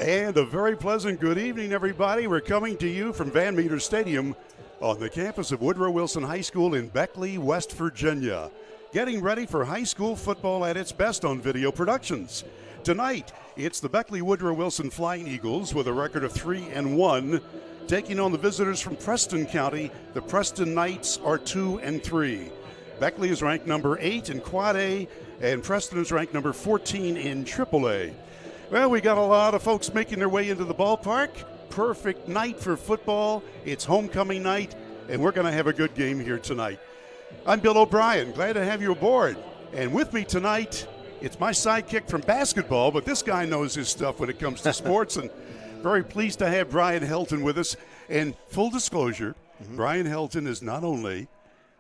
And a very pleasant good evening, everybody. We're coming to you from Van Meter Stadium on the campus of Woodrow Wilson High School in Beckley, West Virginia. Getting ready for high school football at its best on Video Productions. Tonight, it's the Beckley Woodrow Wilson Flying Eagles with a record of 3-1, taking on the visitors from Preston County. The Preston Knights are 2-3. Beckley is ranked number 8 in Quad A, and Preston is ranked number 14 in Triple A. Well, we got a lot of folks making their way into the ballpark. Perfect night for football. It's homecoming night, and we're going to have a good game here tonight. I'm Bill O'Brien. Glad to have you aboard. And with me tonight, it's my sidekick from basketball, but this guy knows his stuff when it comes to sports, and very pleased to have Brian Helton with us. And full disclosure, Brian Helton is not only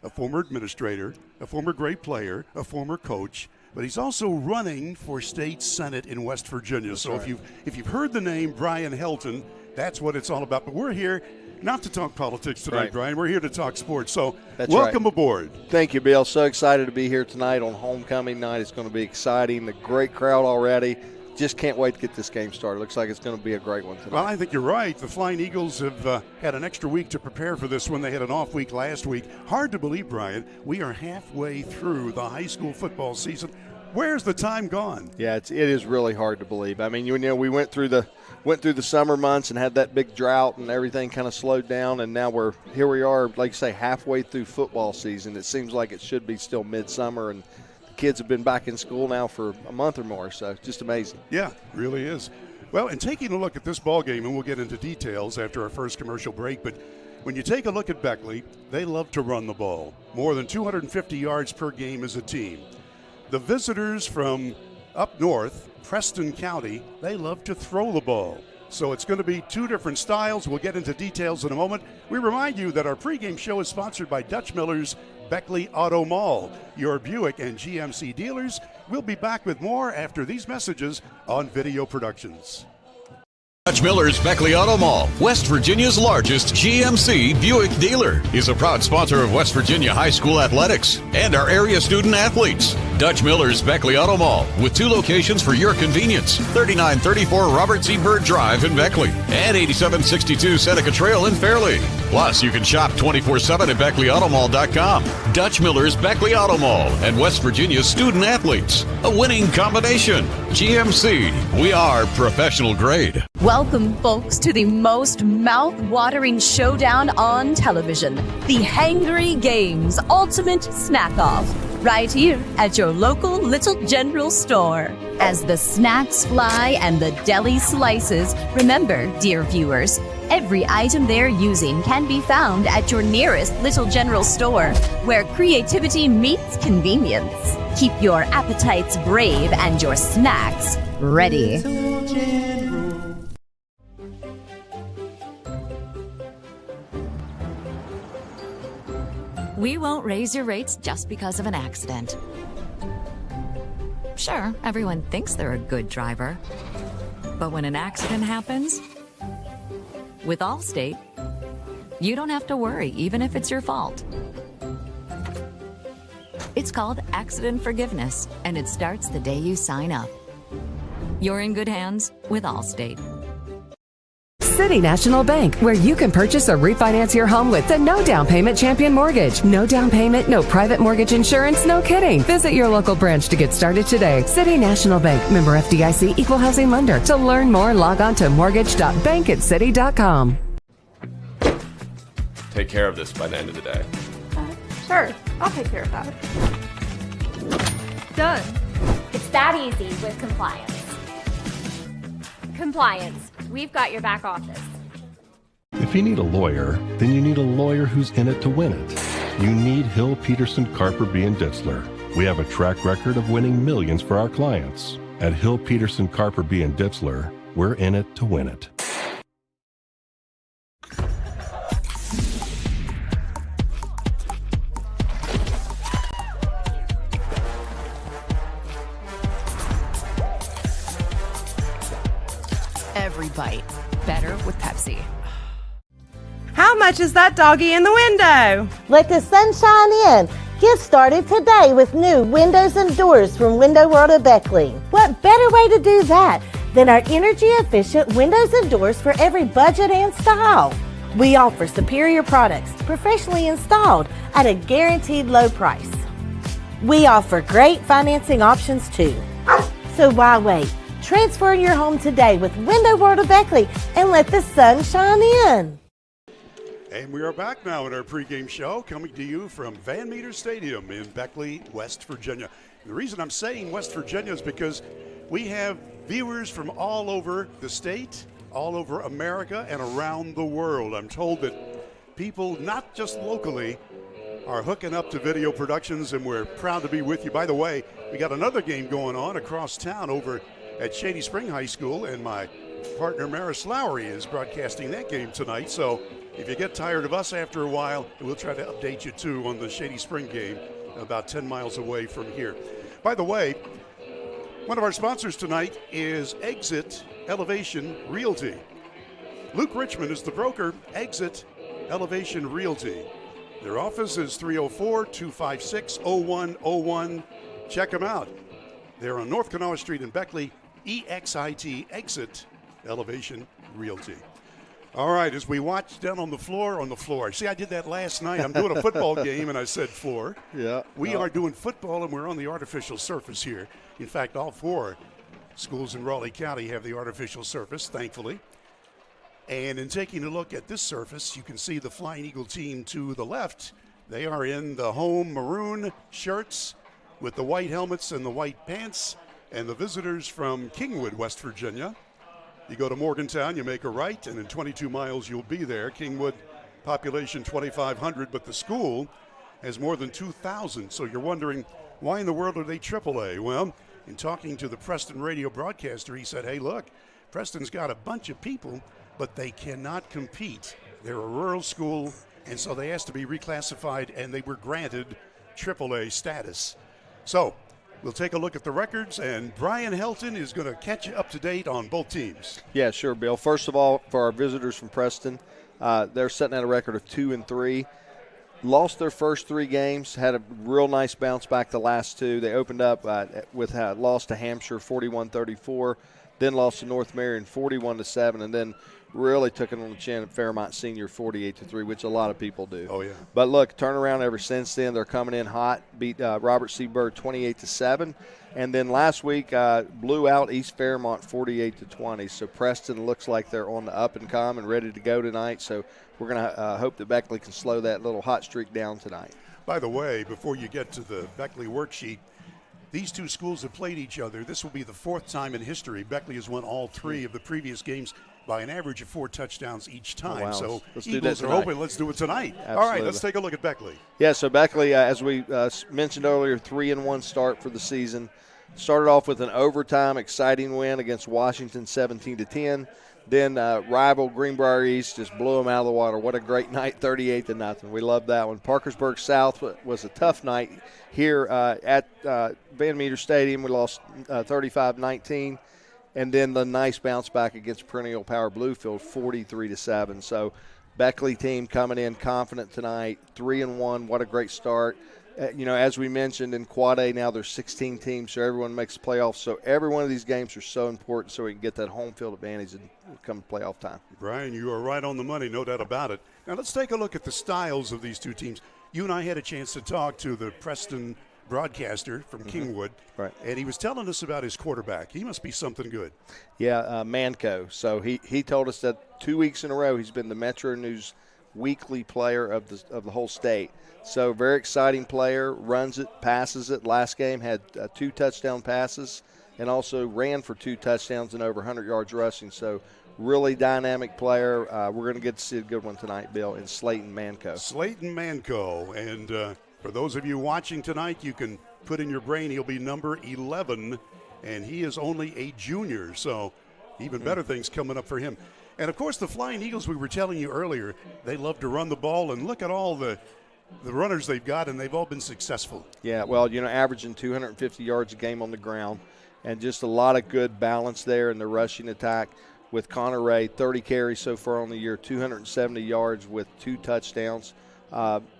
a former administrator, a former great player, a former coach, but he's also running for state senate in West Virginia. That's so right. if you've heard the name Brian Helton, that's what it's all about. But we're here not to talk politics tonight, right, Brian. We're here to talk sports. So welcome aboard. Thank you, Bill. So excited to be here tonight on homecoming night. It's going to be exciting. The great crowd already. Just can't wait to get this game started. Looks like it's going to be a great one tonight. Well, I think you're right. The Flying Eagles have had an extra week to prepare for this one. They had an off week last week. Hard to believe, Brian, we are halfway through the high school football season. Where's the time gone? Yeah, it is really hard to believe. I mean, you know, we went through the summer months and had that big drought and everything kind of slowed down, and now here we are, like you say, halfway through football season. It seems like it should be still midsummer, and kids have been back in school now for a month or more, so just amazing. Yeah, really is. Well, and taking a look at this ball game, and we'll get into details after our first commercial break, but when you take a look at Beckley, they love to run the ball. More than 250 yards per game as a team. The visitors from up north, Preston County, they love to throw the ball. So it's going to be two different styles. We'll get into details in a moment. We remind you that our pregame show is sponsored by Dutch Miller's Beckley Auto Mall, your Buick and GMC dealers. We'll be back with more after these messages on Video Productions. Dutch Miller's Beckley Auto Mall, West Virginia's largest GMC Buick dealer, is a proud sponsor of West Virginia high school athletics and our area student athletes. Dutch Miller's Beckley Auto Mall, with 2 locations for your convenience: 3934 Robert C. Byrd Drive in Beckley and 8762 Seneca Trail in Fairleigh. Plus, you can shop 24/7 at BeckleyAutomall.com. Dutch Miller's Beckley Auto Mall and West Virginia's student athletes. A winning combination. GMC, we are professional grade. Welcome, folks, to the most mouth-watering showdown on television, the Hangry Games Ultimate Snack-Off, right here at your local Little General store. As the snacks fly and the deli slices, remember, dear viewers, every item they're using can be found at your nearest Little General store, where creativity meets convenience. Keep your appetites brave and your snacks ready. We won't raise your rates just because of an accident. Sure, everyone thinks they're a good driver. But when an accident happens, with Allstate, you don't have to worry, even if it's your fault. It's called accident forgiveness, and it starts the day you sign up. You're in good hands with Allstate. City National Bank, where you can purchase or refinance your home with the no down payment Champion Mortgage. No down payment, no private mortgage insurance, no kidding. Visit your local branch to get started today. City National Bank, member FDIC, equal housing lender. To learn more, log on to mortgage.bankatcity.com. Take care of this by the end of the day. Sure, I'll take care of that. Done. It's that easy with compliance. Compliance. We've got your back office. If you need a lawyer, then you need a lawyer who's in it to win it. You need Hill, Peterson, Carper, B. & Ditzler. We have a track record of winning millions for our clients. At Hill, Peterson, Carper, B. & Ditzler, we're in it to win it. Every bite better with Pepsi. How much is that doggy in the window? Let the sunshine in. Get started today with new windows and doors from Window World of Beckley. What better way to do that than our energy-efficient windows and doors for every budget and style. We offer superior products, professionally installed at a guaranteed low price. We offer great financing options too. So why wait? Transfer your home today with Window World of Beckley and let the sun shine in. And we are back now in our pregame show, coming to you from Van Meter Stadium in Beckley, West Virginia. The reason I'm saying West Virginia is because we have viewers from all over the state, all over America, and around the world. I'm told that people, not just locally, are hooking up to video productions, and we're proud to be with you. By the way, we got another game going on across town over at Shady Spring High School, and my partner Maris Lowry is broadcasting that game tonight. So if you get tired of us after a while, we'll try to update you too on the Shady Spring game about 10 miles away from here. By the way, one of our sponsors tonight is Exit Elevation Realty. Luke Richmond is the broker, Exit Elevation Realty. Their office is 304-256-0101. Check them out. They're on North Kanawha Street in Beckley, EXIT, Exit Elevation Realty. All right, as we watch down on the floor. See, I did that last night. I'm doing a football game, and I said floor. Yeah. We are doing football, and we're on the artificial surface here. In fact, all 4 schools in Raleigh County have the artificial surface, thankfully. And in taking a look at this surface, you can see the Flying Eagle team to the left. They are in the home maroon shirts with the white helmets and the white pants. And the visitors from Kingwood, West Virginia. You go to Morgantown, you make a right, and in 22 miles you'll be there. Kingwood, population 2,500, but the school has more than 2,000. So you're wondering, why in the world are they AAA? Well, in talking to the Preston radio broadcaster, he said, hey, look, Preston's got a bunch of people, but they cannot compete. They're a rural school, and so they asked to be reclassified, and they were granted AAA status. So we'll take a look at the records, and Brian Helton is going to catch you up to date on both teams. Yeah, sure, Bill. First of all, for our visitors from Preston, they're setting at a record of 2-3. Lost their first 3 games, had a real nice bounce back the last 2. They opened up with loss to Hampshire 41-34, then lost to North Marion 41-7, and then really took it on the chin at Fairmont Senior 48-3, which a lot of people do. Oh, yeah. But look, turnaround ever since then. They're coming in hot, beat Robert C. Byrd 28-7. And then last week blew out East Fairmont 48-20. So Preston looks like they're on the up and come and ready to go tonight. So we're going to hope that Beckley can slow that little hot streak down tonight. By the way, before you get to the Beckley worksheet, these 2 schools have played each other. This will be the 4th time in history. Beckley has won all 3 of the previous games by an average of 4 touchdowns each time. Oh, wow. So let's Eagles are hoping, let's do it tonight. Absolutely. All right, let's take a look at Beckley. Yeah, so Beckley, as we mentioned earlier, 3-1 start for the season. Started off with an overtime exciting win against Washington 17-10. Then rival Greenbrier East just blew them out of the water. What a great night, 38-0. We love that one. Parkersburg South was a tough night here at Van Meter Stadium. We lost 35-19. And then the nice bounce back against perennial power Bluefield, 43-7. So Beckley team coming in confident tonight, 3-1. What a great start. As we mentioned in Quad A, now there's 16 teams, so everyone makes the playoffs. So every one of these games are so important so we can get that home field advantage and come playoff time. Brian, you are right on the money, no doubt about it. Now let's take a look at the styles of these 2 teams. You and I had a chance to talk to the Preston broadcaster from Kingwood, right? And he was telling us about his quarterback. He must be something good. Yeah, Manco. So he told us that 2 weeks in a row he's been the Metro News weekly player of the whole state. So very exciting player, runs it, passes it. Last game had 2 touchdown passes and also ran for 2 touchdowns and over 100 yards rushing. So really dynamic player. We're going to get to see a good one tonight, Bill, in Slayton Manco. Slayton Manco. And for those of you watching tonight, you can put in your brain he'll be number 11, and he is only a junior. So even better things coming up for him. And, of course, the Flying Eagles, we were telling you earlier, they love to run the ball. And look at all the runners they've got, and they've all been successful. Yeah, well, averaging 250 yards a game on the ground, and just a lot of good balance there in the rushing attack with Connor Ray, 30 carries so far on the year, 270 yards with 2 touchdowns.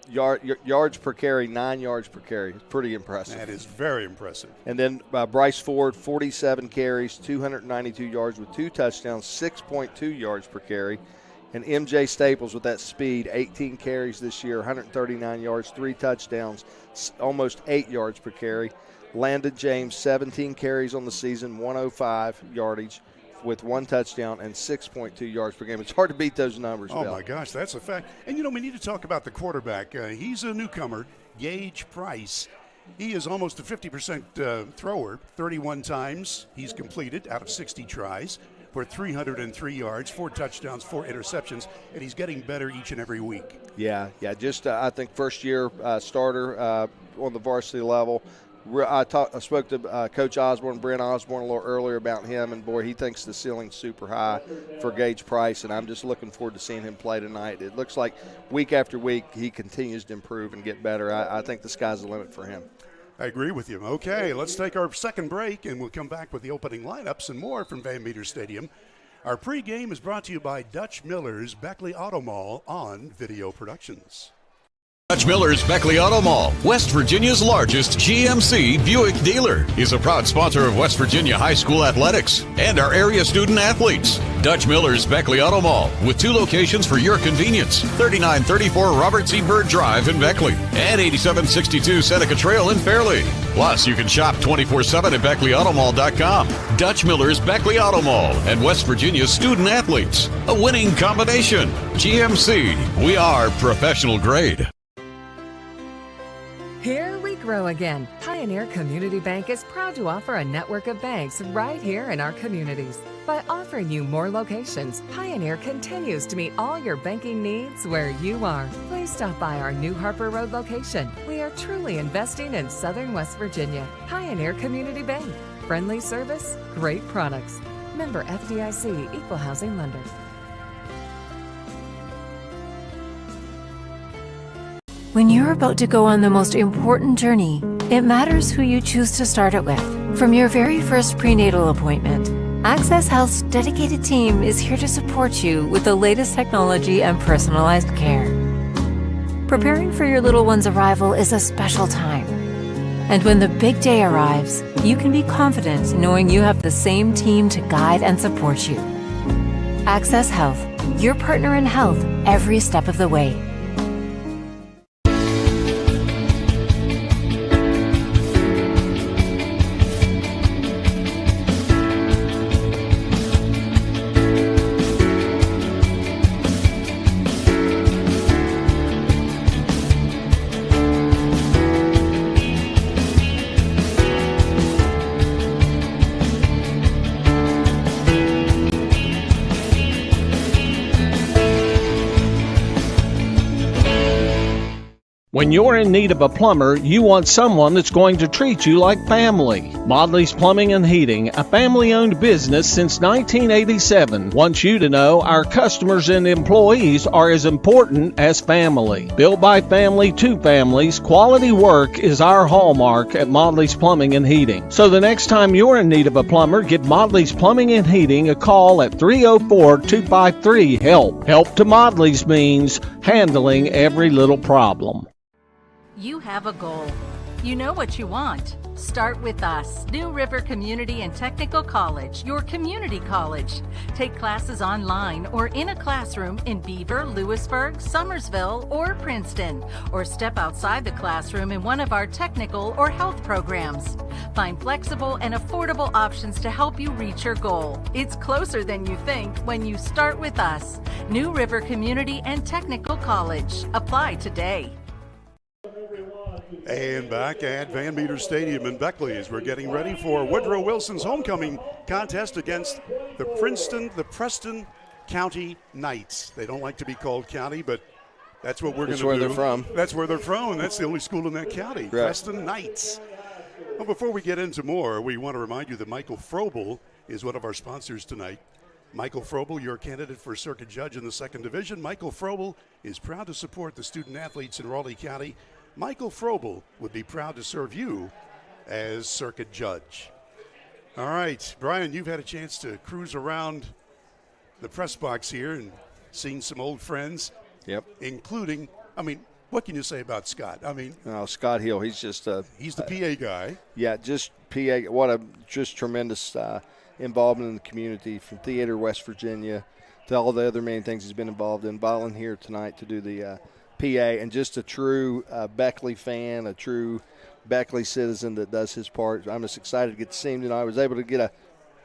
yards per carry, 9 yards per carry. It's pretty impressive. That is very impressive. And then Bryce Ford, 47 carries, 292 yards with 2 touchdowns, 6.2 yards per carry. And MJ Staples with that speed, 18 carries this year, 139 yards, 3 touchdowns, almost 8 yards per carry. Landon James, 17 carries on the season, 105 yardage with 1 touchdown and 6.2 yards per game. It's hard to beat those numbers, Oh, Bill. my gosh, that's a fact. And, we need to talk about the quarterback. He's a newcomer, Gage Price. He is almost a 50% thrower, 31 times he's completed out of 60 tries for 303 yards, 4 touchdowns, 4 interceptions, and he's getting better each and every week. Yeah, just I think first-year starter on the varsity level. I spoke to Coach Osborne, Brent Osborne, a little earlier about him, and, boy, he thinks the ceiling's super high for Gage Price, and I'm just looking forward to seeing him play tonight. It looks like week after week he continues to improve and get better. I think the sky's the limit for him. I agree with you. Okay, let's take our second break, and we'll come back with the opening lineups and more from Van Meter Stadium. Our pregame is brought to you by Dutch Miller's Beckley Auto Mall on Video Productions. Dutch Miller's Beckley Auto Mall, West Virginia's largest GMC Buick dealer, is a proud sponsor of West Virginia High School athletics and our area student athletes. Dutch Miller's Beckley Auto Mall, with 2 locations for your convenience: 3934 Robert C. Byrd Drive in Beckley and 8762 Seneca Trail in Fairleigh. Plus, you can shop 24/7 at BeckleyAutomall.com. Dutch Miller's Beckley Auto Mall and West Virginia's student athletes. A winning combination. GMC, we are professional grade. Here we grow again. Pioneer Community Bank is proud to offer a network of banks right here in our communities. By offering you more locations, Pioneer continues to meet all your banking needs where you are. Please stop by our New Harper Road location. We are truly investing in Southern West Virginia. Pioneer Community Bank. Friendly service, great products. Member FDIC, Equal Housing Lender. When you're about to go on the most important journey, it matters who you choose to start it with. From your very first prenatal appointment, Access Health's dedicated team is here to support you with the latest technology and personalized care. Preparing for your little one's arrival is a special time. And when the big day arrives, you can be confident knowing you have the same team to guide and support you. Access Health, your partner in health every step of the way. When you're in need of a plumber, you want someone that's going to treat you like family. Modley's Plumbing and Heating, a family-owned business since 1987, wants you to know our customers and employees are as important as family. Built by family to families, quality work is our hallmark at Modley's Plumbing and Heating. So the next time you're in need of a plumber, give Modley's Plumbing and Heating a call at 304-253-HELP. Help to Modley's means handling every little problem. You have a goal. You know what you want. Start with us, New River Community and Technical College, your community college. Take classes online or in a classroom in Beaver, Lewisburg, Summersville, or Princeton, or step outside the classroom in one of our technical or health programs. Find flexible and affordable options to help you reach your goal. It's closer than you think when you start with us, New River Community and Technical College. Apply today. And back at Van Meter Stadium in Beckley as we're getting ready for Woodrow Wilson's homecoming contest against the Preston County Knights. They don't like to be called county, but that's what we're going to do. That's where they're from. That's where they're from, and that's the only school in that county, right. Preston Knights. Well, before we get into more, we want to remind you that Michael Frobel is one of our sponsors tonight. Michael Frobel, your candidate for circuit judge in the 2nd Division. Michael Frobel is proud to support the student athletes in Raleigh County. Michael Frobel would be proud to serve you as circuit judge. All right, Brian, you've had a chance to cruise around the press box here and seen some old friends. Yep. Including, What can you say about Scott? I mean, Scott Hill, he's just he's the PA guy. Yeah, just PA. What a just tremendous involvement in the community, from theater, West Virginia, to all the other many things he's been involved in. Volunteer tonight to do the PA, and just a true Beckley fan, a true Beckley citizen that does his part. I'm just excited to get to see him tonight. I was able to get a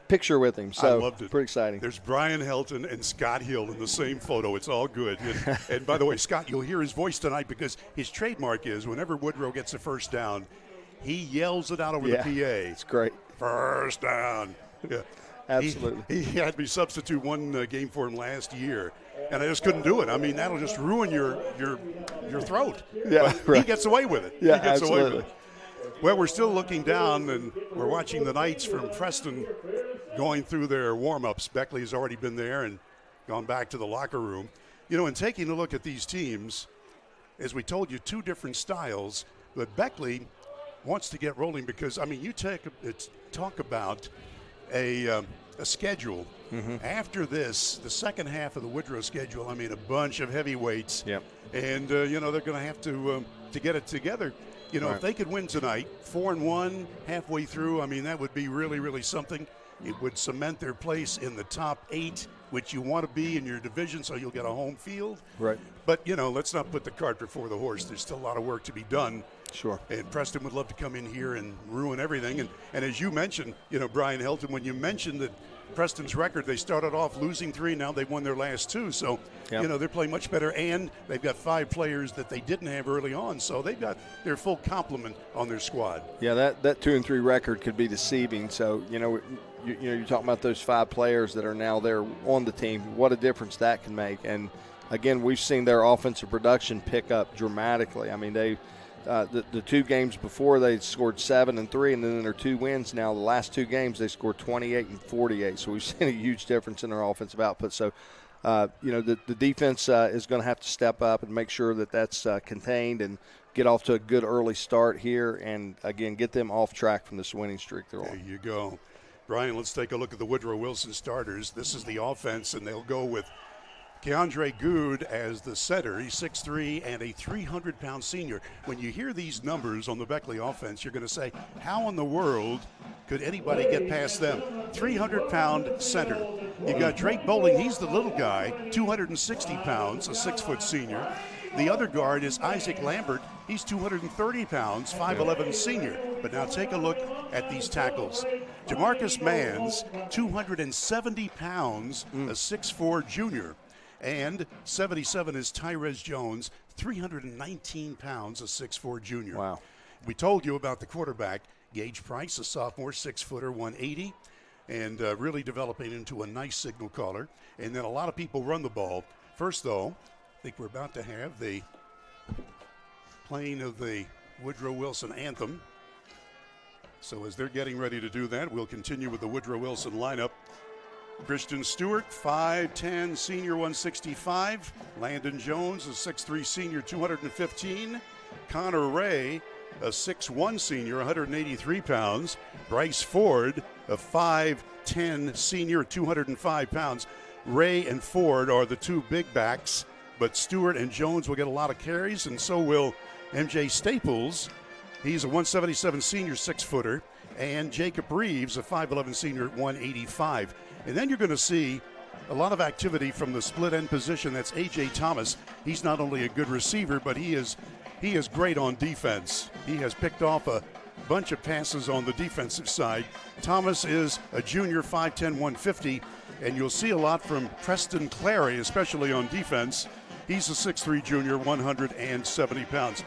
picture with him, so I loved it. Pretty exciting. There's Brian Helton and Scott Hill in the same photo. It's all good. And by the way, Scott, you'll hear his voice tonight because his trademark is whenever Woodrow gets a first down, he yells it out over the PA. It's great. First down. Yeah. Absolutely. He had me substitute one game for him last year, and I just couldn't do it. I mean, that'll just ruin your throat. Yeah, but he gets away with it. Yeah, he gets absolutely. away with it. Well, we're still looking down, and we're watching the Knights from Preston going through their warm-ups. Beckley has already been there and gone back to the locker room. You know, in taking a look at these teams, as we told you, two different styles, but Beckley wants to get rolling because, I mean, you talk about a schedule. Mm-hmm. After this, the second half of the Woodrow schedule, I mean, a bunch of heavyweights. Yep. And, you know, they're going to have to get it together. You know, right. If they could win tonight, 4-1, halfway through, I mean, that would be really, really something. It would cement their place in the top 8, which you want to be in your division, so you'll get a home field. Right. But, you know, let's not put the cart before the horse. There's still a lot of work to be done. Sure. And Preston would love to come in here and ruin everything. And as you mentioned, you know, Brian Helton, when you mentioned that Preston's record, they started off losing 3, now they've won their last 2. So, yep. You know, they're playing much better, and they've got 5 players that they didn't have early on. So they've got their full complement on their squad. Yeah, that 2-3 record could be deceiving. So, you know, you're talking about those 5 players that are now there on the team. What a difference that can make. And, again, we've seen their offensive production pick up dramatically. I mean, they the 2 games before they scored 7 and 3, and then in their 2 wins now, the last 2 games they scored 28 and 48. So we've seen a huge difference in their offensive output. So, you know, the defense is going to have to step up and make sure that that's contained and get off to a good early start here and, again, get them off track from this winning streak they're on. There you go. Brian, let's take a look at the Woodrow Wilson starters. This is the offense, and they'll go with Keandre Good as the setter. He's 6'3" and a 300-pound senior. When you hear these numbers on the Beckley offense, you're going to say, how in the world could anybody get past them? 300-pound center. You got Drake Bowling. He's the little guy, 260 pounds, a 6-foot senior. The other guard is Isaac Lambert. He's 230 pounds, 5'11" senior. But now take a look at these tackles. Jamarcus Mans, 270 pounds, a 6'4" junior. And 77 is Tyrez Jones, 319 pounds, a 6'4" junior. Wow. We told you about the quarterback, Gage Price, a sophomore, 6-footer, 180, and really developing into a nice signal caller. And then a lot of people run the ball. First, though, I think we're about to have the playing of the Woodrow Wilson anthem. So as they're getting ready to do that, we'll continue with the Woodrow Wilson lineup. Christian Stewart, 5'10", senior, 165. Landon Jones, a 6'3", senior, 215. Connor Ray, a 6'1", senior, 183 pounds. Bryce Ford, a 5'10", senior, 205 pounds. Ray and Ford are the 2 big backs, but Stewart and Jones will get a lot of carries, and so will MJ Staples. He's a 177 senior, 6-footer. And Jacob Reeves, a 5'11" senior at 185. And then you're going to see a lot of activity from the split end position. That's A.J. Thomas. He's not only a good receiver, but he is great on defense. He has picked off a bunch of passes on the defensive side. Thomas is a junior, 5'10", 150. And you'll see a lot from Preston Clary, especially on defense. He's a 6'3" junior, 170 pounds.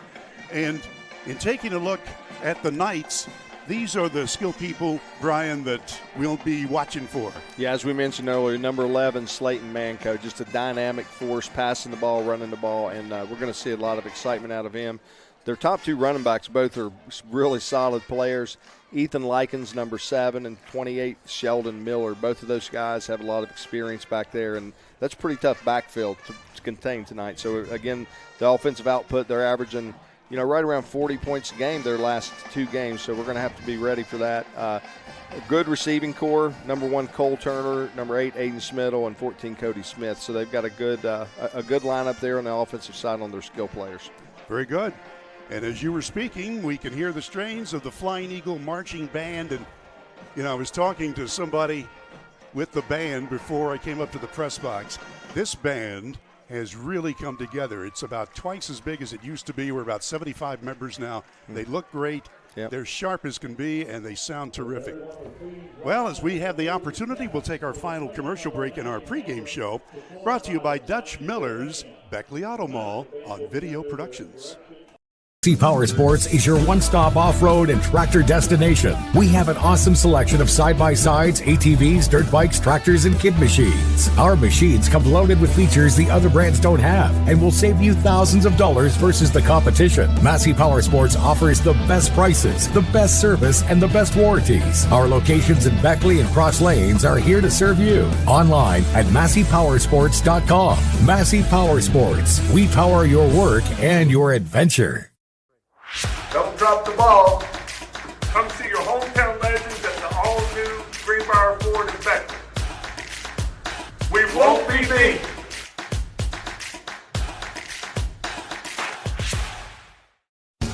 And in taking a look at the Knights, these are the skill people, Brian, that we'll be watching for. Yeah, as we mentioned earlier, number 11, Slayton Manco, just a dynamic force, passing the ball, running the ball, and we're going to see a lot of excitement out of him. Their top 2 running backs both are really solid players. Ethan Likens, number 7, and 28, Sheldon Miller. Both of those guys have a lot of experience back there, and that's a pretty tough backfield to contain tonight. So, again, the offensive output, they're averaging – right around 40 points a game their last 2 games, so we're going to have to be ready for that. A good receiving core, number 1, Cole Turner, number 8, Aiden Smittle, and 14, Cody Smith. So they've got a good lineup there on the offensive side on their skill players. Very good. And as you were speaking, we can hear the strains of the Flying Eagle Marching Band. And, I was talking to somebody with the band before I came up to the press box. This band has really come together. It's about twice as big as it used to be. We're about 75 members now. They look great. Yep. They're sharp as can be, and they sound terrific. Well, as we have the opportunity, we'll take our final commercial break in our pregame show, brought to you by Dutch Miller's Beckley Auto Mall on Video Productions. Massey Power Sports is your one-stop off-road and tractor destination. We have an awesome selection of side-by-sides, ATVs, dirt bikes, tractors, and kid machines. Our machines come loaded with features the other brands don't have and will save you thousands of dollars versus the competition. Massey Power Sports offers the best prices, the best service, and the best warranties. Our locations in Beckley and Cross Lanes are here to serve you. Online at MasseyPowersports.com. Massey Power Sports. We power your work and your adventure. Don't drop the ball. Come see your hometown legends at the all-new Greenbrier Ford in Beckley. We won't be beat.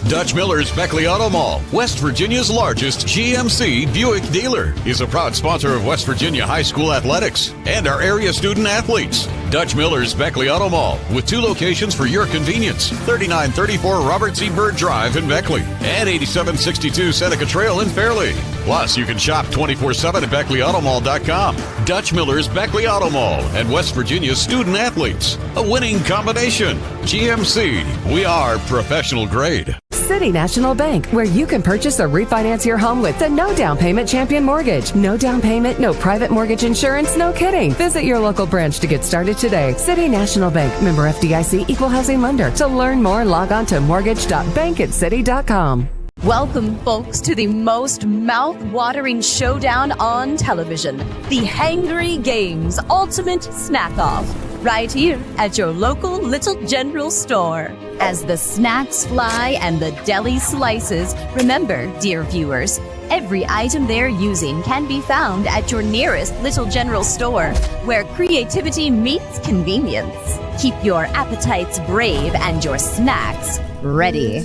Dutch Miller's Beckley Auto Mall, West Virginia's largest GMC Buick dealer, is a proud sponsor of West Virginia high school athletics and our area student athletes. Dutch Miller's Beckley Auto Mall, with 2 locations for your convenience: 3934 Robert C. Byrd Drive in Beckley and 8762 Seneca Trail in Fairleigh. Plus, you can shop 24/7 at BeckleyAutomall.com. Dutch Miller's Beckley Auto Mall and West Virginia's student athletes. A winning combination. GMC, we are professional grade. City National Bank, where you can purchase or refinance your home with the no down payment champion mortgage. No down payment, no private mortgage insurance, no kidding. Visit your local branch to get started today. City National Bank, member FDIC, equal housing lender. To learn more, log on to mortgage.bankatcity.com. Welcome, folks, to the most mouth-watering showdown on television, the Hangry Games Ultimate Snack-Off, right here at your local Little General store. As the snacks fly and the deli slices, remember, dear viewers, every item they're using can be found at your nearest Little General store, where creativity meets convenience. Keep your appetites brave and your snacks ready.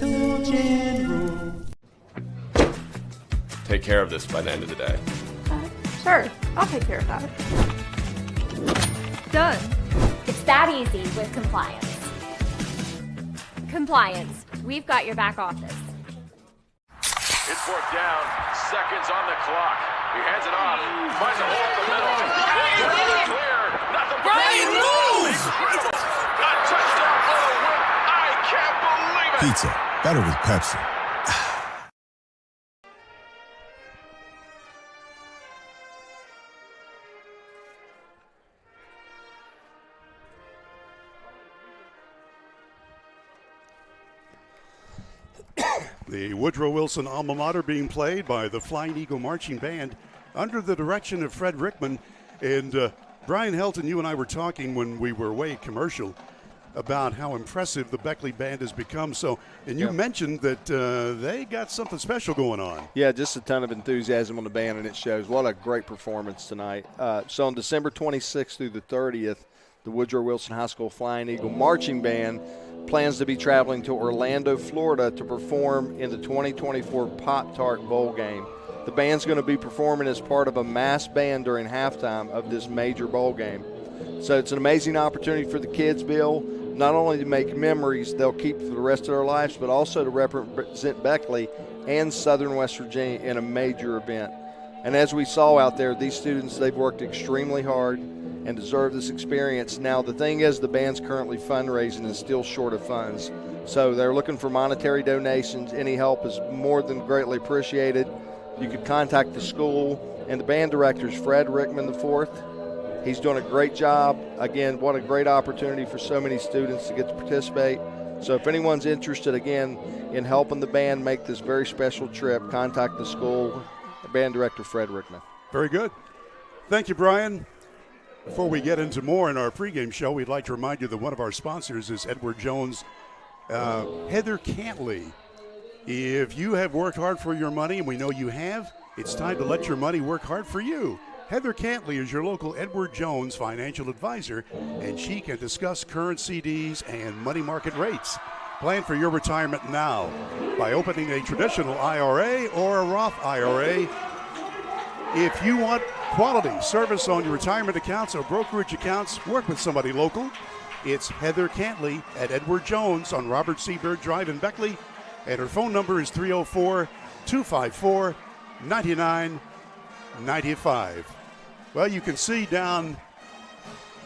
Take care of this by the end of the day. Sure, I'll take care of that. Done. It's that easy with compliance. Compliance. We've got your back office. It's 4th down, seconds on the clock. He hands it off, finds a hole in the middle. Clear, nothing but Brian moves! A touchdown for the win. I can't believe it. Pizza, better with Pepsi. The Woodrow Wilson alma mater being played by the Flying Eagle Marching Band under the direction of Fred Rickman. And Brian Helton, you and I were talking when we were away at commercial about how impressive the Beckley Band has become. So, and you mentioned that they got something special going on. Yeah, just a ton of enthusiasm on the band, and it shows. What a great performance tonight. So on December 26th through the 30th, the Woodrow Wilson High School Flying Eagle Marching Band plans to be traveling to Orlando, Florida to perform in the 2024 Pop-Tart Bowl game. The band's going to be performing as part of a mass band during halftime of this major bowl game. So it's an amazing opportunity for the kids, Bill, not only to make memories they'll keep for the rest of their lives, but also to represent Beckley and Southern West Virginia in a major event. And as we saw out there, these students, they've worked extremely hard and deserve this experience. Now, the thing is, the band's currently fundraising and still short of funds. So they're looking for monetary donations. Any help is more than greatly appreciated. You could contact the school, and the band director is Fred Rickman IV. He's doing a great job. Again, what a great opportunity for so many students to get to participate. So if anyone's interested, again, in helping the band make this very special trip, contact the school, band director Fred Rickman. Very good. Thank you, Brian. Before we get into more in our pregame show, we'd like to remind you that one of our sponsors is Edward Jones. Heather Cantley. If you have worked hard for your money, and we know you have, it's time to let your money work hard for you. Heather Cantley is your local Edward Jones financial advisor, and she can discuss current CDs and money market rates. Plan for your retirement now by opening a traditional IRA or a Roth IRA. If you want quality service on your retirement accounts or brokerage accounts, work with somebody local. It's Heather Cantley at Edward Jones on Robert C. Byrd Drive in Beckley, and her phone number is 304-254-9995. Well, you can see down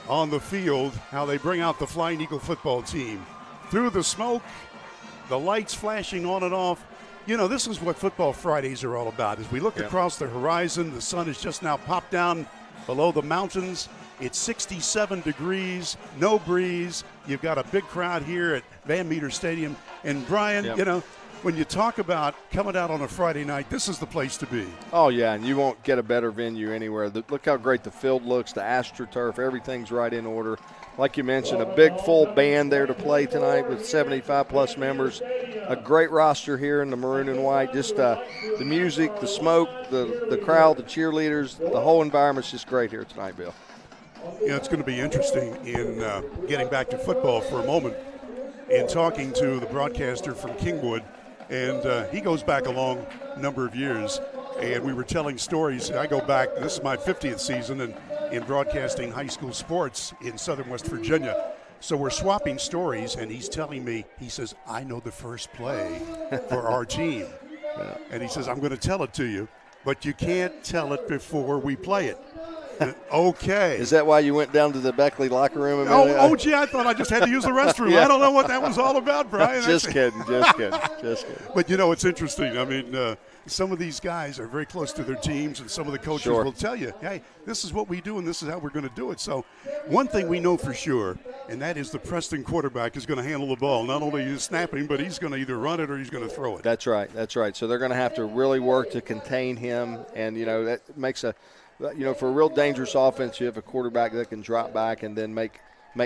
on the field how they bring out the Flying Eagle football team. Through the smoke, the lights flashing on and off. You know, this is what Football Fridays are all about. As we look across the horizon, the sun has just now popped down below the mountains. It's 67 degrees, no breeze. You've got a big crowd here at Van Meter Stadium. And, Brian, you know, when you talk about coming out on a Friday night, this is the place to be. Oh, yeah, and you won't get a better venue anywhere. Look how great the field looks, the AstroTurf, everything's right in order. Like you mentioned, a big full band there to play tonight with 75-plus members. A great roster here in the maroon and white. Just the music, the smoke, the crowd, the cheerleaders, the whole environment's just great here tonight, Bill. You know, it's going to be interesting in getting back to football for a moment and talking to the broadcaster from Kingwood. And he goes back a long number of years, and we were telling stories. I go back, this is my 50th season in broadcasting high school sports in southern West Virginia. So we're swapping stories, and he's telling me, he says, I know the first play for our team. And he says, I'm going to tell it to you, but you can't tell it before we play it. Okay. Is that why you went down to the Beckley locker room? Gee, I thought I just had to use the restroom. I don't know what that was all about, Brian. Just kidding. But, you know, it's interesting. I mean, some of these guys are very close to their teams, and some of the coaches will tell you, hey, this is what we do, and this is how we're going to do it. So one thing we know for sure, and that is the Preston quarterback is going to handle the ball. Not only is snapping, but he's going to either run it or he's going to throw it. That's right. So they're going to have to really work to contain him, and, you know, that makes for a real dangerous offense, you have a quarterback that can drop back and then make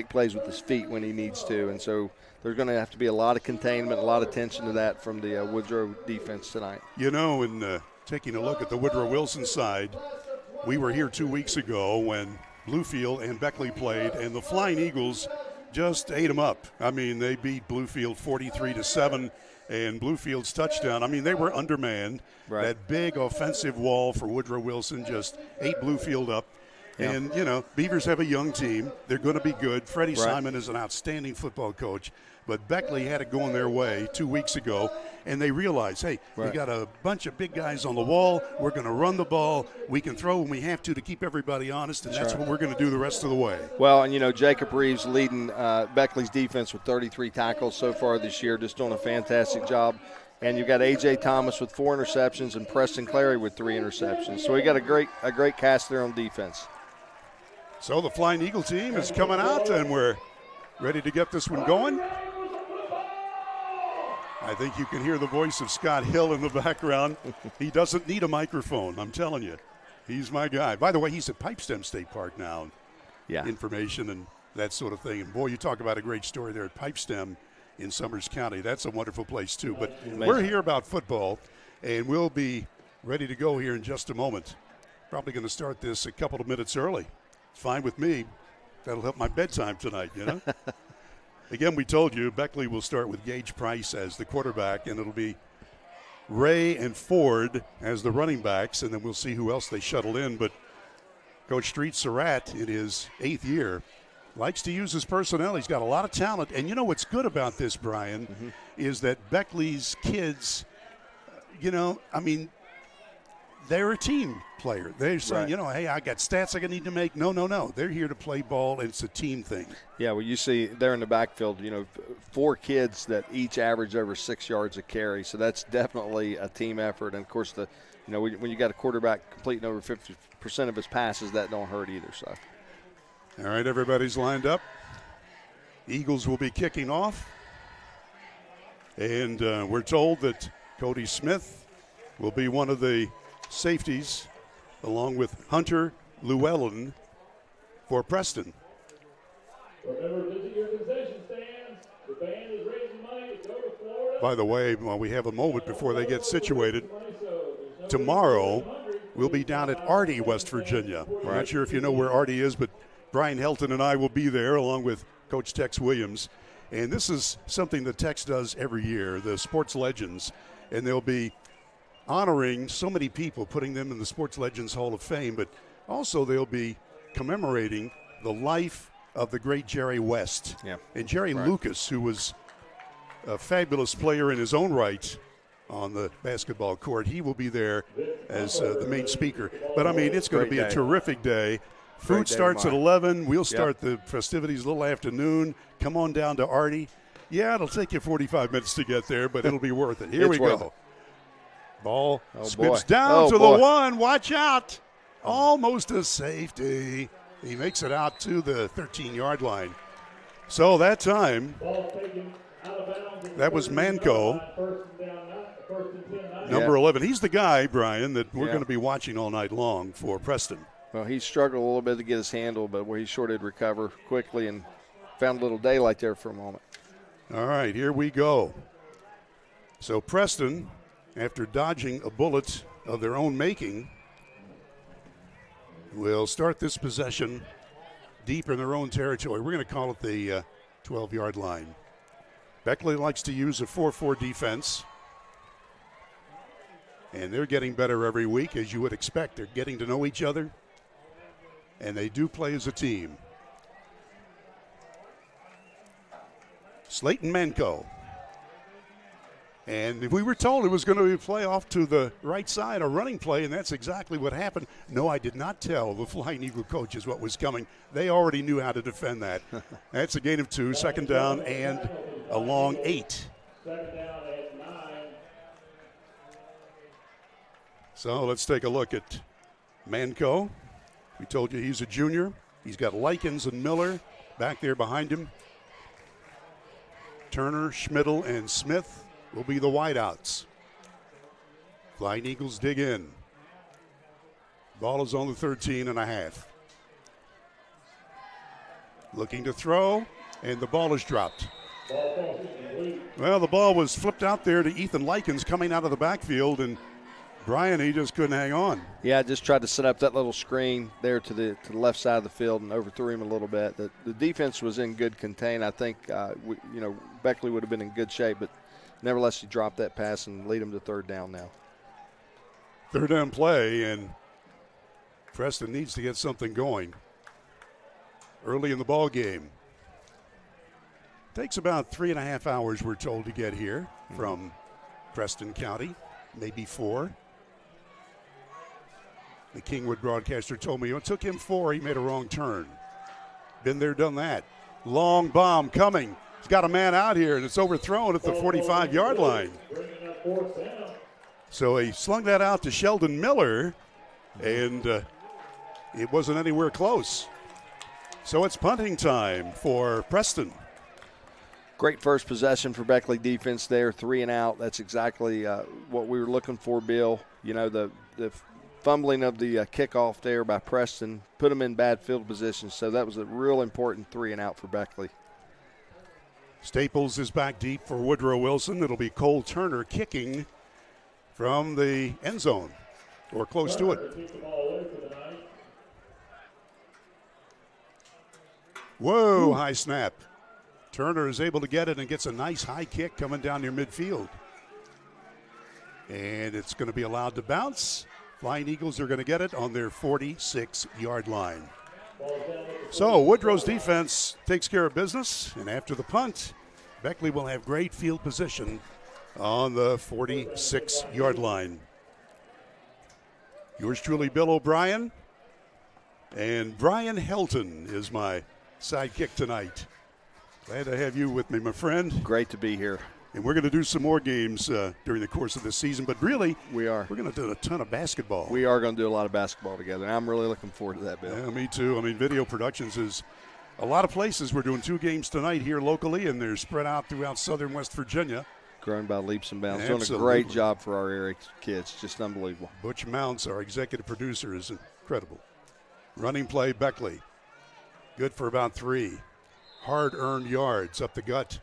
plays with his feet when he needs to. And so there's going to have to be a lot of containment, a lot of attention to that from the Woodrow defense tonight. You know, in taking a look at the Woodrow Wilson side, we were here 2 weeks ago when Bluefield and Beckley played, and the Flying Eagles just ate them up. I mean, they beat Bluefield 43-7. And Bluefield's touchdown, I mean, they were undermanned. Right. That big offensive wall for Woodrow Wilson just ate Bluefield up. Yeah. And, you know, Beavers have a young team. They're going to be good. Freddie Simon is an outstanding football coach. But Beckley had it going their way 2 weeks ago, and they realized, hey, we got a bunch of big guys on the wall. We're going to run the ball. We can throw when we have to keep everybody honest, and that's what we're going to do the rest of the way. Well, and, you know, Jacob Reeves leading Beckley's defense with 33 tackles so far this year, just doing a fantastic job. And you've got A.J. Thomas with 4 interceptions and Preston Clary with 3 interceptions. So we got a great cast there on defense. So the Flying Eagle team is coming out, and we're ready to get this one going. I think you can hear the voice of Scott Hill in the background. He doesn't need a microphone, I'm telling you. He's my guy. By the way, he's at Pipestem State Park now. Yeah. Information and that sort of thing. And, boy, you talk about a great story there at Pipestem in Summers County. That's a wonderful place, too. But we're here about football, and we'll be ready to go here in just a moment. Probably going to start this a couple of minutes early. Fine with me. That'll help my bedtime tonight, you know. Again, we told you Beckley will start with Gage Price as the quarterback, and it'll be Ray and Ford as the running backs, and then we'll see who else they shuttle in. But Coach Street Surratt, in his 8th year, likes to use his personnel. He's got a lot of talent. And you know what's good about this, Brian, is that Beckley's kids, you know, I mean, they're a team player. They're saying, you know, hey, I got stats I need to make. No. They're here to play ball, and it's a team thing. Yeah, well, you see there in the backfield, you know, 4 kids that each average over 6 yards a carry. So that's definitely a team effort. And, of course, when you got a quarterback completing over 50% of his passes, that don't hurt either. So, all right, everybody's lined up. Eagles will be kicking off. And we're told that Cody Smith will be one of the safeties, along with Hunter Llewellyn for Preston. By the way, while we have a moment before they get situated, tomorrow we'll be down at Artie, West Virginia. I'm not sure if you know where Artie is, but Brian Helton and I will be there along with Coach Tex Williams. And this is something that Tex does every year, the Sports Legends. And they'll be honoring so many people, putting them in the Sports Legends Hall of Fame, but also they'll be commemorating the life of the great Jerry West. Yeah. And Jerry Lucas, who was a fabulous player in his own right on the basketball court, he will be there as the main speaker. But, I mean, it's going to be a terrific day. Food starts at 11. We'll start the festivities a little afternoon. Come on down to Artie. Yeah, it'll take you 45 minutes to get there, but it'll be worth it. Here we go. Ball spins down to the one. Watch out. Almost a safety. He makes it out to the 13-yard line. So that time, that was Manco, number 11. He's the guy, Brian, that we're going to be watching all night long for Preston. Well, he struggled a little bit to get his handle, but where he sure did recover quickly and found a little daylight there for a moment. All right, here we go. So Preston, after dodging a bullet of their own making, will start this possession deep in their own territory. We're going to call it the 12-yard line. Beckley likes to use a 4-4 defense, and they're getting better every week, as you would expect. They're getting to know each other, and they do play as a team. Slayton Manco. And we were told it was going to be a play off to the right side, a running play, and that's exactly what happened. No, I did not tell the Flying Eagle coaches what was coming. They already knew how to defend that. That's a gain of 2, second down, and a long 8. So let's take a look at Manco. We told you he's a junior. He's got Likens and Miller back there behind him. Turner, Schmidl, and Smith will be the wideouts. Flying Eagles dig in. Ball is on the 13.5. Looking to throw, and the ball is dropped. Well, the ball was flipped out there to Ethan Likens coming out of the backfield, and Brian, he just couldn't hang on. Yeah, I just tried to set up that little screen there to the left side of the field and overthrew him a little bit. The defense was in good contain. I think, Beckley would have been in good shape, but nevertheless, he dropped that pass and lead him to third down now. Third down play, and Preston needs to get something going early in the ball game. Takes about 3.5 hours, we're told, to get here from Preston County, maybe 4. The Kingwood broadcaster told me it took him 4. He made a wrong turn. Been there, done that. Long bomb coming. He's got a man out here, and it's overthrown at the 45-yard line. So he slung that out to Sheldon Miller, and it wasn't anywhere close. So it's punting time for Preston. Great first possession for Beckley defense there, 3 and out. That's exactly what we were looking for, Bill. You know, the fumbling of the kickoff there by Preston put them in bad field position, so that was a real important 3 and out for Beckley. Staples is back deep for Woodrow Wilson. It'll be Cole Turner kicking from the end zone, or close to it. Whoa, high snap. Turner is able to get it and gets a nice high kick coming down near midfield. And it's going to be allowed to bounce. Flying Eagles are going to get it on their 46-yard line. So Woodrow's defense takes care of business, and after the punt, Beckley will have great field position on the 46-yard line. Yours truly, Bill O'Brien, and Brian Helton is my sidekick tonight. Glad to have you with me, my friend. Great to be here. And we're going to do some more games during the course of this season, but really, we're going to do a ton of basketball. We are going to do a lot of basketball together, and I'm really looking forward to that, Bill. Yeah, me too. I mean, Video Productions is a lot of places. We're doing 2 games tonight here locally, and they're spread out throughout southern West Virginia. Grown by leaps and bounds. Absolutely. Doing a great job for our area kids. Just unbelievable. Butch Mounts, our executive producer, is incredible. Running play, Beckley. Good for about 3. Hard-earned yards up the gut.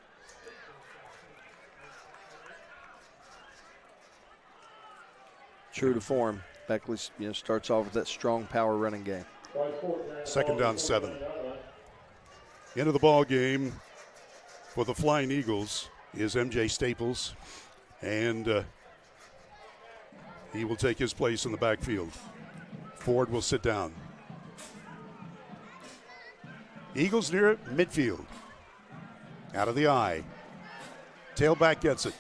True to form, Beckley starts off with that strong power running game. Second down 7. Into the ball game for the Flying Eagles is M.J. Staples, and he will take his place in the backfield. Ford will sit down. Eagles near midfield. Out of the eye. Tailback gets it.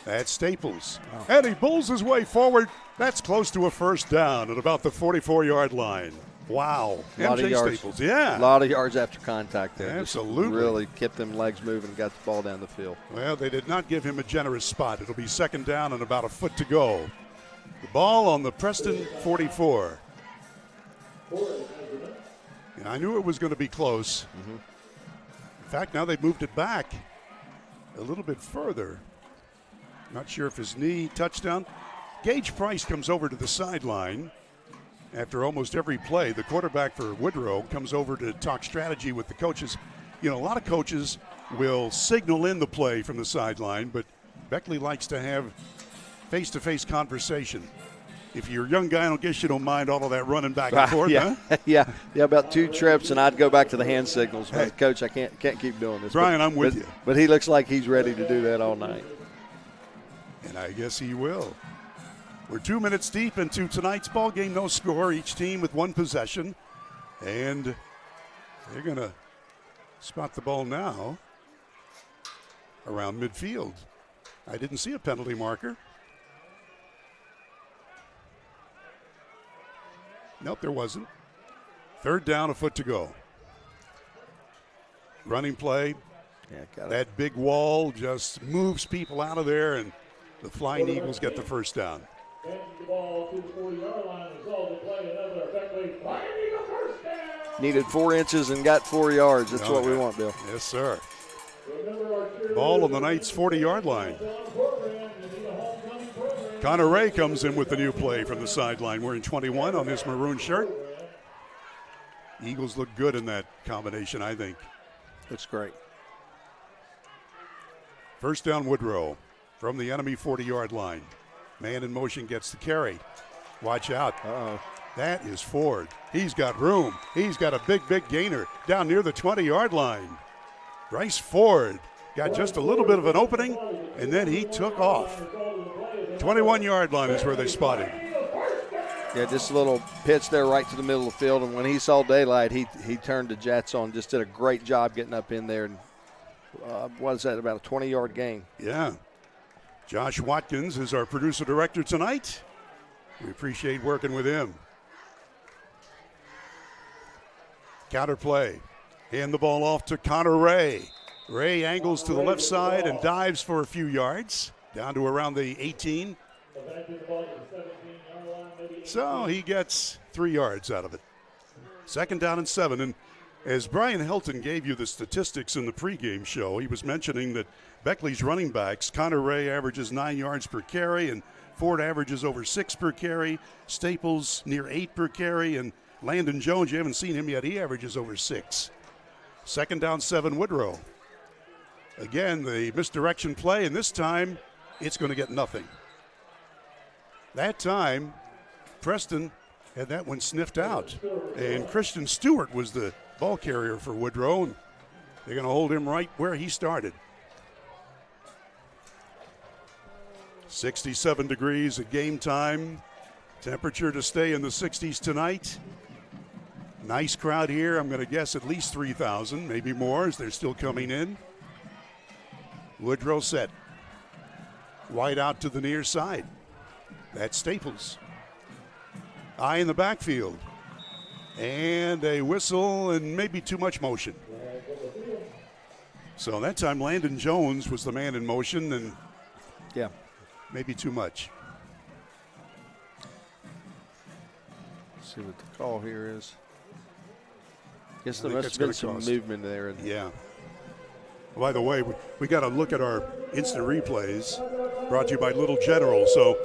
That's Staples. And he pulls his way forward. That's close to a first down at about the 44-yard line. Wow. A lot MJ of yards. Staples, yeah. A lot of yards after contact there. Absolutely. Just really kept them legs moving and got the ball down the field. Well, they did not give him a generous spot. It'll be second down and about a foot to go. The ball on the Preston 44. And I knew it was going to be close. Mm-hmm. In fact, now they've moved it back a little bit further. Not sure if his knee touchdown. Gage Price comes over to the sideline after almost every play. The quarterback for Woodrow comes over to talk strategy with the coaches. You know, a lot of coaches will signal in the play from the sideline, but Beckley likes to have face-to-face conversation. If you're a young guy, I guess you don't mind all of that running back and forth, yeah. huh? yeah, about 2 trips, and I'd go back to the hand signals. Hey, Coach, I can't keep doing this. Brian, I'm with you. But he looks like he's ready to do that all night. And I guess he will. We're 2 minutes deep into tonight's ball game. No score. Each team with 1 possession. And they're going to spot the ball now around midfield. I didn't see a penalty marker. Nope, there wasn't. Third down, a foot to go. Running play. Yeah, that big wall just moves people out of there, and the Flying Eagles get the first down. Needed 4 inches and got 4 yards. That's what we want, Bill. Yes, sir. Ball on the Knights' 40-yard line. Connor Ray comes in with the new play from the sideline, wearing 21 on his maroon shirt. Eagles look good in that combination, I think. Looks great. First down, Woodrow from the enemy 40-yard line. Man in motion gets the carry. Watch out. Uh-oh. That is Ford. He's got room. He's got a big gainer down near the 20-yard line. Bryce Ford got just a little bit of an opening, and then he took off. 21-yard line is where they spotted. Yeah, just a little pitch there right to the middle of the field, and when he saw daylight, he turned the Jets on. Just did a great job getting up in there. And what is that, about a 20-yard gain? Yeah. Josh Watkins is our producer-director tonight. We appreciate working with him. Counter play. Hand the ball off to Connor Ray. Ray angles to the left side and dives for a few yards, down to around the 18. So he gets 3 yards out of it. Second down and 7. And as Brian Helton gave you the statistics in the pregame show, he was mentioning that Beckley's running backs, Connor Ray averages 9 yards per carry, and Ford averages over 6 per carry. Staples near 8 per carry, and Landon Jones, you haven't seen him yet, he averages over 6. Second down, 7, Woodrow. Again, the misdirection play, and this time it's going to get nothing. That time, Preston had that one sniffed out, and Christian Stewart was the ball carrier for Woodrow, and they're going to hold him right where he started. 67 degrees at game time. Temperature to stay in the 60s tonight. Nice crowd here. I'm going to guess at least 3,000, maybe more as they're still coming in. Woodrow set. Wide out to the near side. That's Staples. Eye in the backfield. And a whistle and maybe too much motion. So that time Landon Jones was the man in motion, and yeah, maybe too much. Let's see what the call here is. Guess there must have been some movement there. Yeah. By the way, we got to look at our instant replays, brought to you by Little General. So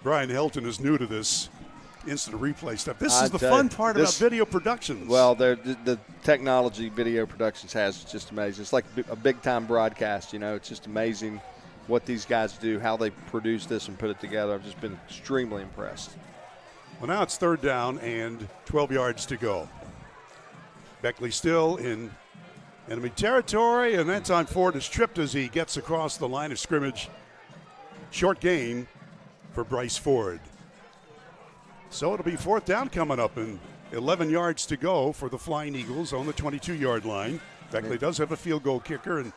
Brian Helton is new to this instant replay stuff. This is the fun part about video productions. Well, the technology video productions has is just amazing. It's like a big-time broadcast, you know. It's just amazing what these guys do, how they produce this and put it together. I've just been extremely impressed. Well, now it's third down and 12 yards to go. Beckley still in Enemy territory, and that time Ford is tripped as he gets across the line of scrimmage. Short gain for Bryce Ford. So it'll be 4th down coming up and 11 yards to go for the Flying Eagles on the 22-yard line. Beckley does have a field goal kicker, and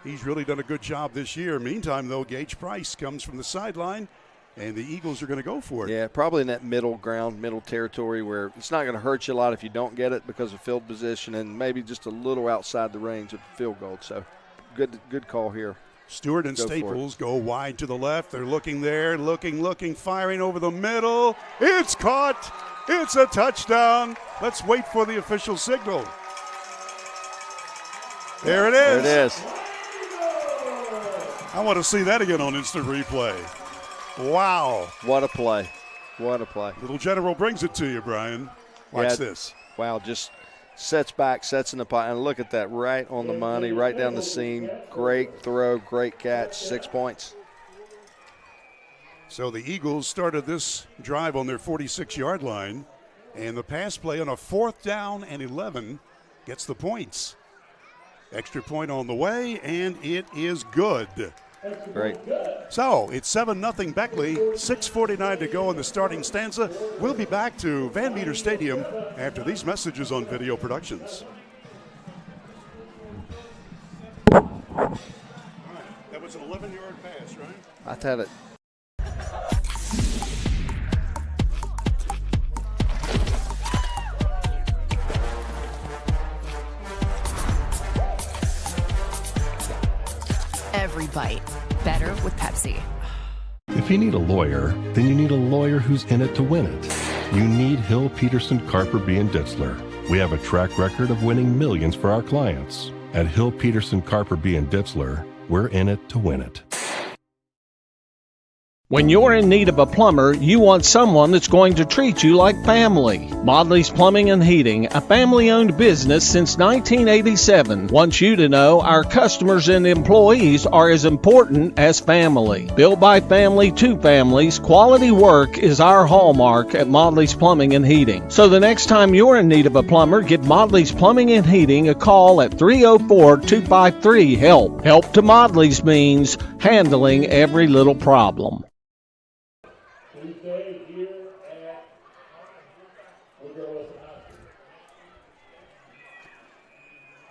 he's really done a good job this year. Meantime, though, Gage Price comes from the sideline, and the Eagles are going to go for it. Yeah, probably in that middle ground, middle territory where it's not going to hurt you a lot if you don't get it because of field position and maybe just a little outside the range of the field goal. So good call here. Stewart and Staples go wide to the left. They're looking there, looking, firing over the middle. It's caught. It's a touchdown. Let's wait for the official signal. There it is. There it is. I want to see that again on instant replay. Wow. What a play. What a play. Little General brings it to you, Brian. Watch this. Wow, just sets back, sets in the pocket. And look at that, right on the money, right down the seam. Great throw, great catch, 6 points. So the Eagles started this drive on their 46-yard line, and the pass play on a 4th down and 11 gets the points. Extra point on the way, and it is good. Great. So it's 7-0 Beckley, 6:49 to go in the starting stanza. We'll be back to Van Meter Stadium after these messages on Video Productions. All right. That was an 11-yard pass, right? I had it. Every bite better with Pepsi. If you need a lawyer, then you need a lawyer who's in it to win it. You need Hill, Peterson, Carper, B. & Ditzler. We have a track record of winning millions for our clients. At Hill, Peterson, Carper, B. & Ditzler, we're in it to win it. When you're in need of a plumber, you want someone that's going to treat you like family. Modley's Plumbing and Heating, a family-owned business since 1987, wants you to know our customers and employees are as important as family. Built by family to families, quality work is our hallmark at Modley's Plumbing and Heating. So the next time you're in need of a plumber, give Modley's Plumbing and Heating a call at 304-253-HELP. Help to Modley's means handling every little problem.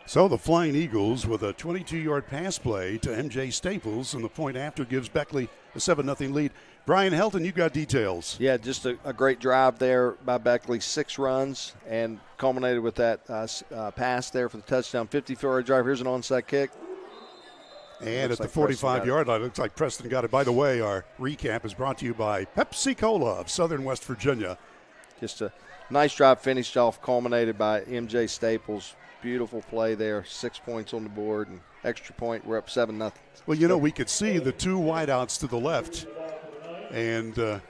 So the Flying Eagles with a 22-yard pass play to M.J. Staples, and the point after gives Beckley a 7-0 lead. Brian Helton, you got details. Yeah, just a great drive there by Beckley. 6 runs and culminated with that pass there for the touchdown. 54-yard drive. Here's an onside kick. And at the 45-yard line, looks like Preston got it. By the way, our recap is brought to you by Pepsi Cola of Southern West Virginia. Just a nice drive finished off, culminated by M.J. Staples. Beautiful play there. 6 points on the board and extra point. We're up 7-0. Well, you know, we could see the 2 wideouts to the left, and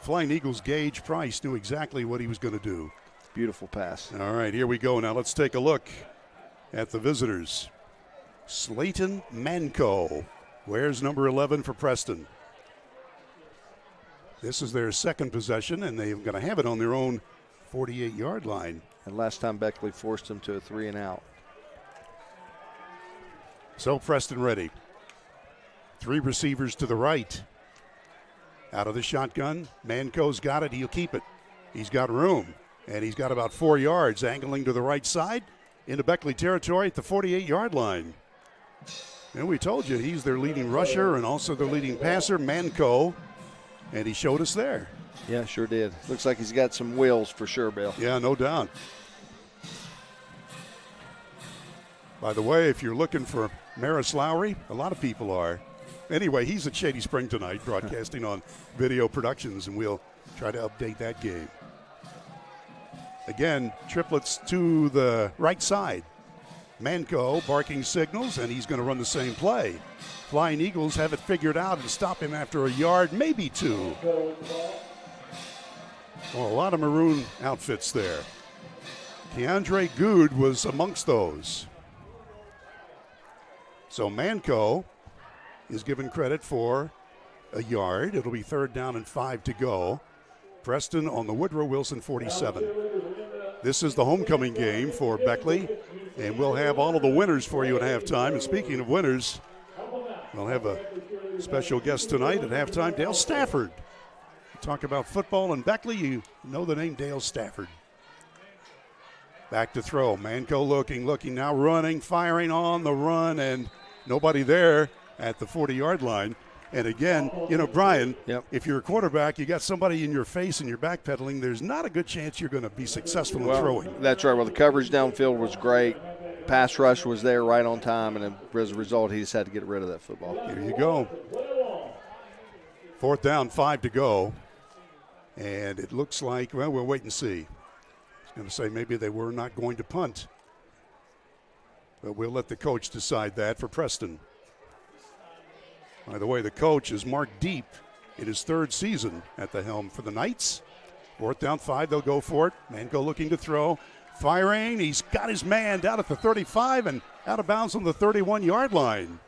Flying Eagles Gage Price knew exactly what he was going to do. Beautiful pass. All right, here we go. Now let's take a look at the visitors. Slayton Manco. Where's number 11 for Preston? This is their second possession, and they're going to have it on their own 48-yard line. And last time Beckley forced him to a 3-and-out. So Preston ready. 3 receivers to the right. Out of the shotgun, Manco's got it. He'll keep it. He's got room, and he's got about 4 yards, angling to the right side into Beckley territory at the 48-yard line. And we told you he's their leading rusher and also their leading passer, Manco, and he showed us there. Yeah, sure did. Looks like he's got some wheels for sure, Bill. Yeah, no doubt. By the way, if you're looking for Maris Lowry, a lot of people are. Anyway, he's at Shady Spring tonight, broadcasting on Video Productions, and we'll try to update that game. Again, triplets to the right side. Manco barking signals, and he's going to run the same play. Flying Eagles have it figured out and stop him after a yard, maybe 2. Well, a lot of maroon outfits there. Keandre Good was amongst those. So Manco is given credit for a yard. It'll be 3rd down and 5 to go. Preston on the Woodrow Wilson 47. This is the homecoming game for Beckley. And we'll have all of the winners for you at halftime. And speaking of winners, we'll have a special guest tonight at halftime, Dale Stafford. Talk about football in Beckley, you know the name Dale Stafford. Back to throw. Manco looking now, running, firing on the run, and nobody there at the 40-yard line. And again, Brian, if you're a quarterback, you got somebody in your face and you're backpedaling, there's not a good chance you're going to be successful in throwing. That's right. Well, the coverage downfield was great. Pass rush was there right on time, and as a result, he just had to get rid of that football. There you go. 4th down, 5 to go. And it looks like, well, we'll wait and see. I was going to say maybe they were not going to punt. But we'll let the coach decide that for Preston. By the way, the coach is Mark Deep in his 3rd season at the helm for the Knights. 4th down, 5, they'll go for it. Manco looking to throw. Firing, he's got his man down at the 35 and out of bounds on the 31-yard line.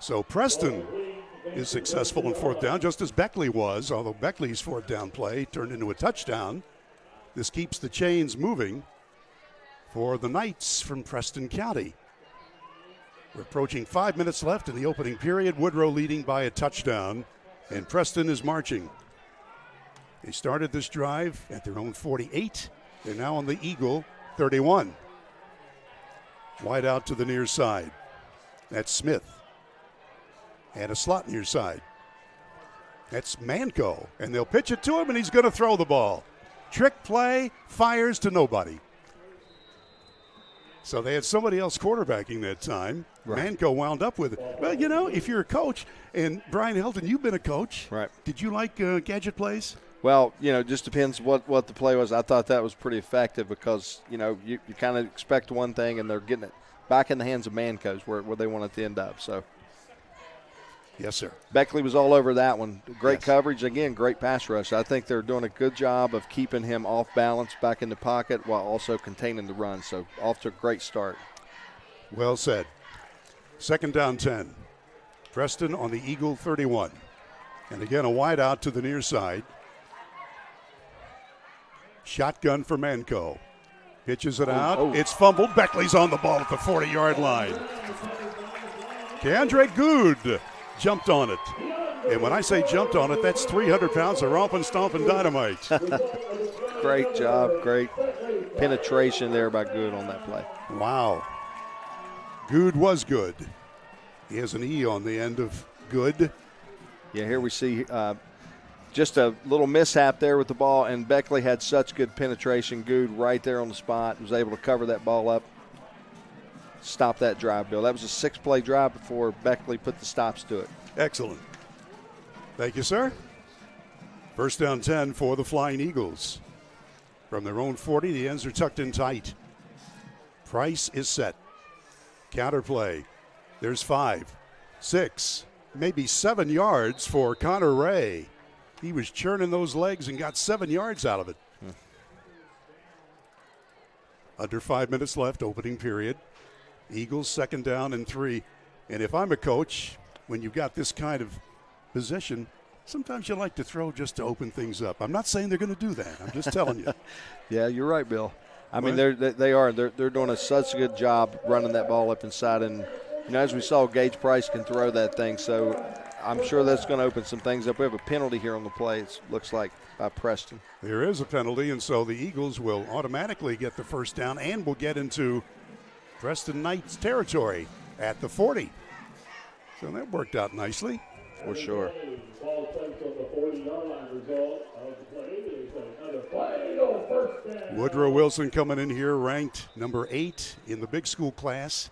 So Preston is successful in 4th down, just as Beckley was, although Beckley's 4th down play turned into a touchdown. This keeps the chains moving for the Knights from Preston County. We're approaching 5 minutes left in the opening period. Woodrow leading by a touchdown, and Preston is marching. They started this drive at their own 48. They're now on the Eagle 31. Wide out to the near side. That's Smith. And a slot near side. That's Manco. And they'll pitch it to him, and he's going to throw the ball. Trick play, fires to nobody. So they had somebody else quarterbacking that time. Right. Manco wound up with it. Well, if you're a coach, and Brian Hilton, you've been a coach. Right. Did you like gadget plays? Well, just depends what the play was. I thought that was pretty effective because, you kind of expect one thing, and they're getting it back in the hands of Mancos where they want it to end up. So, yes, sir. Beckley was all over that one. Great coverage. Again, great pass rush. I think they're doing a good job of keeping him off balance back in the pocket while also containing the run. So, off to a great start. Well said. 2nd down 10. Preston on the Eagle 31. And again, a wide out to the near side. Shotgun for Manco. Pitches it out. It's fumbled. Beckley's on the ball at the 40-yard line. Keandre Good jumped on it. And when I say jumped on it, that's 300 pounds of romping, stomping dynamite. Great job. Great penetration there by Good on that play. Wow. Good was good. He has an E on the end of Good. Yeah, here we see just a little mishap there with the ball, and Beckley had such good penetration. Good right there on the spot, was able to cover that ball up, stop that drive, Bill. That was a 6-play drive before Beckley put the stops to it. Excellent. Thank you, sir. 1st down 10 for the Flying Eagles. From their own 40, the ends are tucked in tight. Price is set. Counter play. There's 5, 6, maybe 7 yards for Connor Ray. He was churning those legs and got 7 yards out of it. Under 5 minutes left, opening period. Eagles 2nd down and 3. And if I'm a coach, when you've got this kind of position, sometimes you like to throw just to open things up. I'm not saying they're going to do that. I'm just telling you. Yeah, you're right, Bill. I mean, they're doing such a good job running that ball up inside. And, as we saw, Gage Price can throw that thing. So I'm sure that's going to open some things up. We have a penalty here on the play, it looks like, by Preston. There is a penalty, and so the Eagles will automatically get the 1st down and will get into Preston Knights territory at the 40. So that worked out nicely. For sure. Woodrow Wilson coming in here ranked number 8 in the big school class.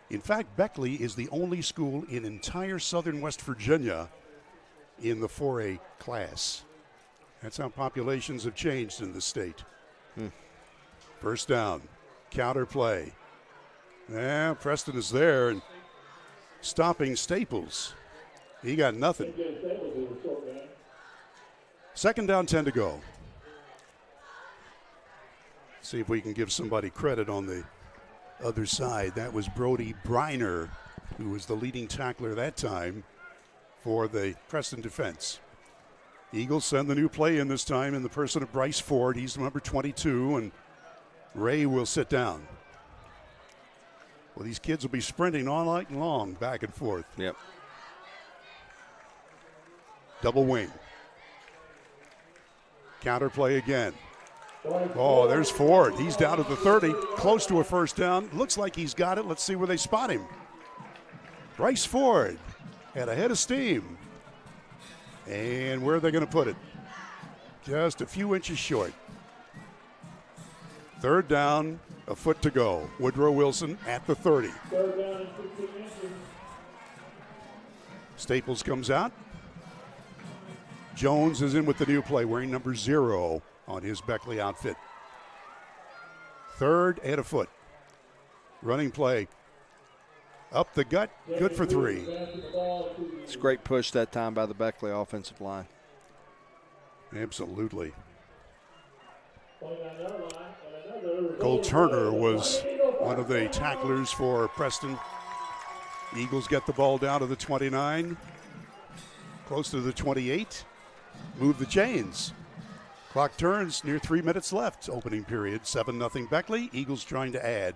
In fact, Beckley is the only school in entire southern West Virginia in the 4A class. That's how populations have changed in the state. 1st down, counter play. Preston is there and stopping Staples. He got nothing. 2nd down, 10 to go. See if we can give somebody credit on the other side. That was Brody Briner, who was the leading tackler that time for the Preston defense. Eagles send the new play in this time in the person of Bryce Ford. He's number 22, and Ray will sit down. Well, these kids will be sprinting all night long, back and forth. Yep. Double wing. Counter play again. Oh, there's Ford. He's down at the 30, close to a first down. Looks like he's got it. Let's see where they spot him. Bryce Ford had a head of steam. And where are they going to put it? Just a few inches short. Third down, a foot to go. Woodrow Wilson at the 30. Third down and 15 inches. Staples comes out. Jones is in with the new play, wearing number 0 on his Beckley outfit. Third and a foot. Running play. Up the gut, good for 3. It's a great push that time by the Beckley offensive line. Absolutely. Cole Turner was one of the tacklers for Preston. Eagles get the ball down to the 29, close to the 28. Move the chains. Clock turns, near 3 minutes left. Opening period, 7-0 Beckley. Eagles trying to add.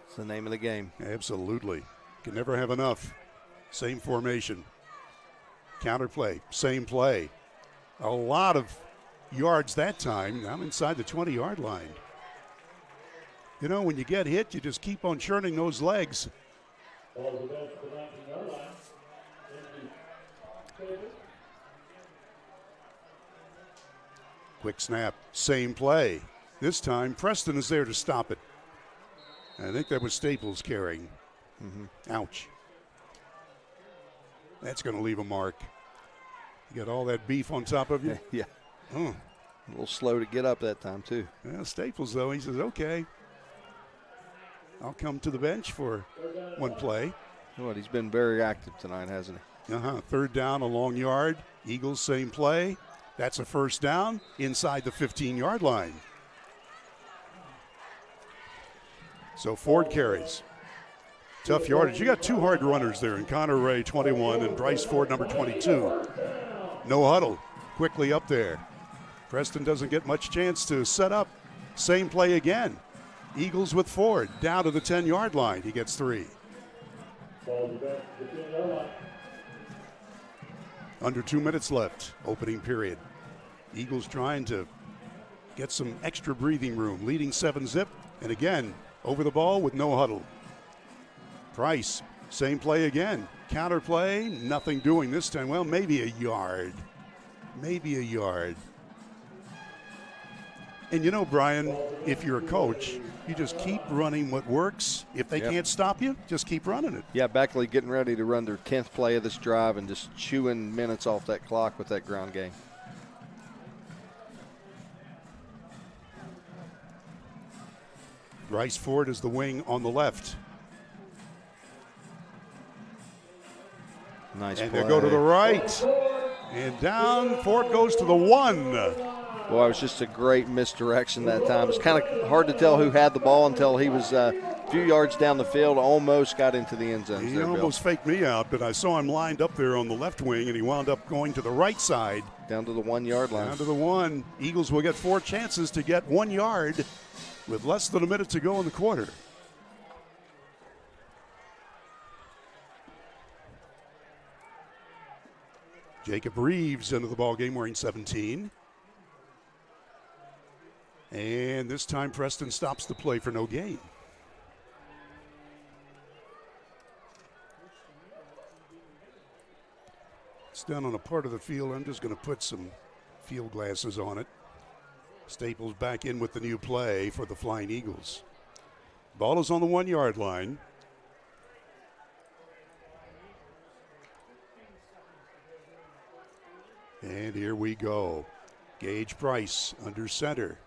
It's the name of the game. Absolutely. Can never have enough. Same formation. Counter play, same play. A lot of yards that time. I'm inside the 20-yard line. You know, when you get hit, you just keep on churning those legs. Quick snap, same play. This time, Preston is there to stop it. I think that was Staples carrying. Ouch. That's going to leave a mark. You got all that beef on top of you? Yeah. A little slow to get up that time, too. Well, Staples, though, he says, okay, I'll come to the bench for one play. Well, he's been very active tonight, hasn't he? Third down, a long yard. Eagles, same play. That's a first down inside the 15-yard line. So Ford carries. Tough yardage. You got 2 hard runners there in Connor Ray, 21, and Bryce Ford, number 22. No huddle. Quickly up there. Preston doesn't get much chance to set up. Same play again. Eagles with Ford down to the 10-yard line. He gets 3. Under 2 minutes left. Opening period. Eagles trying to get some extra breathing room. Leading 7-zip. And again, over the ball with no huddle. Price, same play again. Counter play, nothing doing this time. Well, maybe a yard. Maybe a yard. And you know, Brian, if you're a coach, you just keep running what works. If they can't stop you, just keep running it. Yeah, Beckley getting ready to run their 10th play of this drive and just chewing minutes off that clock with that ground game. Bryce Ford is the wing on the left. Nice and play. They go to the right. And down, Ford goes to the 1. Boy, it was just a great misdirection that time. It's kind of hard to tell who had the ball until he was a few yards down the field, almost got into the end zone. He almost faked me out, but I saw him lined up there on the left wing, and he wound up going to the right side. Down to the 1-yard line. Down to the 1. Eagles will get 4 chances to get 1 yard with less than a minute to go in the quarter. Jacob Reeves into the ball game wearing 17. And this time Preston stops the play for no gain. It's down on a part of the field. I'm just going to put some field glasses on it. Staples back in with the new play for the Flying Eagles. Ball is on the 1-yard line. And here we go. Gage Price under center.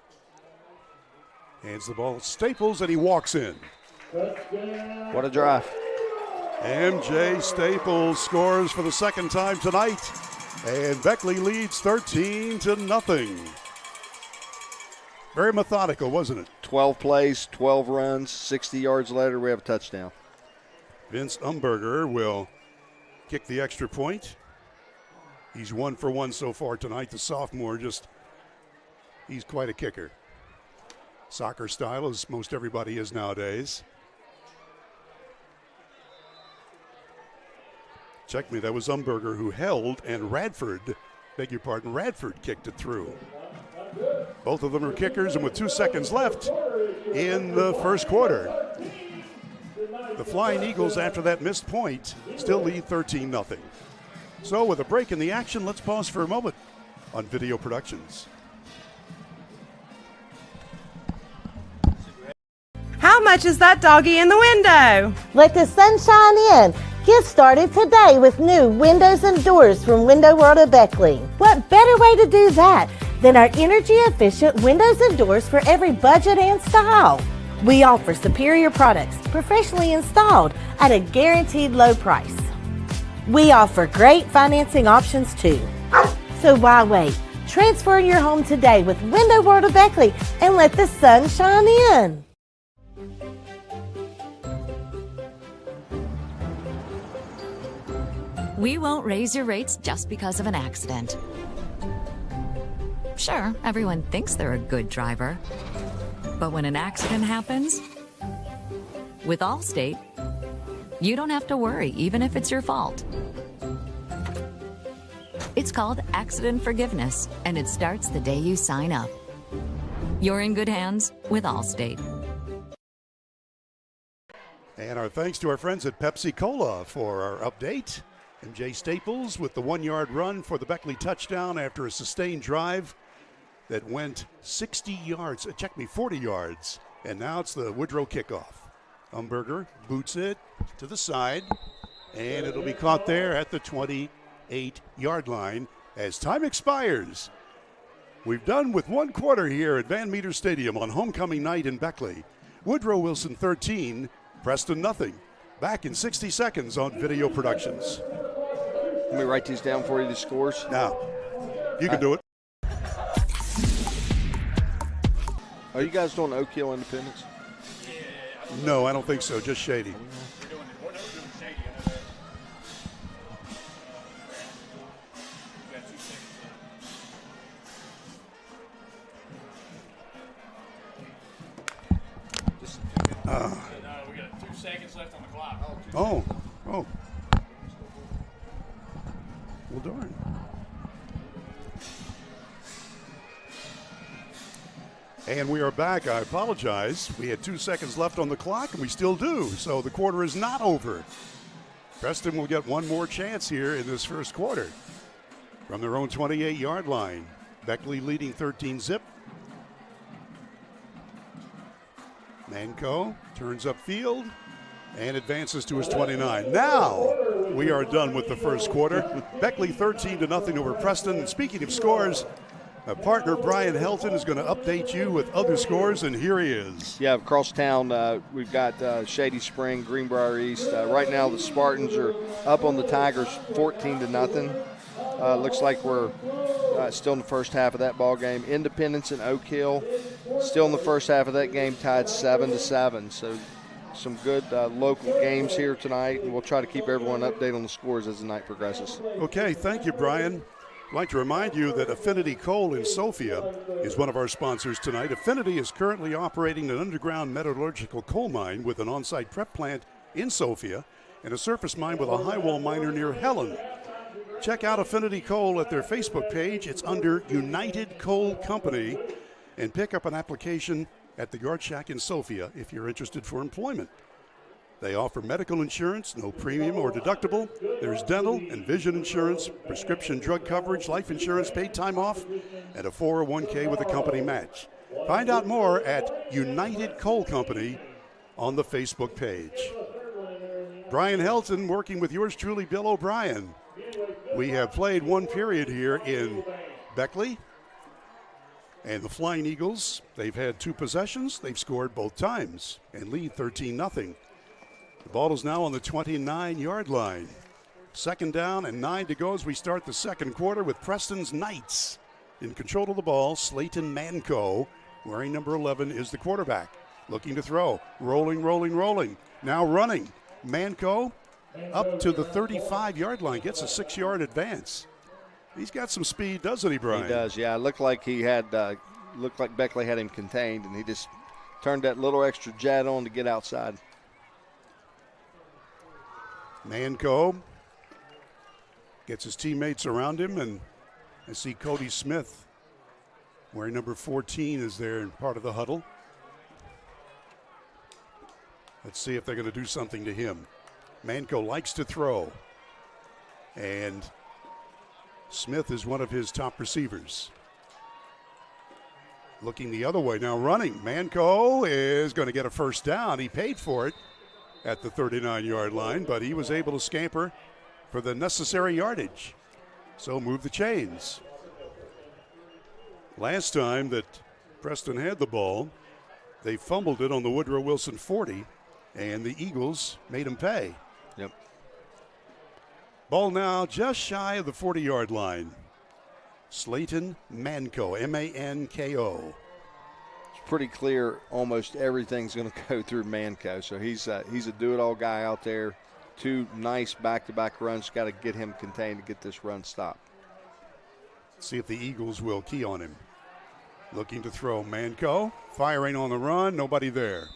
Hands the ball to Staples, and he walks in. What a drive. MJ Staples scores for the second time tonight. And Beckley leads 13-0. Very methodical, wasn't it? 12 plays, 12 runs, 60 yards later, we have a touchdown. Vince Umberger will kick the extra point. He's 1 for 1 so far tonight. The sophomore he's quite a kicker. Soccer style, as most everybody is nowadays. Check me, that was Umberger who held, and Radford kicked it through. Both of them are kickers, and with 2 seconds left in the first quarter, the Flying Eagles, after that missed point, still lead 13-0. So with a break in the action, let's pause for a moment on Video Productions. How much is that doggy in the window? Let the sunshine in. Get started today with new windows and doors from Window World of Beckley. What better way to do that than our energy-efficient windows and doors for every budget and style? We offer superior products, professionally installed at a guaranteed low price. We offer great financing options too. So why wait? Transfer your home today with Window World of Beckley and let the sun shine in. We won't raise your rates just because of an accident. Sure, everyone thinks they're a good driver. But when an accident happens, with Allstate, you don't have to worry, even if it's your fault. It's called accident forgiveness, and it starts the day you sign up. You're in good hands with Allstate. And our thanks to our friends at Pepsi Cola for our update. MJ Staples with the 1-yard run for the Beckley touchdown after a sustained drive that went 40 yards. And now it's the Woodrow kickoff. Umberger boots it to the side, and it'll be caught there at the 28-yard line as time expires. We've done with 1 quarter here at Van Meter Stadium on homecoming night in Beckley. Woodrow Wilson 13, Preston nothing. Back in 60 seconds on Video Productions. Let me write these down for you, the scores. Now, you can do it. Are you guys doing Oak Hill Independence? No, I don't think so. Just Shady. We got 2 seconds left on the clock. Oh. Well, darn. And we are back. I apologize. We had 2 seconds left on the clock, and we still do. So the quarter is not over. Preston will get one more chance here in this first quarter from their own 28-yard line. Beckley leading 13-0. Manco turns upfield and advances to his 29. Now we are done with the first quarter. Beckley 13-0 over Preston. And speaking of scores, my partner Brian Helton is going to update you with other scores, and here he is. Yeah, across town we've got Shady Spring, Greenbrier East. Right now the Spartans are up on the Tigers 14-0. Looks like we're still in the first half of that ball game. Independence and Oak Hill still in the first half of that game, tied 7-7. So some good local games here tonight, and we'll try to keep everyone updated on the scores as the night progresses. Okay, thank you, Brian. I'd like to remind you that Affinity Coal in Sophia is one of our sponsors tonight. Affinity is currently operating an underground metallurgical coal mine with an on-site prep plant in Sophia and a surface mine with a high-wall miner near Helen. Check out Affinity Coal at their Facebook page. It's under United Coal Company, and pick up an application at the Yard Shack in Sophia if you're interested for employment. They offer medical insurance, no premium or deductible. There's dental and vision insurance, prescription drug coverage, life insurance, paid time off, and a 401k with a company match. Find out more at United Coal Company on the Facebook page. Brian Helton working with yours truly, Bill O'Brien. We have played one period here in Beckley. And the Flying Eagles, they've had 2 possessions. They've scored both times and lead 13-0. The ball is now on the 29-yard line. 2nd down and 9 to go as we start the second quarter with Preston's Knights in control of the ball. Slayton Manco, wearing number 11, is the quarterback. Looking to throw. Rolling. Now running. Manco up to the 35-yard line. Gets a 6-yard advance. He's got some speed, doesn't he, Brian? He does, yeah. Looked like Beckley had him contained, and he just turned that little extra jet on to get outside. Manco gets his teammates around him, and I see Cody Smith, wearing number 14, is there in part of the huddle. Let's see if they're going to do something to him. Manco likes to throw, and Smith is one of his top receivers. Looking the other way now, running. Manco is going to get a first down. He paid for it at the 39-yard line, but he was able to scamper for the necessary yardage. So move the chains. Last time that Preston had the ball, they fumbled it on the Woodrow Wilson 40, and the Eagles made them pay. Yep. Ball now just shy of the 40-yard line. Slayton Manco, M-A-N-K-O. It's pretty clear almost everything's going to go through Manco. So he's a do-it-all guy out there. 2 nice back-to-back runs. Got to get him contained to get this run stopped. See if the Eagles will key on him. Looking to throw. Manco firing on the run. Nobody there.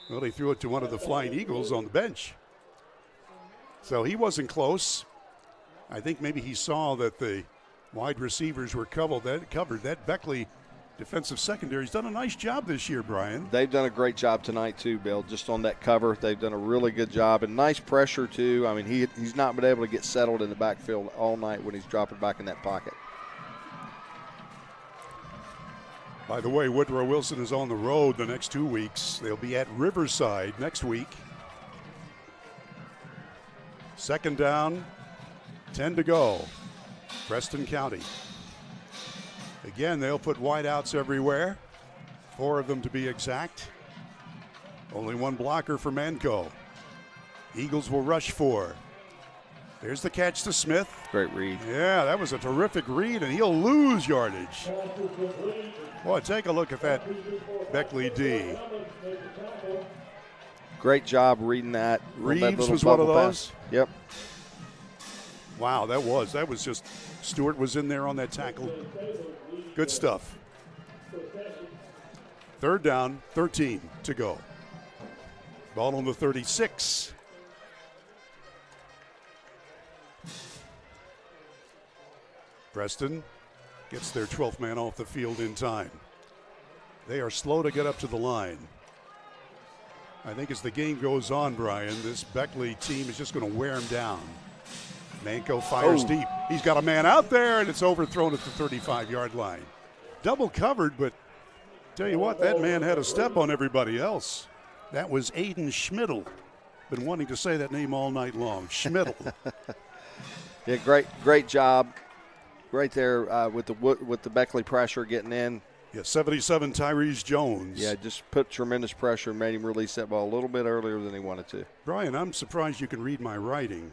Well, he threw it to one of the Flying Eagles on the bench. So he wasn't close. I think maybe he saw that the wide receivers were covered. That Beckley defensive secondary's done a nice job this year, Brian. They've done a great job tonight too, Bill, just on that cover. They've done a really good job, and nice pressure too. I mean, he's not been able to get settled in the backfield all night when he's dropping back in that pocket. By the way, Woodrow Wilson is on the road the next 2 weeks. They'll be at Riverside next week. 2nd down, 10 to go. Preston County. Again, they'll put wideouts everywhere. 4 of them to be exact. Only 1 blocker for Manco. Eagles will rush 4. There's the catch to Smith. Great read. Yeah, that was a terrific read, and he'll lose yardage. Boy, take a look at that Beckley D. Great job reading that. Reeves was one of those? Pass. Yep. Wow, that was just, Stewart was in there on that tackle. Good stuff. 3rd down, 13 to go. Ball on the 36. Preston gets their 12th man off the field in time. They are slow to get up to the line. I think as the game goes on, Brian, this Beckley team is just going to wear him down. Manco fires deep. He's got a man out there, and it's overthrown at the 35-yard line. Double covered, but tell you what, that man had a step on everybody else. That was Aiden Schmidl. Been wanting to say that name all night long. Schmidl. Yeah, great job. Right there with the Beckley pressure getting in. Yeah, 77 Tyrese Jones. Yeah, just put tremendous pressure and made him release that ball a little bit earlier than he wanted to. Brian, I'm surprised you can read my writing.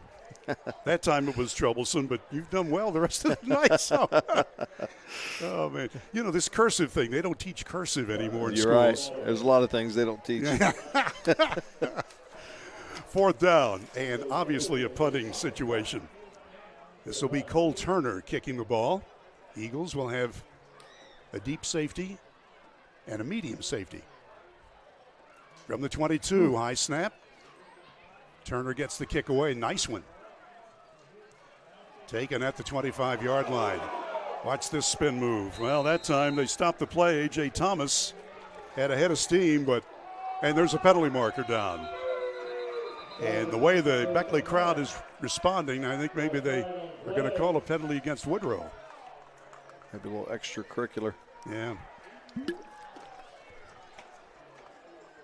That time it was troublesome, but you've done well the rest of the night. So. Oh, man. You know, this cursive thing, they don't teach cursive anymore in You're schools. Right. There's a lot of things they don't teach. 4th down, and obviously a punting situation. This will be Cole Turner kicking the ball. Eagles will have a deep safety and a medium safety. From the 22, high snap. Turner gets the kick away. Nice one. Taken at the 25-yard line. Watch this spin move. Well, that time they stopped the play. A.J. Thomas had a head of steam, and there's a penalty marker down. And the way the Beckley crowd is responding, I think maybe they are going to call a penalty against Woodrow. Maybe a little extracurricular. Yeah.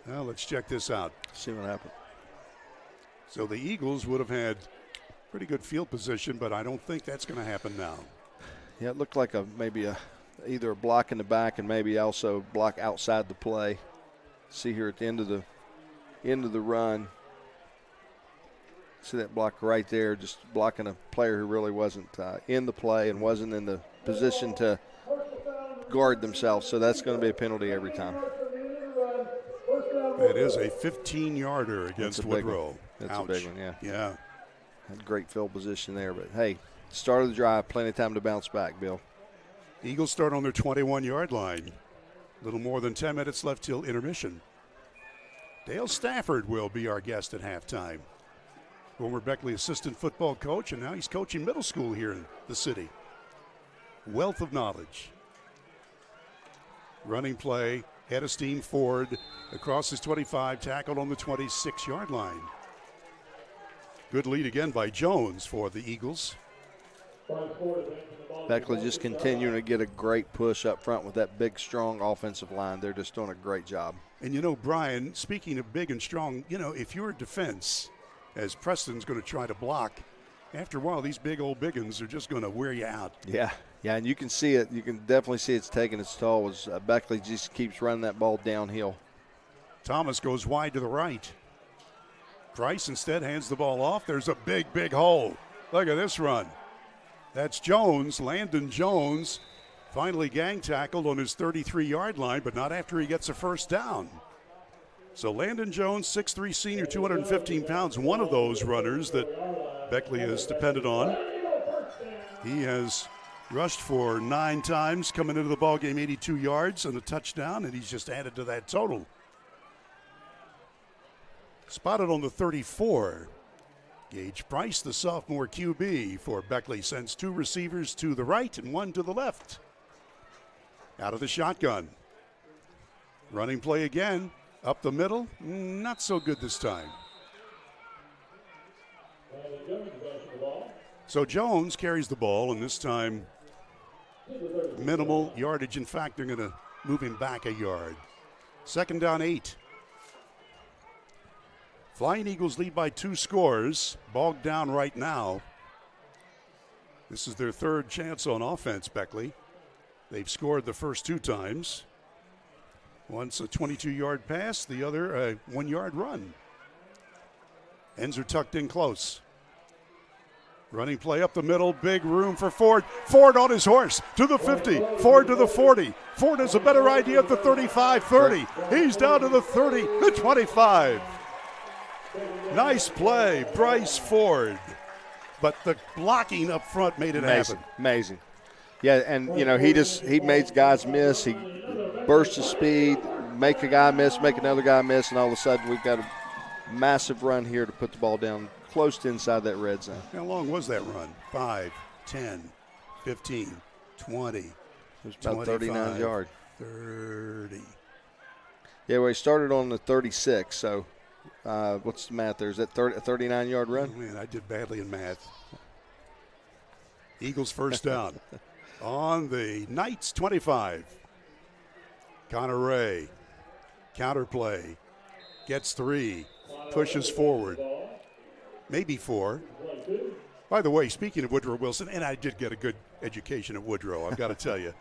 Well, let's check this out. See what happened. So the Eagles would have had pretty good field position, but I don't think that's going to happen now. Yeah, it looked like either a block in the back and maybe also block outside the play. See here at the end of the run. See that block right there, just blocking a player who really wasn't in the play and wasn't in the position to guard themselves. So that's going to be a penalty every time. It is a 15-yarder against Woodrow. That's Ouch. a big one, yeah. Yeah. Had great field position there, but hey, start of the drive, plenty of time to bounce back, Bill. Eagles start on their 21-yard line. A little more than 10 minutes left till intermission. Dale Stafford will be our guest at halftime. Former Beckley assistant football coach, and now he's coaching middle school here in the city. Wealth of knowledge. Running play, head of steam Ford across his 25, tackled on the 26-yard line. Good lead again by Jones for the Eagles. Beckley just continuing to get a great push up front with that big, strong offensive line. They're just doing a great job. And you know, Brian, speaking of big and strong, you know, if you're a defense, as Preston's going to try to block, after a while, these big old biggins are just going to wear you out. Yeah, and you can see it. You can definitely see it's taking its toll as Beckley just keeps running that ball downhill. Thomas goes wide to the right. Price instead hands the ball off. There's a big, big hole. Look at this run. That's Jones, Landon Jones, finally gang tackled on his 33-yard line, but not after he gets a first down. So Landon Jones, 6'3" senior, 215 pounds, one of those runners that Beckley has depended on. He has rushed for 9 times, coming into the ballgame 82 yards and a touchdown, and he's just added to that total. Spotted on the 34. Gage Price, the sophomore QB for Beckley, sends 2 receivers to the right and 1 to the left. Out of the shotgun. Running play again. Up the middle. Not so good this time. So Jones carries the ball, and this time minimal yardage. In fact, they're going to move him back a yard. 2nd down 8. Flying Eagles lead by 2 scores, bogged down right now. This is their 3rd chance on offense, Beckley. They've scored the first 2 times. Once a 22-yard pass, the other a 1-yard run. Ends are tucked in close. Running play up the middle, big room for Ford. Ford on his horse to the 50, Ford to the 40. Ford has a better idea at the 35, 30. He's down to the 30, the 25. Nice play, Bryce Ford. But the blocking up front made it happen. Amazing. Yeah, and, you know, he made guys miss. He bursts his speed, make a guy miss, make another guy miss, and all of a sudden we've got a massive run here to put the ball down close to inside that red zone. How long was that run? 5, 10, 15, 20. It was about 39 yards. 30. Yeah, well, he started on the 36, so what's the math there? Is that a 39-yard run? Oh, man, I did badly in math. Eagles first down. On the Knights 25. Connor Ray, counter play, gets 3, pushes forward, maybe 4. By the way, speaking of Woodrow Wilson, and I did get a good education at Woodrow, I've got to tell you.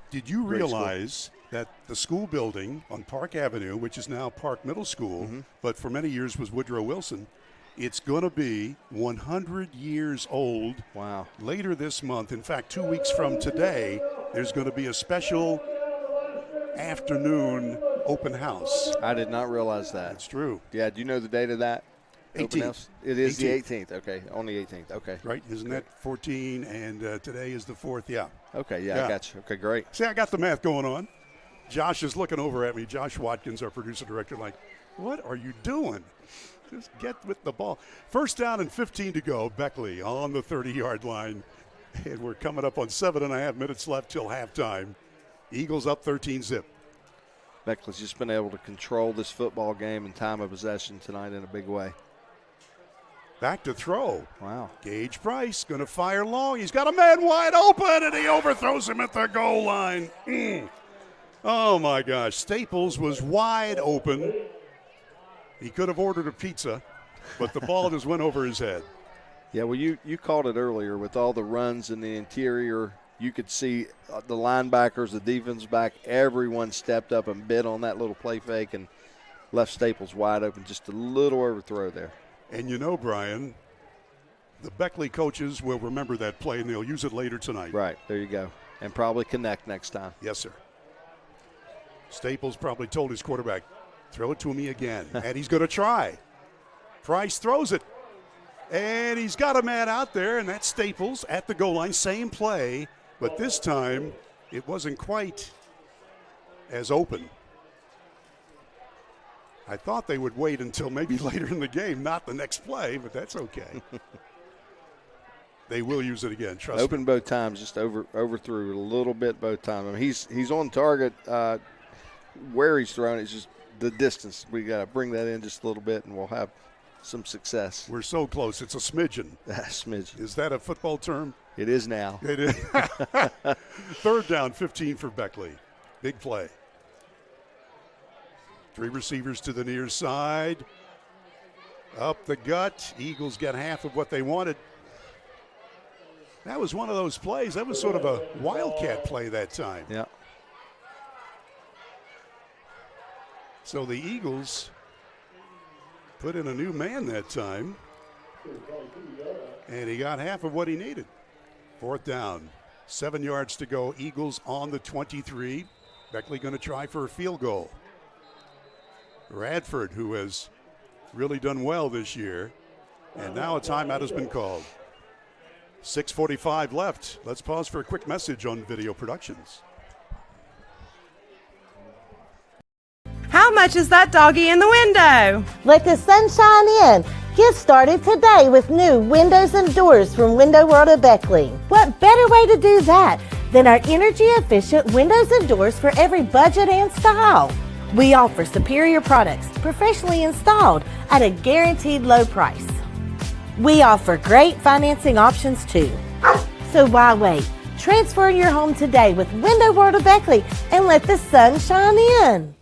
Did you realize that the school building on Park Avenue, which is now Park Middle School, but for many years was Woodrow Wilson, it's going to be 100 years old. Wow. Later this month, in fact, 2 weeks from today, there's going to be a special afternoon open house. I did not realize that. That's true. Yeah, do you know the date of that? 18th. It is 18th. The 18th. Okay, on the 18th. Okay. Right, isn't that 14? And today is the 4th. Yeah. Okay, yeah, I got you. Okay, great. See, I got the math going on. Josh is looking over at me. Josh Watkins, our producer director, like, what are you doing? Just get with the ball. First down and 15 to go. Beckley on the 30-yard line. And we're coming up on 7.5 minutes left till halftime. Eagles up 13-zip. Beckley's just been able to control this football game and time of possession tonight in a big way. Back to throw. Wow. Gage Price going to fire long. He's got a man wide open, and he overthrows him at the goal line. Oh, my gosh. Staples was wide open. He could have ordered a pizza, but the ball just went over his head. Yeah, well, you called it earlier with all the runs in the interior. You could see the linebackers, the defense back, everyone stepped up and bid on that little play fake and left Staples wide open. Just a little overthrow there. And you know, Brian, the Beckley coaches will remember that play, and they'll use it later tonight. Right, there you go. And probably connect next time. Yes, sir. Staples probably told his quarterback, throw it to me again. And he's going to try. Price throws it. And he's got a man out there, and that's Staples at the goal line. Same play, but this time it wasn't quite as open. I thought they would wait until maybe later in the game, not the next play, but that's okay. They will use it again, trust me. Open both times, just overthrew a little bit both times. I mean, he's on target where he's throwing. It's just the distance. We got to bring that in just a little bit, and we'll have some success. We're so close. It's a smidgen. Smidgen. Is that a football term? It is now. It is. Third down, 15 for Beckley. Big play. 3 receivers to the near side. Up the gut. Eagles get half of what they wanted. That was one of those plays. That was sort of a wildcat play that time. Yeah. So the Eagles put in a new man that time. And he got half of what he needed. 4th down. 7 yards to go. Eagles on the 23. Beckley going to try for a field goal. Radford, who has really done well this year. And now a timeout has been called. 6:45 left. Let's pause for a quick message on Video Productions. How much is that doggy in the window? Let the sunshine in. Get started today with new windows and doors from Window World of Beckley. What better way to do that than our energy-efficient windows and doors for every budget and style? We offer superior products, professionally installed at a guaranteed low price. We offer great financing options too. So why wait? Transfer your home today with Window World of Beckley and let the sun shine in.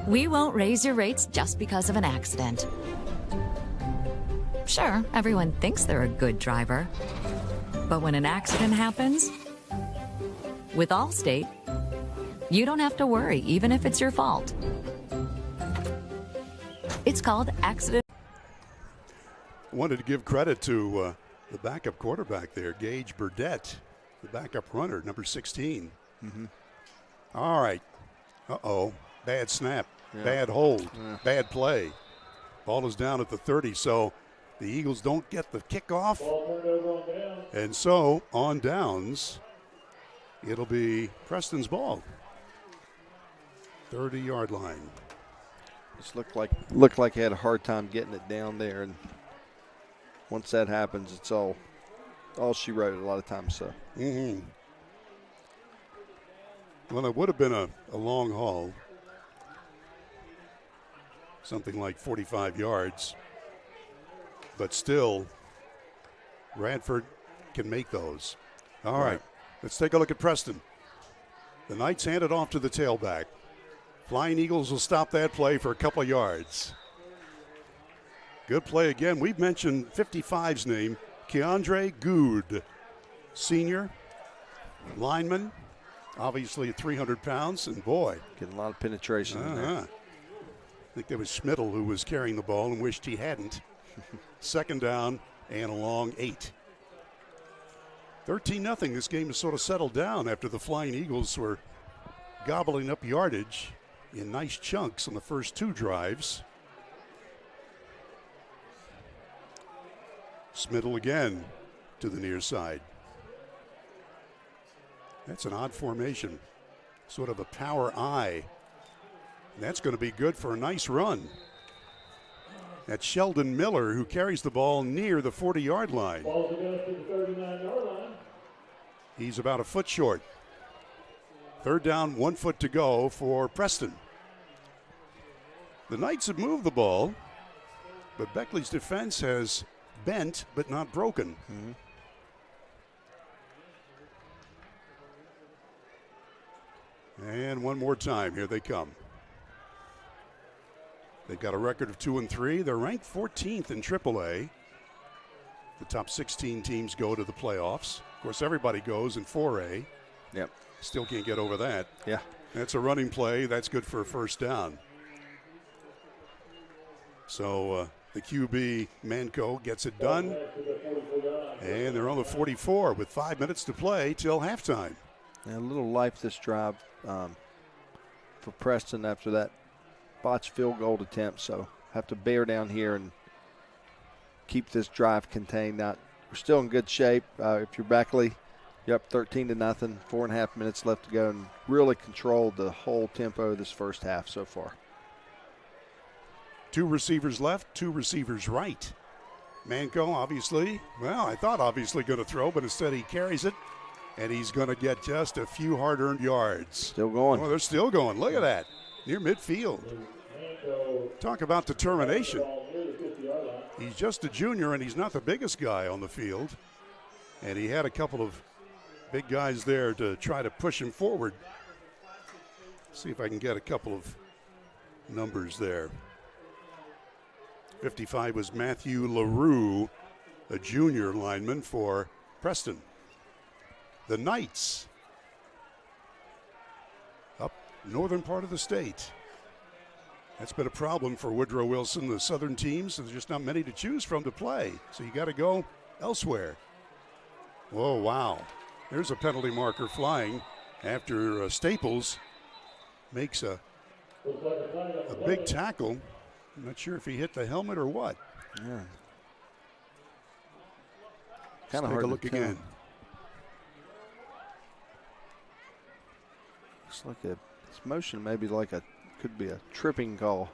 We won't raise your rates just because of an accident. Sure, everyone thinks they're a good driver. But when an accident happens, with Allstate, you don't have to worry, even if it's your fault. It's called accident. Wanted to give credit to the backup quarterback there, Gage Burdett, the backup runner, number 16. Mm-hmm. All right. Uh-oh. Bad snap. Yeah. Bad hold. Yeah. Bad play. Ball is down at the 30, so the Eagles don't get the kickoff. And so, on downs, it'll be Preston's ball. 30-yard line. Just looked like he had a hard time getting it down there, and once that happens, it's all she wrote a lot of times. So. Mm-hmm. Well, it would have been a long haul, something like 45 yards, but still, Radford can make those. All right, let's take a look at Preston. The Knights hand it off to the tailback. Flying Eagles will stop that play for a couple of yards. Good play again. We've mentioned 55's name, Keandre Good, senior, lineman, obviously at 300 pounds, and boy. Getting a lot of penetration in there. I think there was Schmidl who was carrying the ball and wished he hadn't. 2nd down and a long 8. 13-0. This game has sort of settled down after the Flying Eagles were gobbling up yardage in nice chunks on the first 2 drives. Schmidl again to the near side. That's an odd formation, sort of a power I. And that's going to be good for a nice run. That's Sheldon Miller, who carries the ball near the 40-yard line. He's about a foot short. 3rd down, 1 foot to go for Preston. The Knights have moved the ball, but Beckley's defense has bent but not broken. Mm-hmm. And one more time, here they come. They've got a record of 2-3. They're ranked 14th in AAA. The top 16 teams go to the playoffs. Of course, everybody goes in 4A. Yep. Still can't get over that. Yeah. That's a running play. That's good for a 1st down. So the QB, Manco, gets it done. And they're on the 44 with 5 minutes to play till halftime. And a little life this drive for Preston after that botched field goal attempt. So have to bear down here and keep this drive contained. Now, we're still in good shape. If you're Beckley, Yep, 13-0, 4.5 minutes left to go, and really controlled the whole tempo of this first half so far. 2 receivers left, 2 receivers right. Manco, obviously, I thought obviously going to throw, but instead he carries it, and he's going to get just a few hard-earned yards. Still going. Oh, they're still going. Look at that. Near midfield. Talk about determination. He's just a junior, and he's not the biggest guy on the field. And he had a couple of big guys there to try to push him forward. See if I can get a couple of numbers there. 55 was Matthew LaRue, a junior lineman for Preston. The Knights, up northern part of the state. That's been a problem for Woodrow Wilson. The southern teams, there's just not many to choose from to play, so you got to go elsewhere. Whoa, wow. There's a penalty marker flying after Staples makes a big tackle. I'm not sure if he hit the helmet or what. Yeah. Kind of hard to look again. Looks like this motion maybe could be a tripping call.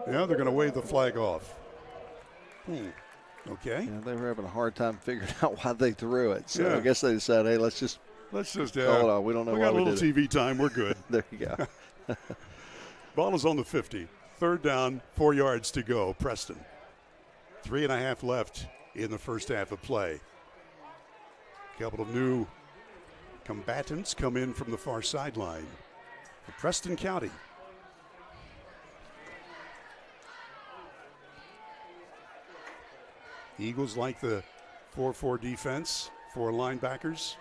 Yeah, they're going to wave the flag off. Okay. Yeah, they were having a hard time figuring out why they threw it. So yeah. I guess they decided, hey, let's just call it off. We don't know why we did it. We got a little TV time. We're good. There you go. Ball is on the 50. 3rd down, 4 yards to go. Preston. 3.5 left in the first half of play. A couple of new combatants come in from the far sideline for Preston County. Eagles like the 4-4 defense, 4 linebackers.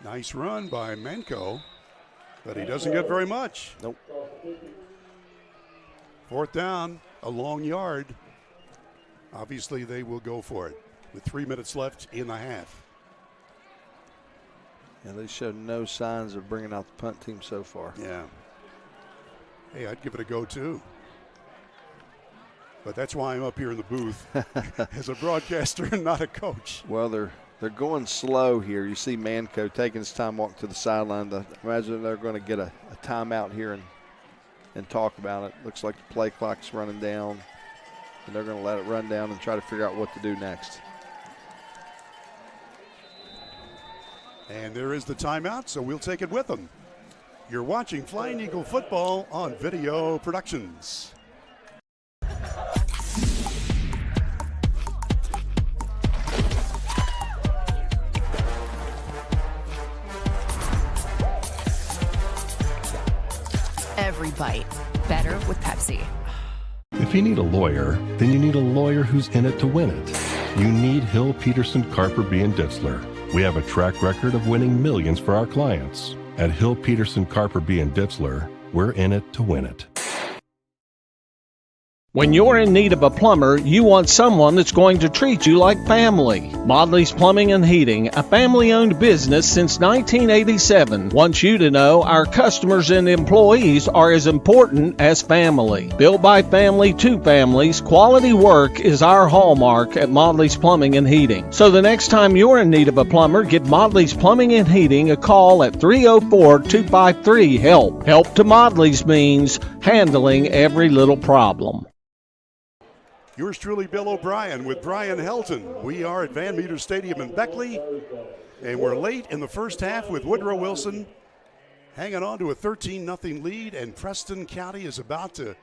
Nice run by Manco, but he doesn't get very much. Nope. 4th down, a long yard. Obviously, they will go for it with 3 minutes left in the half. Yeah, they showed no signs of bringing out the punt team so far. Yeah. Hey, I'd give it a go, too. But that's why I'm up here in the booth as a broadcaster and not a coach. Well, they're going slow here. You see Manco taking his time walking to the sideline. I imagine they're going to get a timeout here and talk about it. Looks like the play clock's running down, and they're going to let it run down and try to figure out what to do next. And there is the timeout, so we'll take it with them. You're watching Flying Eagle Football on Video Productions. Every bite better with Pepsi. If you need a lawyer, then you need a lawyer who's in it to win it. You need Hill, Peterson, Carper, B. and Ditzler. We have a track record of winning millions for our clients. At Hill, Peterson, Carper, B. and Ditzler, we're in it to win it. When you're in need of a plumber, you want someone that's going to treat you like family. Modley's Plumbing and Heating, a family-owned business since 1987, wants you to know our customers and employees are as important as family. Built by family to families, quality work is our hallmark at Modley's Plumbing and Heating. So the next time you're in need of a plumber, give Modley's Plumbing and Heating a call at 304-253-HELP. Help to Modley's means handling every little problem. Yours truly, Bill O'Brien, with Brian Helton. We are at Van Meter Stadium in Beckley, and we're late in the first half with Woodrow Wilson hanging on to a 13-0 lead, and Preston County is about to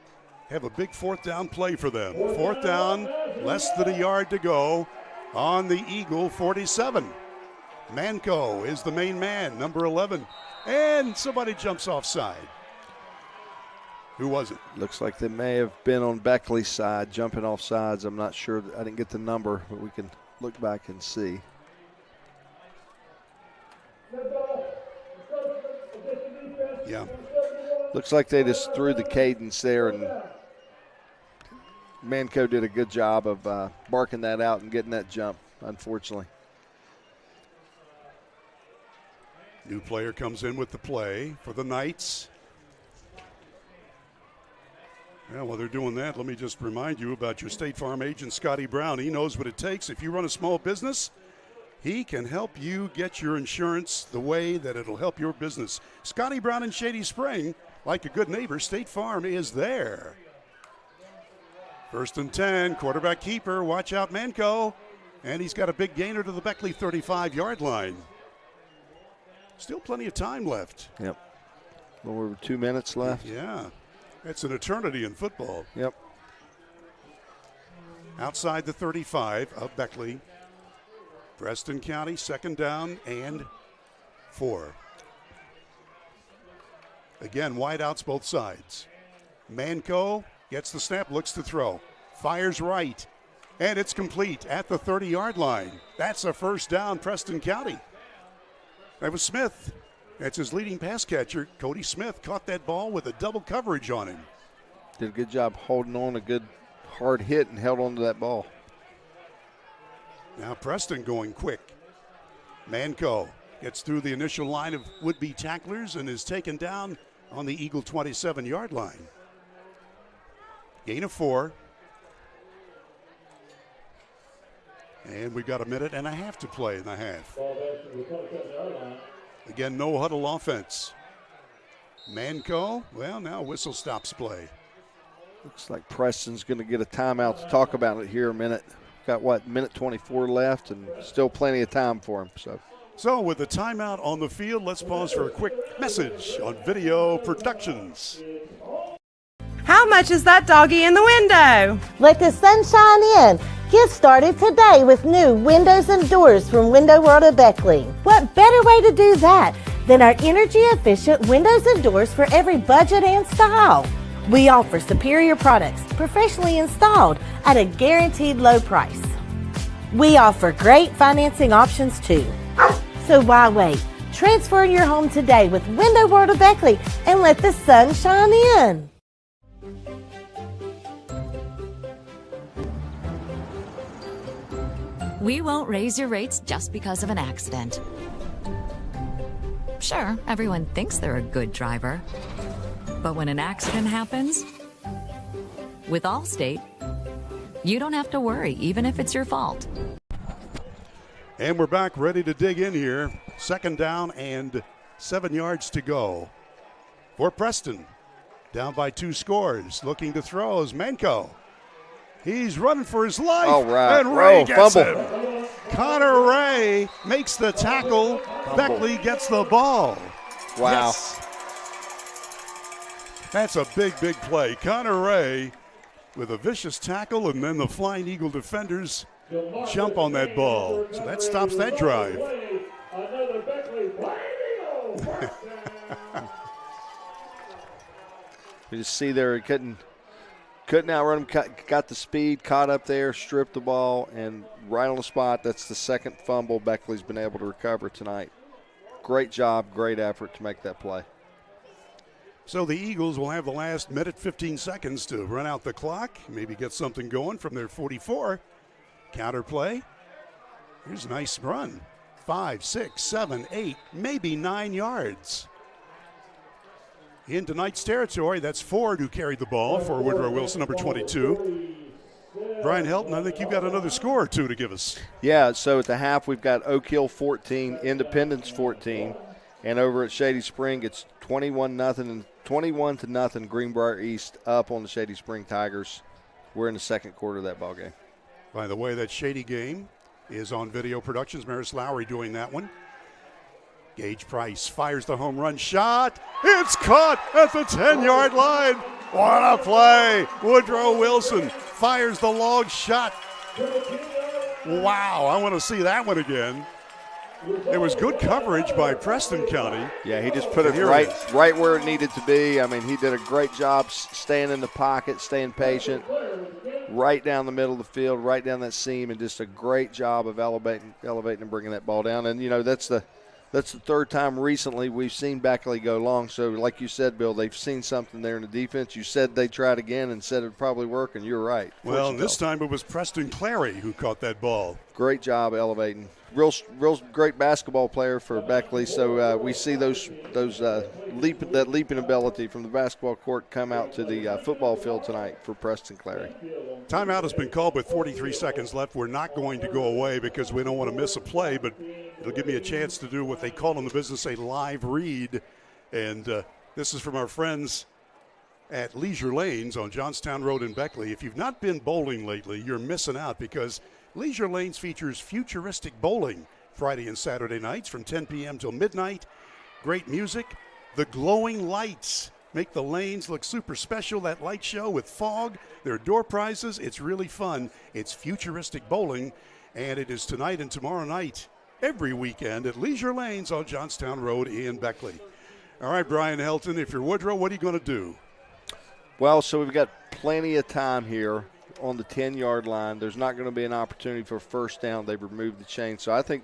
have a big 4th down play for them. 4th down, less than a yard to go on the Eagle 47. Manco is the main man, number 11, and somebody jumps offside. Who was it? Looks like they may have been on Beckley's side, jumping off sides. I'm not sure. I didn't get the number, but we can look back and see. Yeah. Looks like they just threw the cadence there, and Manco did a good job of barking that out and getting that jump, unfortunately. New player comes in with the play for the Knights. Yeah, while they're doing that, let me just remind you about your State Farm agent, Scotty Brown. He knows what it takes. If you run a small business, he can help you get your insurance the way that it'll help your business. Scotty Brown in Shady Spring, like a good neighbor, State Farm is there. 1st and 10, quarterback keeper, watch out Manco. And he's got a big gainer to the Beckley 35-yard line. Still plenty of time left. Yep. A little over 2 minutes left. Yeah. That's an eternity in football. Yep. Outside the 35 of Beckley. Preston County, 2nd down and 4. Again, wide outs both sides. Manco gets the snap, looks to throw. Fires right. And it's complete at the 30-yard line. That's a 1st down, Preston County. That was Smith. That's his leading pass catcher. Cody Smith caught that ball with a double coverage on him. Did a good job holding on, a good hard hit, and held on to that ball. Now Preston going quick. Manco gets through the initial line of would-be tacklers and is taken down on the Eagle 27-yard line. Gain of 4. And we've got a minute and a half to play in the half. Again, no huddle offense. Manco, well, now whistle stops play. Looks like Preston's going to get a timeout to talk about it here a minute. Got, minute 24 left and still plenty of time for him. So with the timeout on the field, let's pause for a quick message on Video Productions. How much is that doggy in the window? Let the sun shine in. Get started today with new windows and doors from Window World of Beckley. What better way to do that than our energy-efficient windows and doors for every budget and style? We offer superior products, professionally installed at a guaranteed low price. We offer great financing options too. So why wait? Transfer your home today with Window World of Beckley and let the sun shine in. We won't raise your rates just because of an accident. Sure, everyone thinks they're a good driver. But when an accident happens, with Allstate, you don't have to worry, even if it's your fault. And we're back ready to dig in here. 2nd down and 7 yards to go for Preston. Down by 2 scores. Looking to throw is Manco. He's running for his life. All right. And Ray gets fumble. him. Connor Ray makes the tackle. Fumble. Beckley gets the ball. Wow. Yes. That's a big, big play. Connor Ray with a vicious tackle, and then the Flying Eagle defenders jump on that ball. So that stops that drive. You just see there, he couldn't outrun him, got the speed, caught up there, stripped the ball, and right on the spot, that's the 2nd fumble Beckley's been able to recover tonight. Great job, great effort to make that play. So the Eagles will have the last minute, 15 seconds to run out the clock, maybe get something going from their 44. Counter play. Here's a nice run. 5, 6, 7, 8, maybe 9 yards. Into Knights territory, that's Ford who carried the ball for Woodrow Wilson, number 22. Brian Helton, I think you've got another score or two to give us. Yeah, so at the half we've got Oak Hill 14, Independence 14, and over at Shady Spring it's 21-0 and 21-0 Greenbrier East up on the Shady Spring Tigers. We're in the 2nd quarter of that ball game. By the way, that Shady game is on Video Productions. Maris Lowry doing that one. Gage Price fires the home run shot. It's caught at the 10-yard line. What a play. Woodrow Wilson fires the long shot. Wow, I want to see that one again. There was good coverage by Preston County. Yeah, he just put it right where it needed to be. I mean, he did a great job staying in the pocket, staying patient, right down the middle of the field, right down that seam, and just a great job of elevating and bringing that ball down. And, you know, that's That's the third time recently we've seen Beckley go long. So, like you said, Bill, they've seen something there in the defense. You said they tried again and said it'd probably work, and you're right. Well, this time it was Preston Clary who caught that ball. Great job elevating. Real great basketball player for Beckley. So we see that leaping ability from the basketball court come out to the football field tonight for Preston Clary. Timeout has been called with 43 seconds left. We're not going to go away because we don't want to miss a play, but it'll give me a chance to do what they call in the business a live read. And this is from our friends at Leisure Lanes on Johnstown Road in Beckley. If you've not been bowling lately, you're missing out because Leisure Lanes features futuristic bowling Friday and Saturday nights from 10 p.m. till midnight. Great music. The glowing lights make the lanes look super special. That light show with fog. There are door prizes. It's really fun. It's futuristic bowling, and it is tonight and tomorrow night, every weekend at Leisure Lanes on Johnstown Road in Beckley. All right, Brian Helton, if you're Woodrow, what are you going to do? Well, so we've got plenty of time here on the 10-yard line. There's not going to be an opportunity for first down. They've removed the chain. So I think,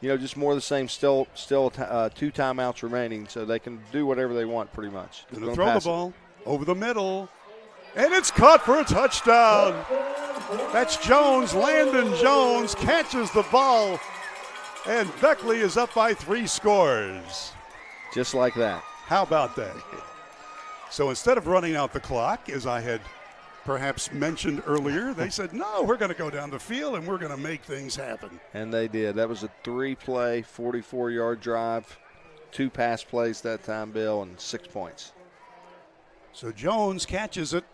just more of the same, still 2 timeouts remaining, so they can do whatever they want pretty much. Going to throw the ball over the middle, and it's caught for a touchdown. That's Jones. Landon Jones catches the ball, and Beckley is up by 3 scores. Just like that. How about that? So instead of running out the clock, as I had perhaps mentioned earlier, they said, no, we're going to go down the field and we're going to make things happen. And they did. That was a 3-play, 44-yard drive, 2 pass plays that time, Bill, and 6 points. So Jones catches it.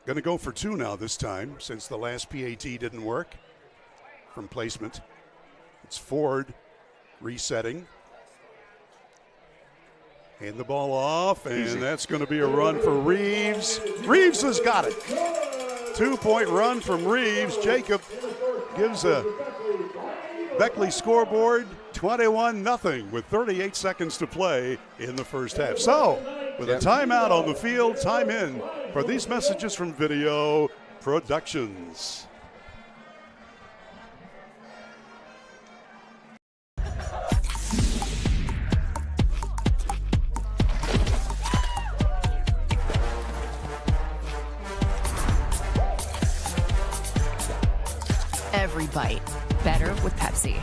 Going to go for 2 now this time since the last PAT didn't work from placement. It's Ford resetting. Hand the ball off, and that's going to be a run for Reeves. Reeves has got it. 2-point run from Reeves. Jacob gives a Beckley scoreboard 21-0 with 38 seconds to play in the first half. So, with a timeout on the field, time in for these messages from Video Productions. Every bite better with Pepsi.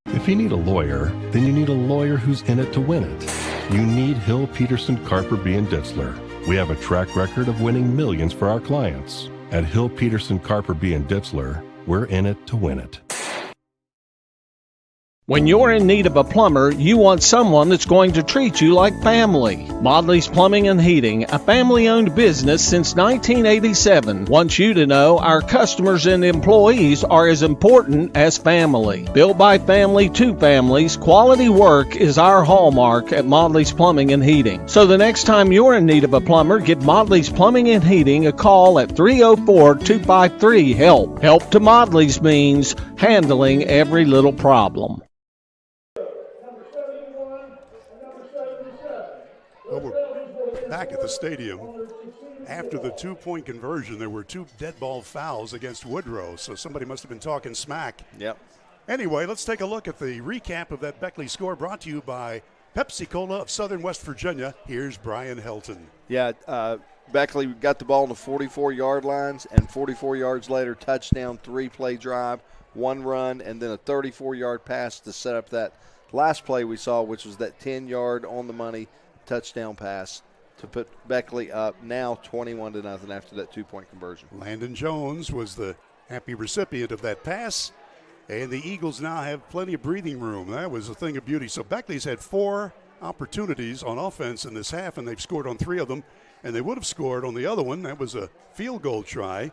If you need a lawyer, then you need a lawyer who's in it to win it. You need Hill, Peterson, Carper, B. & Ditzler. We have a track record of winning millions for our clients. At Hill, Peterson, Carper, B. & Ditzler, we're in it to win it. When you're in need of a plumber, you want someone that's going to treat you like family. Modley's Plumbing and Heating, a family-owned business since 1987, wants you to know our customers and employees are as important as family. Built by family to families, quality work is our hallmark at Modley's Plumbing and Heating. So the next time you're in need of a plumber, give Modley's Plumbing and Heating a call at 304-253-HELP. Help to Modley's means handling every little problem. Well, we're back at the stadium. After the 2-point conversion, there were 2 dead ball fouls against Woodrow, so somebody must have been talking smack. Yep. Anyway, let's take a look at the recap of that Beckley score brought to you by Pepsi-Cola of Southern West Virginia. Here's Brian Helton. Yeah, Beckley got the ball on the 44-yard lines, and 44 yards later, touchdown, 3-play drive, 1 run, and then a 34-yard pass to set up that last play we saw, which was that 10-yard on-the-money touchdown pass to put Beckley up now 21-0 after that 2-point conversion. Landon Jones was the happy recipient of that pass, and the Eagles now have plenty of breathing room. That was a thing of beauty. So Beckley's had 4 opportunities on offense in this half, and they've scored on 3 of them, and they would have scored on the other one. That was a field goal try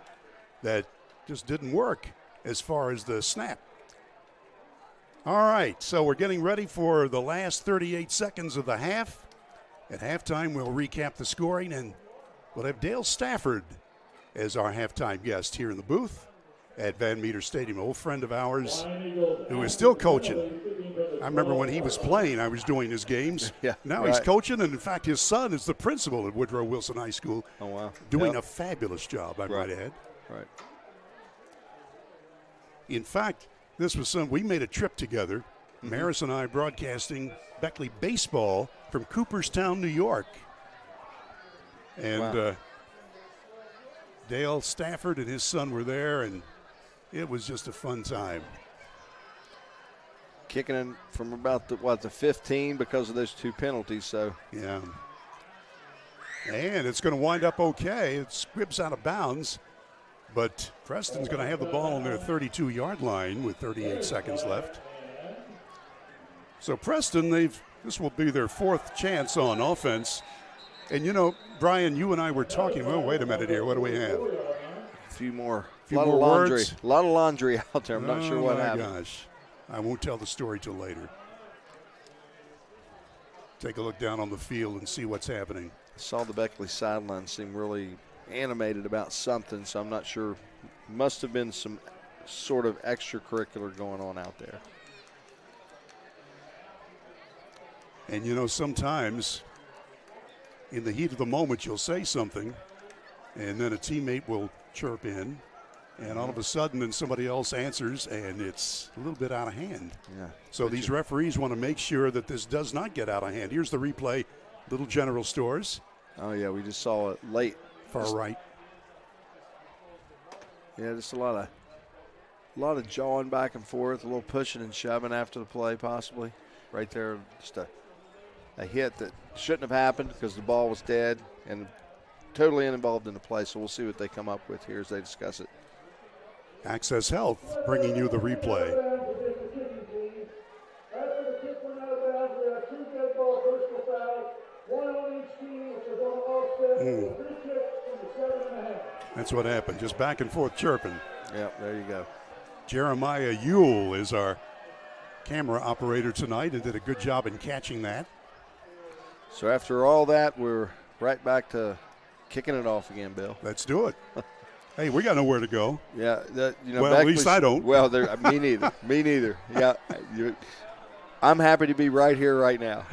that just didn't work as far as the snap. All right, so we're getting ready for the last 38 seconds of the half. At halftime, we'll recap the scoring, and we'll have Dale Stafford as our halftime guest here in the booth at Van Meter Stadium, an old friend of ours who is still coaching. I remember when he was playing, I was doing his games. Yeah, now he's coaching, and in fact, his son is the principal at Woodrow Wilson High School. Oh, wow. Doing a fabulous job, I might add. Right. In fact, this was we made a trip together Maris and I broadcasting Beckley baseball from Cooperstown, New York. And Dale Stafford and his son were there, and it was just a fun time. Kicking in from about the 15 because of those 2 penalties. So yeah. And it's going to wind up okay. It squibs out of bounds, but Preston's going to have the ball on their 32-yard line with 38 seconds left. So Preston, this will be their 4th chance on offense. And, you know, Brian, you and I were talking. Well, wait a minute here. What do we have? A few more. A lot of laundry. Words. A lot of laundry out there. I'm not sure what happened. Oh, my gosh. I won't tell the story till later. Take a look down on the field and see what's happening. I saw the Beckley sideline seem really animated about something, so I'm not sure. Must have been some sort of extracurricular going on out there. And, you know, sometimes in the heat of the moment you'll say something, and then a teammate will chirp in, and all of a sudden then somebody else answers, and it's a little bit out of hand. Yeah. So these referees want to make sure that this does not get out of hand. Here's the replay. Little General Stores. Oh, yeah, we just saw it late. Far right. Yeah, just a lot of jawing back and forth, a little pushing and shoving after the play possibly. Right there, just a hit that shouldn't have happened because the ball was dead and totally uninvolved in the play. So we'll see what they come up with here as they discuss it. Access Health bringing you the replay. That's what happened, just back and forth chirping. Yeah, there you go. Jeremiah Ewell is our camera operator tonight and did a good job in catching that. So after all that, we're right back to kicking it off again, Bill. Let's do it. Hey, we got nowhere to go. Yeah, well, at least I don't. Well, me neither. Me neither. Yeah, I'm happy to be right here, right now.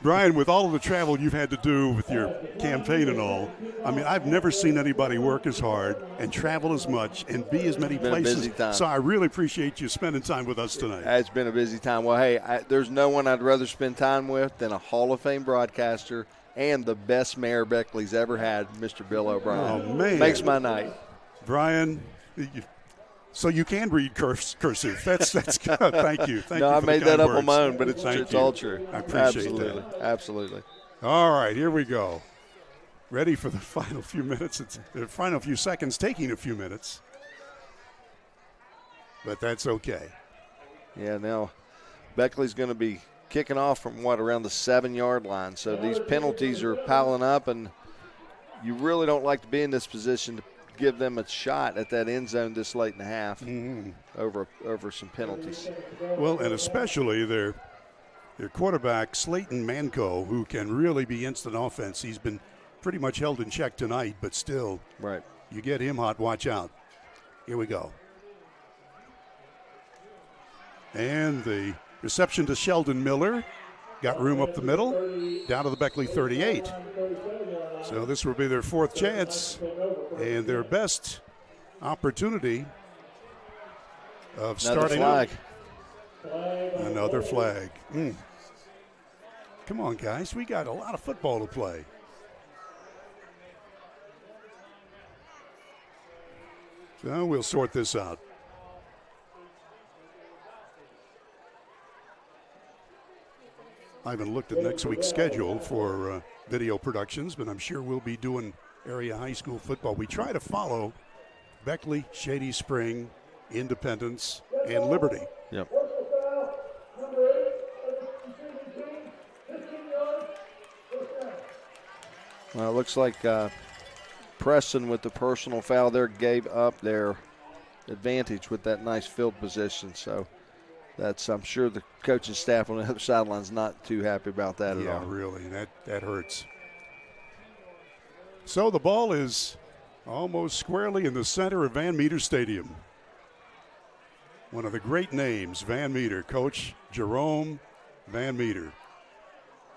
Brian, with all of the travel you've had to do with your campaign and all, I mean, I've never seen anybody work as hard and travel as much and be as many places. Been a busy time. So I really appreciate you spending time with us tonight. It's been a busy time. Well, hey, there's no one I'd rather spend time with than a Hall of Fame broadcaster and the best mayor Beckley's ever had, Mr. Bill O'Brien. Oh, man. Makes my night. Brian, so you can read cursive. That's good. Thank you. Thank you. I for made the that kind up words. on my own, but it's all true. I appreciate that. Absolutely. All right, here we go. Ready for the final few minutes. It's the final few seconds, taking a few minutes. But that's okay. Yeah, now Beckley's going to be kicking off from, around the 7-yard line. So these penalties are piling up, and you really don't like to be in this position to give them a shot at that end zone this late in the half over some penalties. Well, and especially their quarterback, Slayton Manco, who can really be instant offense. He's been pretty much held in check tonight, but still, right. You get him hot, watch out. Here we go. And the reception to Sheldon Miller. Got room up the middle, down to the Beckley 38. So this will be their 4th chance and their best opportunity of starting flag. Another flag. Come on, guys. We got a lot of football to play. So we'll sort this out. I haven't looked at next week's schedule for video productions, but I'm sure we'll be doing area high school football. We try to follow Beckley, Shady Spring, Independence, and Liberty. Yep. Well, it looks like Preston with the personal foul there gave up their advantage with that nice field position. So that's, I'm sure the coaching staff on the other sideline is not too happy about that at all. Yeah, really. That hurts. So the ball is almost squarely in the center of Van Meter Stadium. One of the great names, Van Meter, Coach Jerome Van Meter.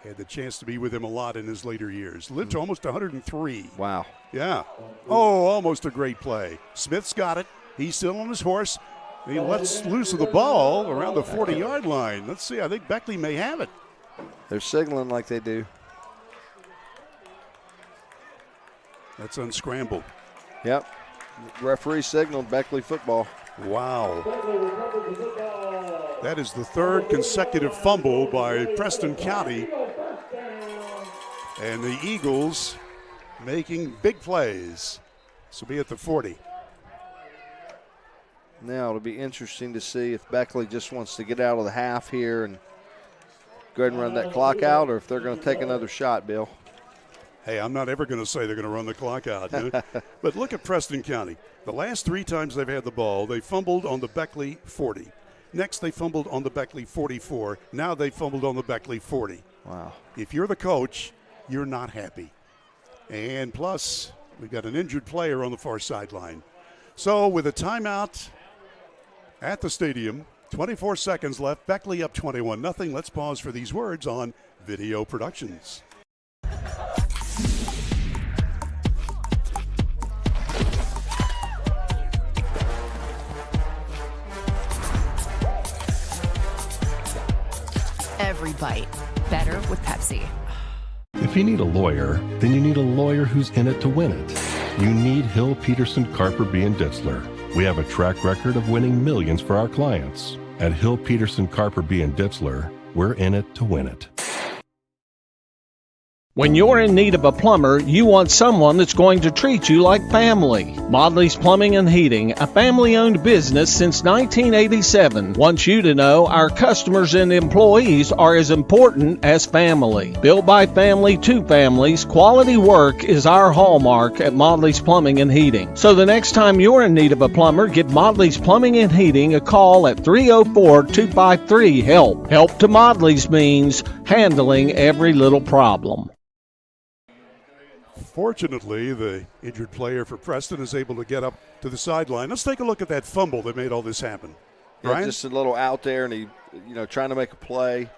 Had the chance to be with him a lot in his later years. Lived to almost 103. Wow. Yeah. Oh, almost a great play. Smith's got it. He's still on his horse. He lets loose of the ball around the 40-yard line. Let's see. I think Beckley may have it. They're signaling like they do. That's unscrambled. Yep. Referee signaled Beckley football. Wow. That is the third consecutive fumble by Preston County. And the Eagles making big plays. This will be at the 40. Now it'll be interesting to see if Beckley just wants to get out of the half here and go ahead and run that clock out, or if they're going to take another shot, Bill. Hey, I'm not ever going to say they're going to run the clock out. But look at Preston County. The last 3 times they've had the ball, they fumbled on the Beckley 40. Next, they fumbled on the Beckley 44. Now they fumbled on the Beckley 40. Wow. If you're the coach, you're not happy. And plus, we've got an injured player on the far sideline. So with a timeout at the stadium, 24 seconds left, Beckley up 21-0. Let's pause for these words on Video Productions. Every bite better with Pepsi. If you need a lawyer, then you need a lawyer who's in it to win it. You need Hill, Peterson, Carper, B. & Ditzler. We have a track record of winning millions for our clients. At Hill, Peterson, Carper, B. & Ditzler, we're in it to win it. When you're in need of a plumber, you want someone that's going to treat you like family. Modley's Plumbing and Heating, a family-owned business since 1987, wants you to know our customers and employees are as important as family. Built by family to families, quality work is our hallmark at Modley's Plumbing and Heating. So the next time you're in need of a plumber, give Modley's Plumbing and Heating a call at 304-253-HELP. Help to Modley's means handling every little problem. Fortunately, the injured player for Preston is able to get up to the sideline. Let's take a look at that fumble that made all this happen. Yeah, just a little out there, and he, trying to make a play.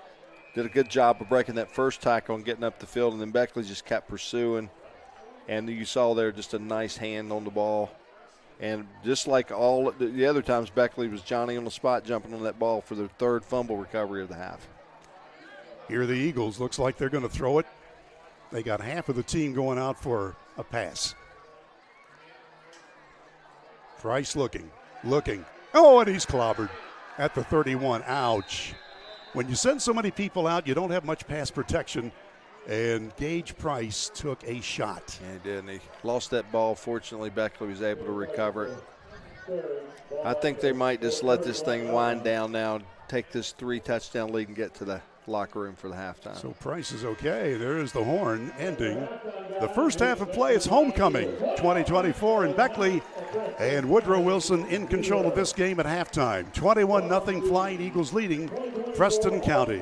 Did a good job of breaking that first tackle and getting up the field, and then Beckley just kept pursuing. And you saw there just a nice hand on the ball. And just like all the other times, Beckley was Johnny on the spot jumping on that ball for the third fumble recovery of the half. Here are the Eagles. Looks like they're going to throw it. They got half of the team going out for a pass. Price looking. Oh, and he's clobbered at the 31. Ouch. When you send so many people out, you don't have much pass protection. And Gage Price took a shot. Yeah, he did, and he lost that ball. Fortunately, Beckley was able to recover it. I think they might just let this thing wind down now, take this 3-touchdown lead and get to the locker room for the halftime. So Price is okay. There is the horn ending the first half of play. It's homecoming 2024 in Beckley, and Woodrow Wilson in control of this game at halftime. 21-0 Flying Eagles leading Preston County.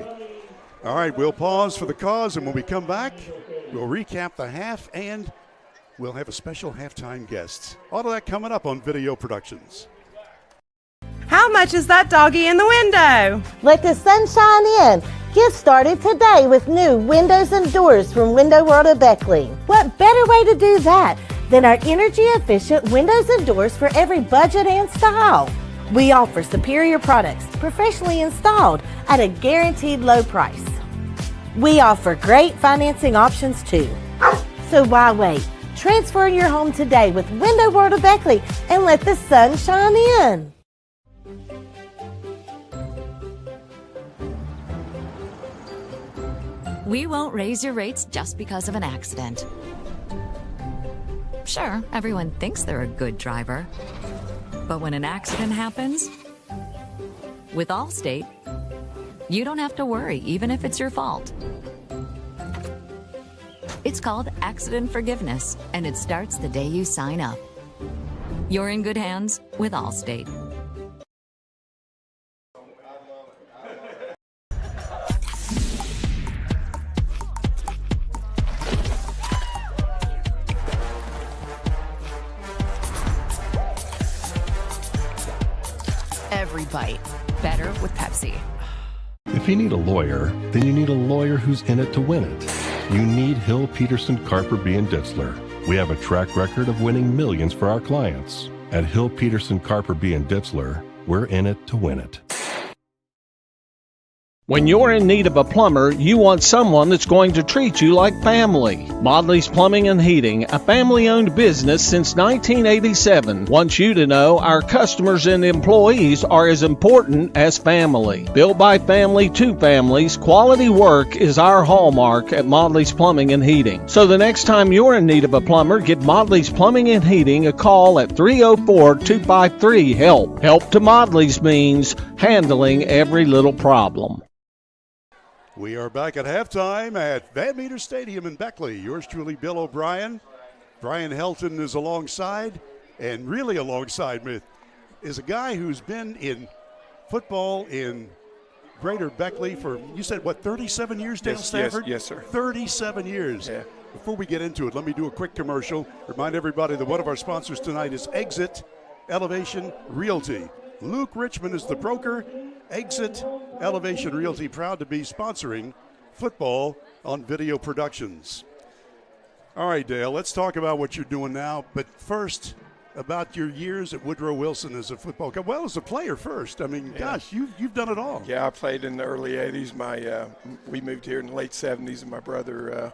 All right, we'll pause for the cause, and when we come back, we'll recap the half, and we'll have a special halftime guest. All of that coming up on Video Productions. How much is that doggy in the window? Let the sun shine in. Get started today with new windows and doors from Window World of Beckley. What better way to do that than our energy-efficient windows and doors for every budget and style? We offer superior products, professionally installed at a guaranteed low price. We offer great financing options too. So why wait? Transfer your home today with Window World of Beckley and let the sun shine in. We won't raise your rates just because of an accident. Sure, everyone thinks they're a good driver. But when an accident happens, with Allstate, you don't have to worry, even if it's your fault. It's called accident forgiveness, and it starts the day you sign up. You're in good hands with Allstate. Every bite better with Pepsi. If you need a lawyer, then you need a lawyer who's in it to win it. You need Hill, Peterson, Carper, B. & Ditzler. We have a track record of winning millions for our clients. At Hill, Peterson, Carper, B. & Ditzler, We're in it to win it. When you're in need of a plumber, you want someone that's going to treat you like family. Modley's Plumbing and Heating, a family-owned business since 1987, wants you to know our customers and employees are as important as family. Built by family to families, quality work is our hallmark at Modley's Plumbing and Heating. So the next time you're in need of a plumber, give Modley's Plumbing and Heating a call at 304-253-HELP. Help to Modley's means handling every little problem. We are back at halftime at Van Meter Stadium in Beckley. Yours truly, Bill O'Brien. Brian Helton is alongside, and really alongside me is a guy who's been in football in Greater Beckley for, you said, what, 37 years, Dale Stafford? Yes, sir. 37 years. Yeah. Before we get into it, let me do a quick commercial. Remind everybody that one of our sponsors tonight is Exit Elevation Realty. Luke Richmond is the broker. Exit Elevation Realty, proud to be sponsoring football on Video Productions. All right, Dale, let's talk about what you're doing now. But first, about your years at Woodrow Wilson as a football coach. Well, as a player first. I mean, gosh, you've done it all. Yeah, I played in the early 80s. We moved here in the late 70s, and my brother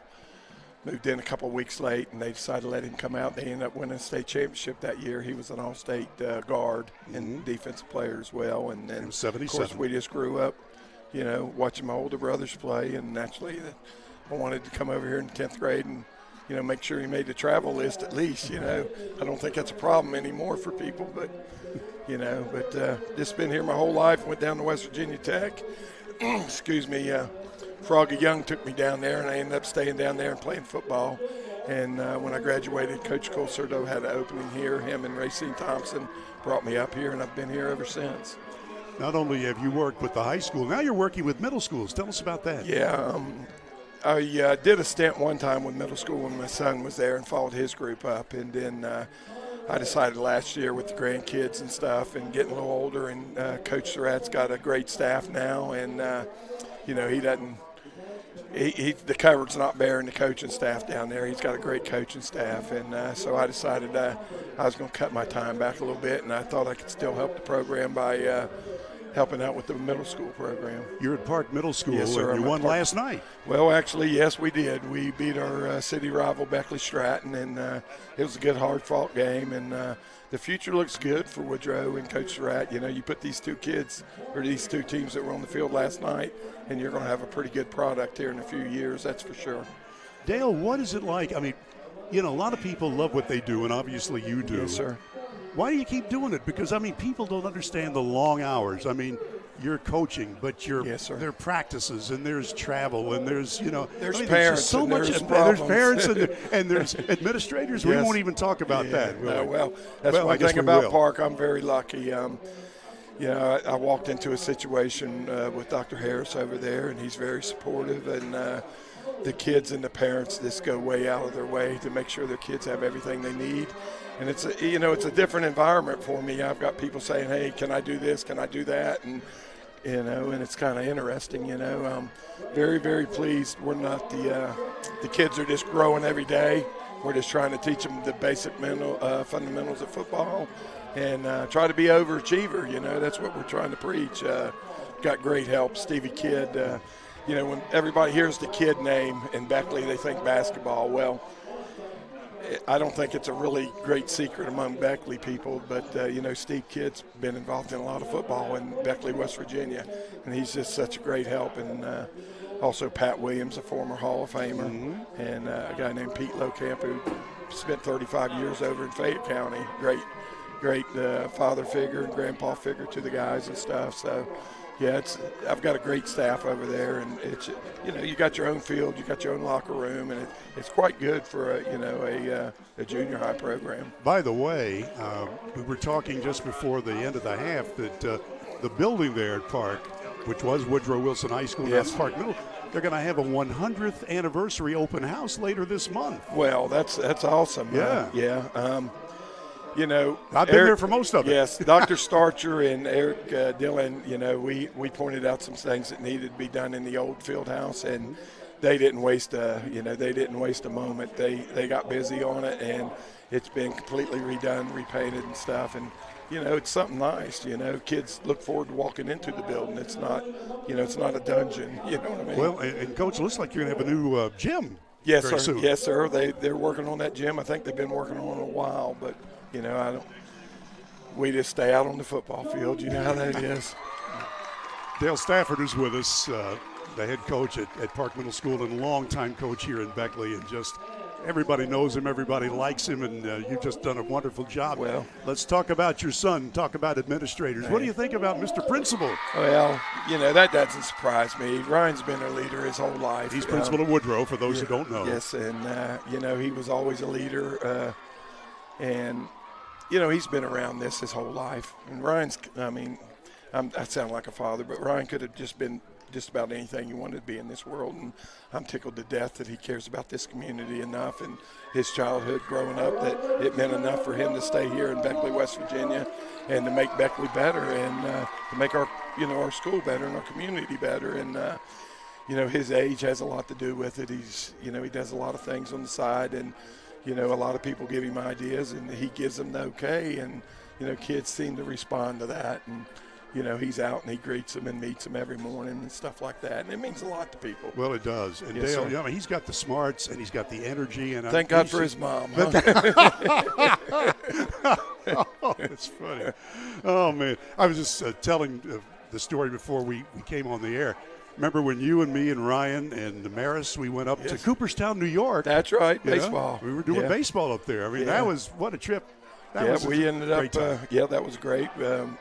moved in a couple of weeks late, and they decided to let him come out. They ended up winning a state championship that year. He was an all-state guard and defensive player as well. And then, of course, we just grew up, watching my older brothers play, and naturally I wanted to come over here in 10th grade and, make sure he made the travel list at least, I don't think that's a problem anymore for people, but just been here my whole life. Went down to West Virginia Tech. Excuse me. Froggy Young took me down there, and I ended up staying down there and playing football. And when I graduated, Coach Colcerto had an opening here. Him and Racine Thompson brought me up here, and I've been here ever since. Not only have you worked with the high school, now you're working with middle schools. Tell us about that. Yeah, I did a stint one time with middle school when my son was there and followed his group up. And then I decided last year with the grandkids and stuff and getting a little older, and Coach Surratt's got a great staff now, and, he doesn't – the cupboard's not bearing the coaching staff down there. He's got a great coaching staff, and so I decided I was going to cut my time back a little bit, and I thought I could still help the program by helping out with the middle school program. You're at Park Middle School, yes, sir, and you won last night. Well, actually, yes, we did. We beat our city rival, Beckley Stratton, and it was a good, hard-fought game, and the future looks good for Woodrow and Coach Surratt. You put these two kids, or these two teams that were on the field last night, and you're going to have a pretty good product here in a few years, that's for sure. Dale, what is it like? I mean, a lot of people love what they do, and obviously you do. Yes, sir. Why do you keep doing it? Because, people don't understand the long hours. You're coaching, but there are practices, and there's travel, and there's, there's parents, there's so and much. There's parents, and there's administrators. Yes. We won't even talk about that. That's one thing about Park. I'm very lucky. I walked into a situation with Dr. Harris over there, and he's very supportive, and the kids and the parents just go way out of their way to make sure their kids have everything they need. And it's a different environment for me. I've got people saying, "Hey, can I do this? Can I do that?" And and it's kind of interesting. I'm very, very pleased. We're not the kids are just growing every day. We're just trying to teach them the basic fundamentals of football, and try to be overachiever. That's what we're trying to preach. Got great help, Stevie Kidd. When everybody hears the Kidd name in Beckley, they think basketball. Well, I don't think it's a really great secret among Beckley people, but, Steve Kidd's been involved in a lot of football in Beckley, West Virginia, and he's just such a great help. And also Pat Williams, a former Hall of Famer, and a guy named Pete Locamp, who spent 35 years over in Fayette County. Great father figure and grandpa figure to the guys and stuff. So, yeah, I've got a great staff over there, and it's you got your own field, you got your own locker room, and it's quite good for a junior high program. By the way, we were talking just before the end of the half that the building there at Park, which was Woodrow Wilson High School, yes, Park Middle, they're going to have a 100th anniversary open house later this month. Well, that's awesome. Yeah. I've been there for most of it. Yes, Dr. Starcher and Eric Dillon, we pointed out some things that needed to be done in the old field house, and they didn't waste a moment. They got busy on it, and it's been completely redone, repainted and stuff. And, you know, it's something nice. You know, kids look forward to walking into the building. It's not, you know, it's not a dungeon. You know what I mean? Well, and Coach, it looks like you're going to have a new gym. Yes, very sir. soon. Yes, sir. They're working on that gym. I think they've been working on it a while, but, you know, we just stay out on the football field. You know how that is. Dale Stafford is with us, the head coach at Park Middle School and longtime coach here in Beckley, and just everybody knows him, everybody likes him, and you've just done a wonderful job. Well, let's talk about your son, talk about administrators. What do you think about Mr. Principal? Well, you know, that doesn't surprise me. Ryan's been a leader his whole life. He's principal at Woodrow, for those who don't know. Yes, and, you know, he was always a leader, and, you know, he's been around this his whole life. And Ryan's, I mean, I sound like a father, but Ryan could have just been just about anything you wanted to be in this world, and I'm tickled to death that he cares about this community enough and his childhood growing up that it meant enough for him to stay here in Beckley, West Virginia, and to make Beckley better and to make our, you know, our school better and our community better. And you know, his age has a lot to do with it. He's, you know, he does a lot of things on the side, and you know, a lot of people give him ideas and he gives them the okay, and you know, kids seem to respond to that. And you know, he's out and he greets them and meets them every morning and stuff like that. And it means a lot to people. Well, it does. And yes, Dale, sir. you know, he's got the smarts and he's got the energy. And thank God for his mom. Huh? Oh, that's funny. Oh, man. I was just telling the story before we came on the air. Remember when you and me and Ryan and Maris, we went up to Cooperstown, New York. That's right, You know? baseball. We were doing baseball up there. I mean, that was, what a trip. We ended up, that was great.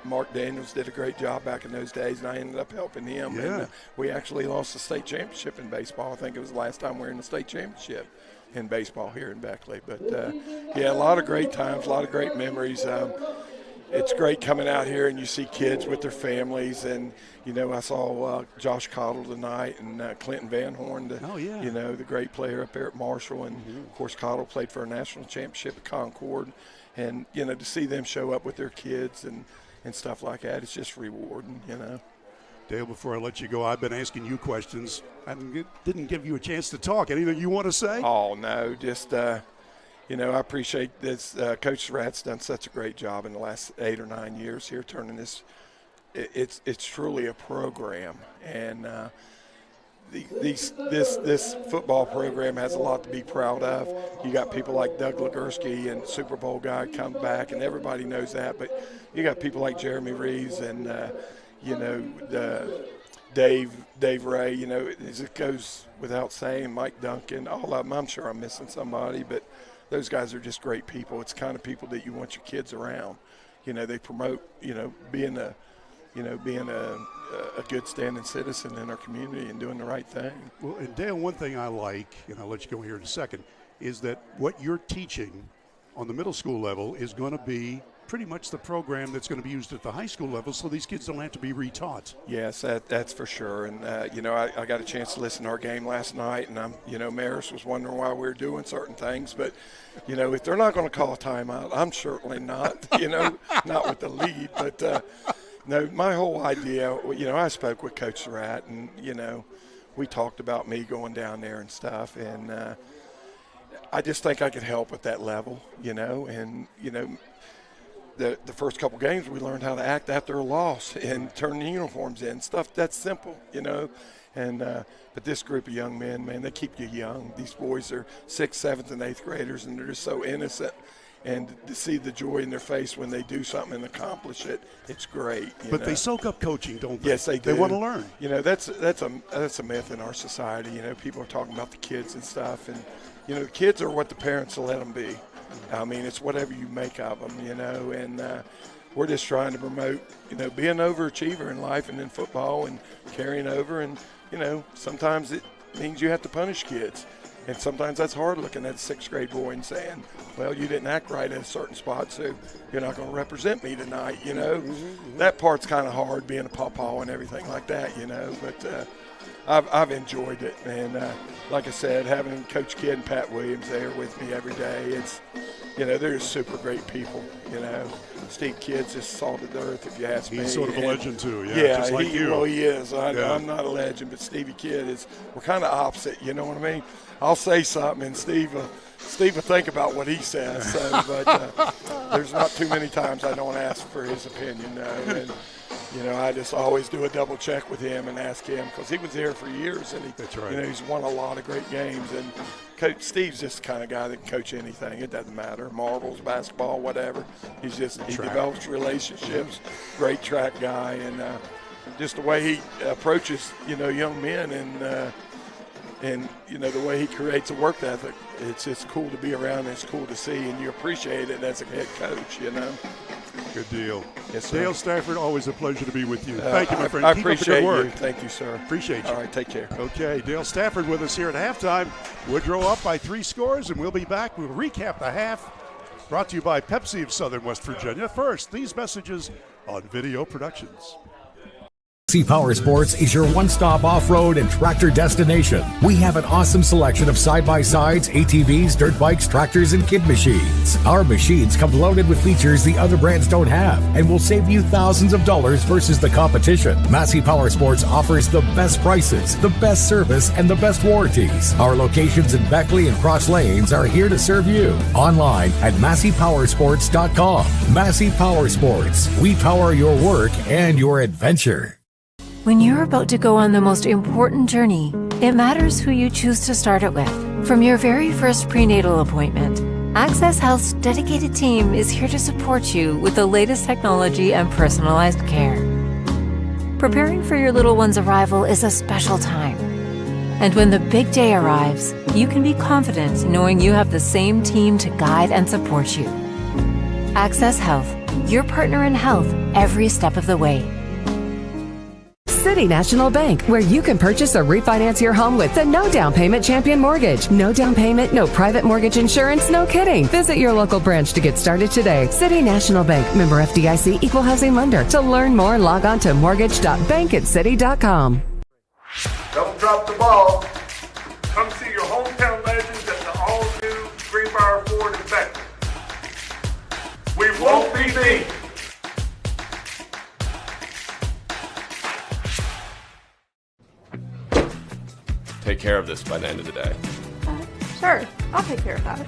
Mark Daniels did a great job back in those days, and I ended up helping him. Yeah. And we actually lost the state championship in baseball. I think it was the last time we were in the state championship in baseball here in Beckley. But, a lot of great times, a lot of great memories. It's great coming out here and you see kids with their families. And, you know, I saw Josh Cottle tonight and Clinton Van Horn, you know, the great player up there at Marshall. And, of course, Cottle played for a national championship at Concord. And, you know, to see them show up with their kids and stuff like that, it's just rewarding, you know. Dale, before I let you go, I've been asking you questions. I didn't give you a chance to talk. Anything you want to say? Oh, no, just, you know, I appreciate this. Coach Surratt's done such a great job in the last 8 or 9 years here, turning this. It's truly a program. And this football program has a lot to be proud of. You got people like Doug Legursky and Super Bowl guy come back, and everybody knows that. But you got people like Jeremy Reeves and you know, Dave Ray. You know, it goes without saying. Mike Duncan, all of them. I'm sure I'm missing somebody, but those guys are just great people. It's the kind of people that you want your kids around. You know, they promote, you know, being a good standing citizen in our community and doing the right thing. Well, and Dale, one thing I like, and I'll let you go here in a second, is that what you're teaching on the middle school level is going to be pretty much the program that's going to be used at the high school level, so these kids don't have to be retaught. Yes, that's for sure. And, you know, I got a chance to listen to our game last night, and you know, Maris was wondering why we were doing certain things. But, you know, if they're not going to call a timeout, I'm certainly not, you know, not with the lead. But, no, my whole idea, you know, I spoke with Coach Surratt, and, you know, we talked about me going down there and stuff. And I just think I could help at that level, you know. And, you know, the first couple games we learned how to act after a loss and turn the uniforms in, stuff that's simple, you know. And but this group of young men, man, they keep you young. These boys are 6th, 7th, and 8th graders, and they're just so innocent. And to see the joy in their face when they do something and accomplish it, it's great. But they soak up coaching, don't they? Yes, they do. They want to learn. You know, that's a myth in our society. You know, people are talking about the kids and stuff, and you know, the kids are what the parents will let them be. I mean, it's whatever you make of them, you know. And we're just trying to promote, you know, being an overachiever in life and in football and carrying over. And you know, sometimes it means you have to punish kids. And sometimes that's hard looking at a 6th grade boy and saying, well, you didn't act right in a certain spot, so you're not going to represent me tonight, you know. That part's kind of hard, being a pawpaw and everything like that, you know. But I've enjoyed it. And like I said, having Coach Kidd and Pat Williams there with me every day, they're just super great people. Steve Kidd's just salt of the earth, if you ask me. He's sort of a legend too, yeah, just like you. Well, he is. I'm not a legend, but Stevie Kidd is. We're kind of opposite. You know what I mean? I'll say something, and Steve will think about what he says. So, but there's not too many times I don't ask for his opinion. And I just always do a double check with him and ask him, because he was there for years, and That's right. he's won a lot of great games. And Coach Steve's just the kind of guy that can coach anything. It doesn't matter, marbles, basketball, whatever. He develops relationships. Great track guy, and just the way he approaches young men, and the way he creates a work ethic. It's just cool to be around, and it's cool to see, and you appreciate it as a head coach. Good deal. Yes, sir. Dale Stafford, always a pleasure to be with you. Thank you, my friend. I Keep up the appreciate good work. you. Thank you, sir. Appreciate you. All right, take care. Okay, Dale Stafford with us here at halftime. Woodrow up by 3 scores, and we'll be back. We'll recap the half. Brought to you by Pepsi of Southern West Virginia. First, these messages on Video Productions. Massey Power Sports is your one-stop off-road and tractor destination. We have an awesome selection of side-by-sides, ATVs, dirt bikes, tractors, and kid machines. Our machines come loaded with features the other brands don't have and will save you thousands of dollars versus the competition. Massey Power Sports offers the best prices, the best service, and the best warranties. Our locations in Beckley and Cross Lanes are here to serve you. Online at MasseyPowersports.com. Massey Power Sports. We power your work and your adventure. When you're about to go on the most important journey, it matters who you choose to start it with. From your very first prenatal appointment, Access Health's dedicated team is here to support you with the latest technology and personalized care. Preparing for your little one's arrival is a special time. And when the big day arrives, you can be confident knowing you have the same team to guide and support you. Access Health, your partner in health every step of the way. City National Bank, where you can purchase or refinance your home with the no down payment champion mortgage. No down payment, no private mortgage insurance, no kidding. Visit your local branch to get started today. City National Bank, member FDIC, equal housing lender. To learn more, log on to mortgage.bankatcity.com. Don't drop the ball. Come see your hometown legends at the all-new Greenbrier Ford in Beckley. We won't be beat. Take care of this by the end of the day. Sure, I'll take care of that.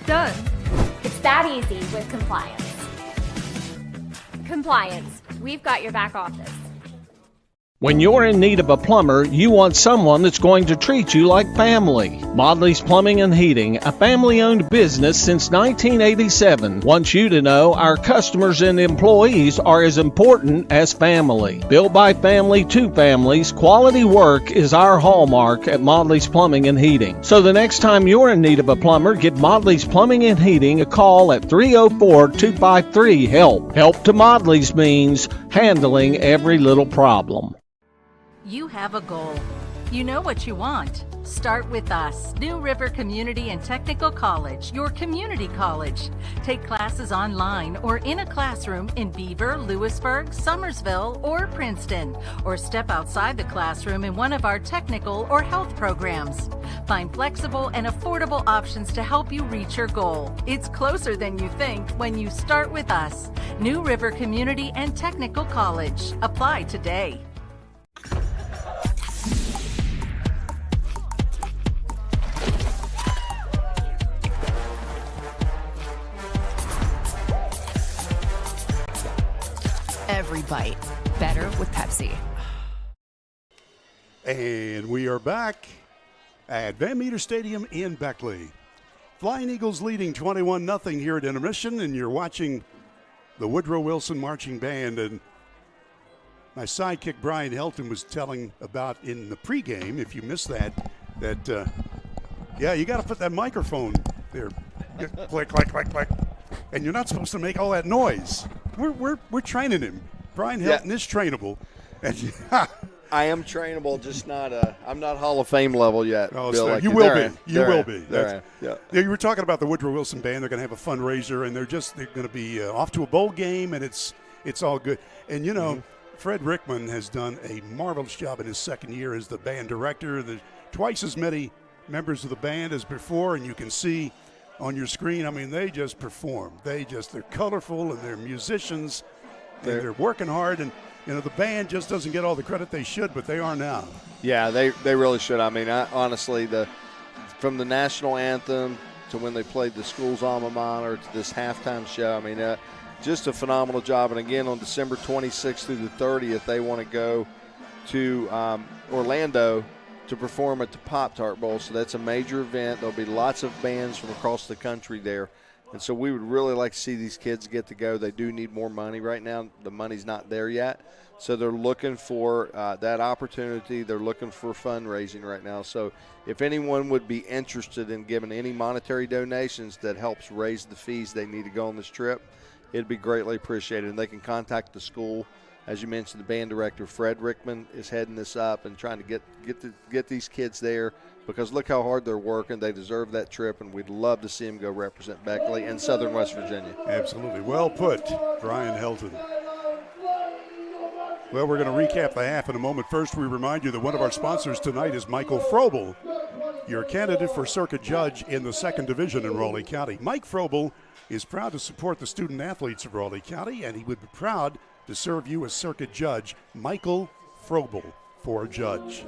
Done. It's that easy with compliance. Compliance. We've got your back office. When you're in need of a plumber, you want someone that's going to treat you like family. Modley's Plumbing and Heating, a family-owned business since 1987, wants you to know our customers and employees are as important as family. Built by family to families, quality work is our hallmark at Modley's Plumbing and Heating. So the next time you're in need of a plumber, give Modley's Plumbing and Heating a call at 304-253-HELP. Help to Modley's means handling every little problem. You have a goal. You know what you want. Start with us. New River Community and Technical College, your community college. Take classes online or in a classroom in Beaver, Lewisburg, Summersville, or Princeton, or step outside the classroom in one of our technical or health programs. Find flexible and affordable options to help you reach your goal. It's closer than you think when you start with us. New River Community and Technical College. Apply today. Every bite better with Pepsi. And we are back at Van Meter Stadium in Beckley. Flying Eagles leading 21-0 here at intermission, and you're watching the Woodrow Wilson Marching Band. And my sidekick Brian Helton was telling about in the pregame, if you missed that you got to put that microphone there. Click, click, click, click. And you're not supposed to make all that noise. We're training him. Brian Helton is trainable. And I am trainable, just not I'm not Hall of Fame level yet. Oh, Bill, you will be. You will be. Yeah, you were talking about the Woodrow Wilson Band. They're going to have a fundraiser, and they're going to be off to a bowl game, and it's all good. And you know, Fred Rickman has done a marvelous job in his second year as the band director. There's twice as many members of the band as before, and you can see on your screen. I mean, they just perform. They're colorful, and they're musicians, and they're working hard. And, the band just doesn't get all the credit they should, but they are now. Yeah, they really should. I mean, honestly, from the national anthem to when they played the school's alma mater to this halftime show, I mean, just a phenomenal job. And again, on December 26th through the 30th, they want to go to Orlando to perform at the Pop-Tart Bowl. So that's a major event. There'll be lots of bands from across the country there. And so we would really like to see these kids get to go. They do need more money right now. The money's not there yet. So they're looking for that opportunity. They're looking for fundraising right now. So if anyone would be interested in giving any monetary donations that helps raise the fees they need to go on this trip, it'd be greatly appreciated. And they can contact the school. As you mentioned, the band director, Fred Rickman, is heading this up and trying to get these kids there, because look how hard they're working. They deserve that trip, and we'd love to see them go represent Beckley and Southern West Virginia. Absolutely. Well put, Brian Helton. Well, we're going to recap the half in a moment. First, we remind you that one of our sponsors tonight is Michael Frobel, your candidate for circuit judge in the 2nd Division in Raleigh County. Mike Frobel is proud to support the student athletes of Raleigh County, and he would be proud to serve you as circuit judge. Michael Frobel for judge.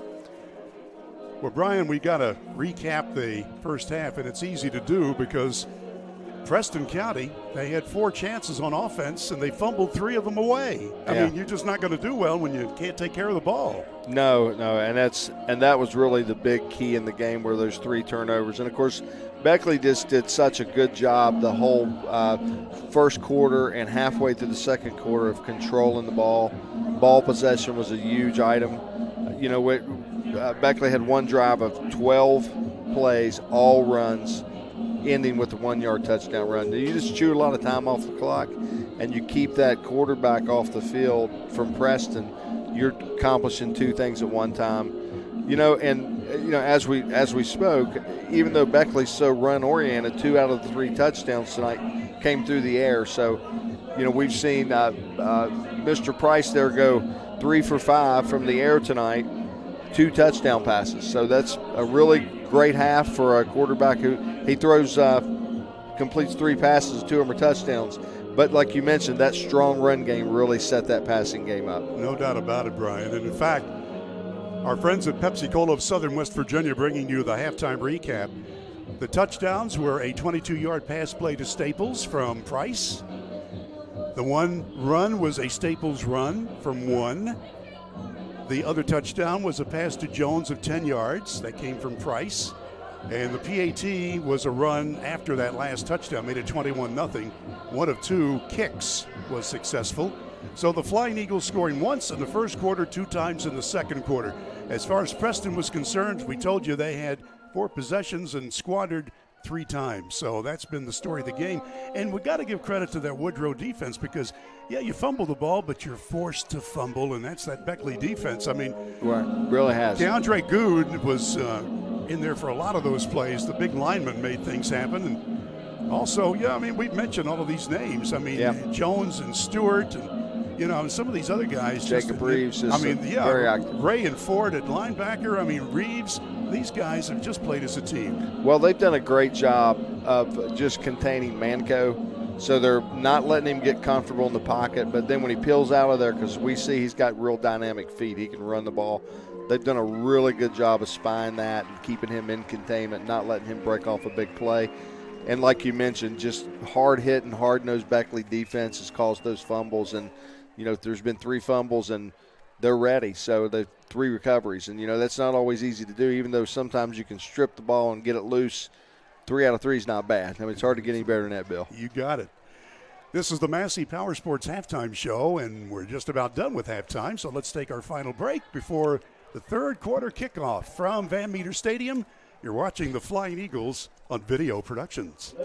Well, Brian, we got to recap the first half, and it's easy to do because Preston County, they had 4 chances on offense, and they fumbled 3 of them away. I mean, you're just not going to do well when you can't take care of the ball. No, and that was really the big key in the game, were those 3 turnovers. And, of course, Beckley just did such a good job the whole first quarter and halfway through the second quarter of controlling the ball. Ball possession was a huge item. Beckley had one drive of 12 plays, all runs, ending with a 1-yard touchdown run. You just chew a lot of time off the clock, and you keep that quarterback off the field from Preston, you're accomplishing 2 things at one time. As we spoke, even though Beckley's so run-oriented, 2 out of the 3 touchdowns tonight came through the air. So, we've seen Mr. Price there go 3 for 5 from the air tonight, 2 touchdown passes. So that's a really great half for a quarterback who he throws, completes 3 passes, 2 of them are touchdowns. But like you mentioned, that strong run game really set that passing game up. No doubt about it, Brian. And in fact, our friends at Pepsi-Cola of Southern West Virginia bringing you the halftime recap. The touchdowns were a 22-yard pass play to Staples from Price. The one run was a Staples run from 1. The other touchdown was a pass to Jones of 10 yards. That came from Price. And the PAT was a run after that last touchdown, made it 21-0. 1 of 2 kicks was successful. So the Flying Eagles scoring once in the first quarter, 2 times in the second quarter. As far as Preston was concerned, we told you they had 4 possessions and squandered 3 times. So that's been the story of the game. And we got to give credit to that Woodrow defense because, you fumble the ball, but you're forced to fumble, and that's that Beckley defense. I mean, really has. DeAndre Good was in there for a lot of those plays. The big lineman made things happen. And also, we've mentioned all of these names. Jones and Stewart and, some of these other guys. Jacob Reeves is very active. Ray and Ford at linebacker. Reeves, these guys have just played as a team. Well, they've done a great job of just containing Manco. So they're not letting him get comfortable in the pocket. But then when he peels out of there, because we see he's got real dynamic feet, he can run the ball. They've done a really good job of spying that and keeping him in containment, not letting him break off a big play. And like you mentioned, just hard-hitting, hard-nosed Beckley defense has caused those fumbles. And, there's been 3 fumbles, and they're ready. So the 3 recoveries. And, that's not always easy to do, even though sometimes you can strip the ball and get it loose. 3 out of 3 is not bad. It's hard to get any better than that, Bill. You got it. This is the Massey Power Sports Halftime Show, and we're just about done with halftime. So let's take our final break before the third quarter kickoff from Van Meter Stadium. You're watching the Flying Eagles on Video Productions.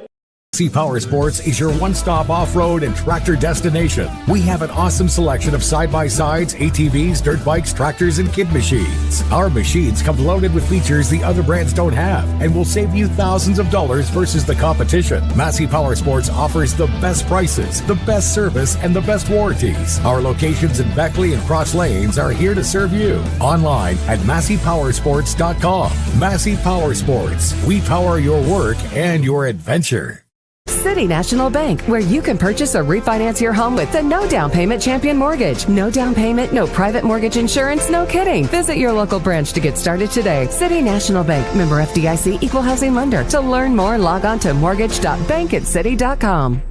Massey Power Sports is your one-stop off-road and tractor destination. We have an awesome selection of side-by-sides, ATVs, dirt bikes, tractors, and kid machines. Our machines come loaded with features the other brands don't have and will save you thousands of dollars versus the competition. Massey Power Sports offers the best prices, the best service, and the best warranties. Our locations in Beckley and Cross Lanes are here to serve you. Online at MasseyPowersports.com. Massey Power Sports. We power your work and your adventure. City National Bank, where you can purchase or refinance your home with the no down payment champion mortgage. No down payment, no private mortgage insurance, no kidding. Visit your local branch to get started today. City National Bank, member FDIC, equal housing lender. To learn more, log on to mortgage.bankatcity.com.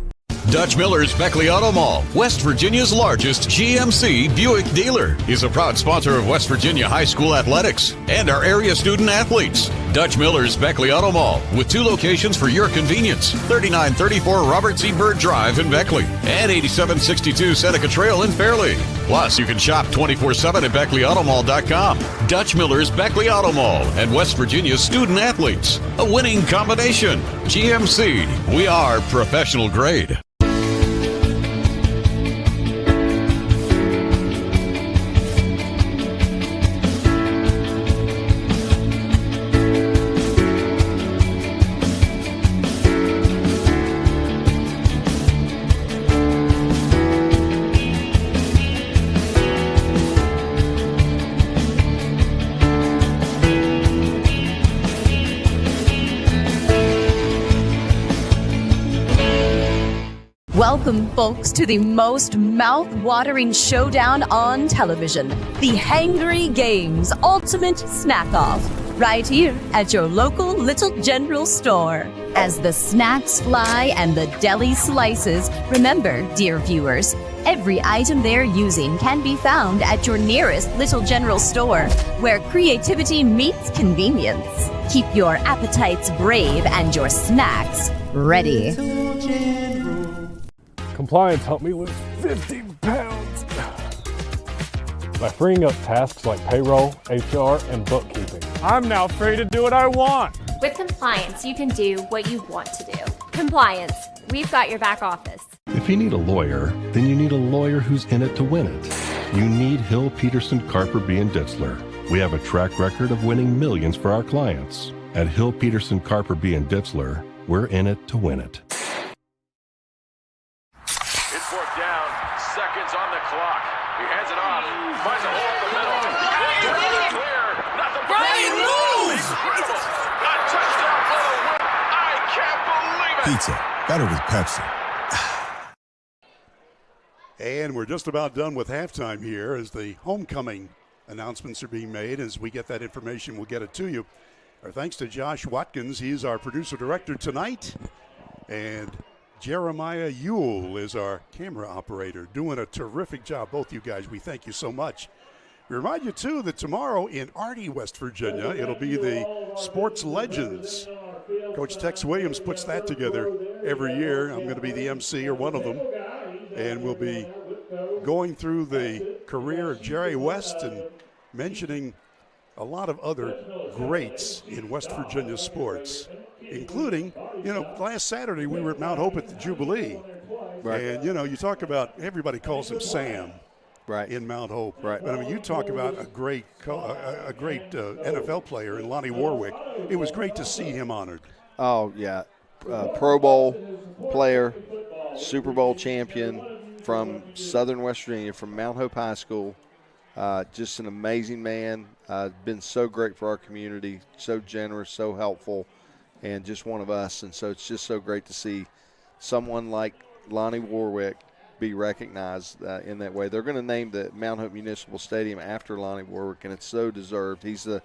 Dutch Miller's Beckley Auto Mall, West Virginia's largest GMC Buick dealer, is a proud sponsor of West Virginia high school athletics and our area student athletes. Dutch Miller's Beckley Auto Mall, with 2 locations for your convenience: 3934 Robert C. Byrd Drive in Beckley and 8762 Seneca Trail in Fairleigh. Plus, you can shop 24/7 at BeckleyAutomall.com. Dutch Miller's Beckley Auto Mall and West Virginia's student athletes. A winning combination. GMC, we are professional grade. Welcome, folks, to the most mouth-watering showdown on television, the Hangry Games Ultimate Snack-Off, right here at your local Little General store. As the snacks fly and the deli slices, remember, dear viewers, every item they're using can be found at your nearest Little General store, where creativity meets convenience. Keep your appetites brave and your snacks ready. Compliance helped me lose 50 pounds by freeing up tasks like payroll, HR, and bookkeeping. I'm now free to do what I want. With Compliance, you can do what you want to do. Compliance, we've got your back office. If you need a lawyer, then you need a lawyer who's in it to win it. You need Hill, Peterson, Carper, B. & Ditzler. We have a track record of winning millions for our clients. At Hill, Peterson, Carper, B. & Ditzler, we're in it to win it. Seconds on the clock. He hands it off. Finds a hole in the middle. Clear. Nothing but moves. Incredible. A touchdown for the win. I can't believe it. Pizza. Better with Pepsi. And we're just about done with halftime here as the homecoming announcements are being made. As we get that information, we'll get it to you. Our thanks to Josh Watkins. He's our producer-director tonight. And Jeremiah Ewell is our camera operator, doing a terrific job. Both you guys, we thank you so much. We remind you, too, that tomorrow in Artie, West Virginia, it'll be the Sports Legends. Coach Tex Williams puts that together every year. I'm going to be the MC or one of them. And we'll be going through the career of Jerry West and mentioning a lot of other greats in West Virginia sports, including, last Saturday we were at Mount Hope at the Jubilee. Right. And, you talk about, everybody calls him Sam in Mount Hope. Right. But, you talk about a great NFL player in Lonnie Warwick. It was great to see him honored. Oh, yeah. Pro Bowl player, Super Bowl champion from Southern West Virginia, from Mount Hope High School. Just an amazing man. Been so great for our community, so generous, so helpful, and just one of us. And so it's just so great to see someone like Lonnie Warwick be recognized in that way. They're going to name the Mount Hope Municipal Stadium after Lonnie Warwick, and it's so deserved. He's the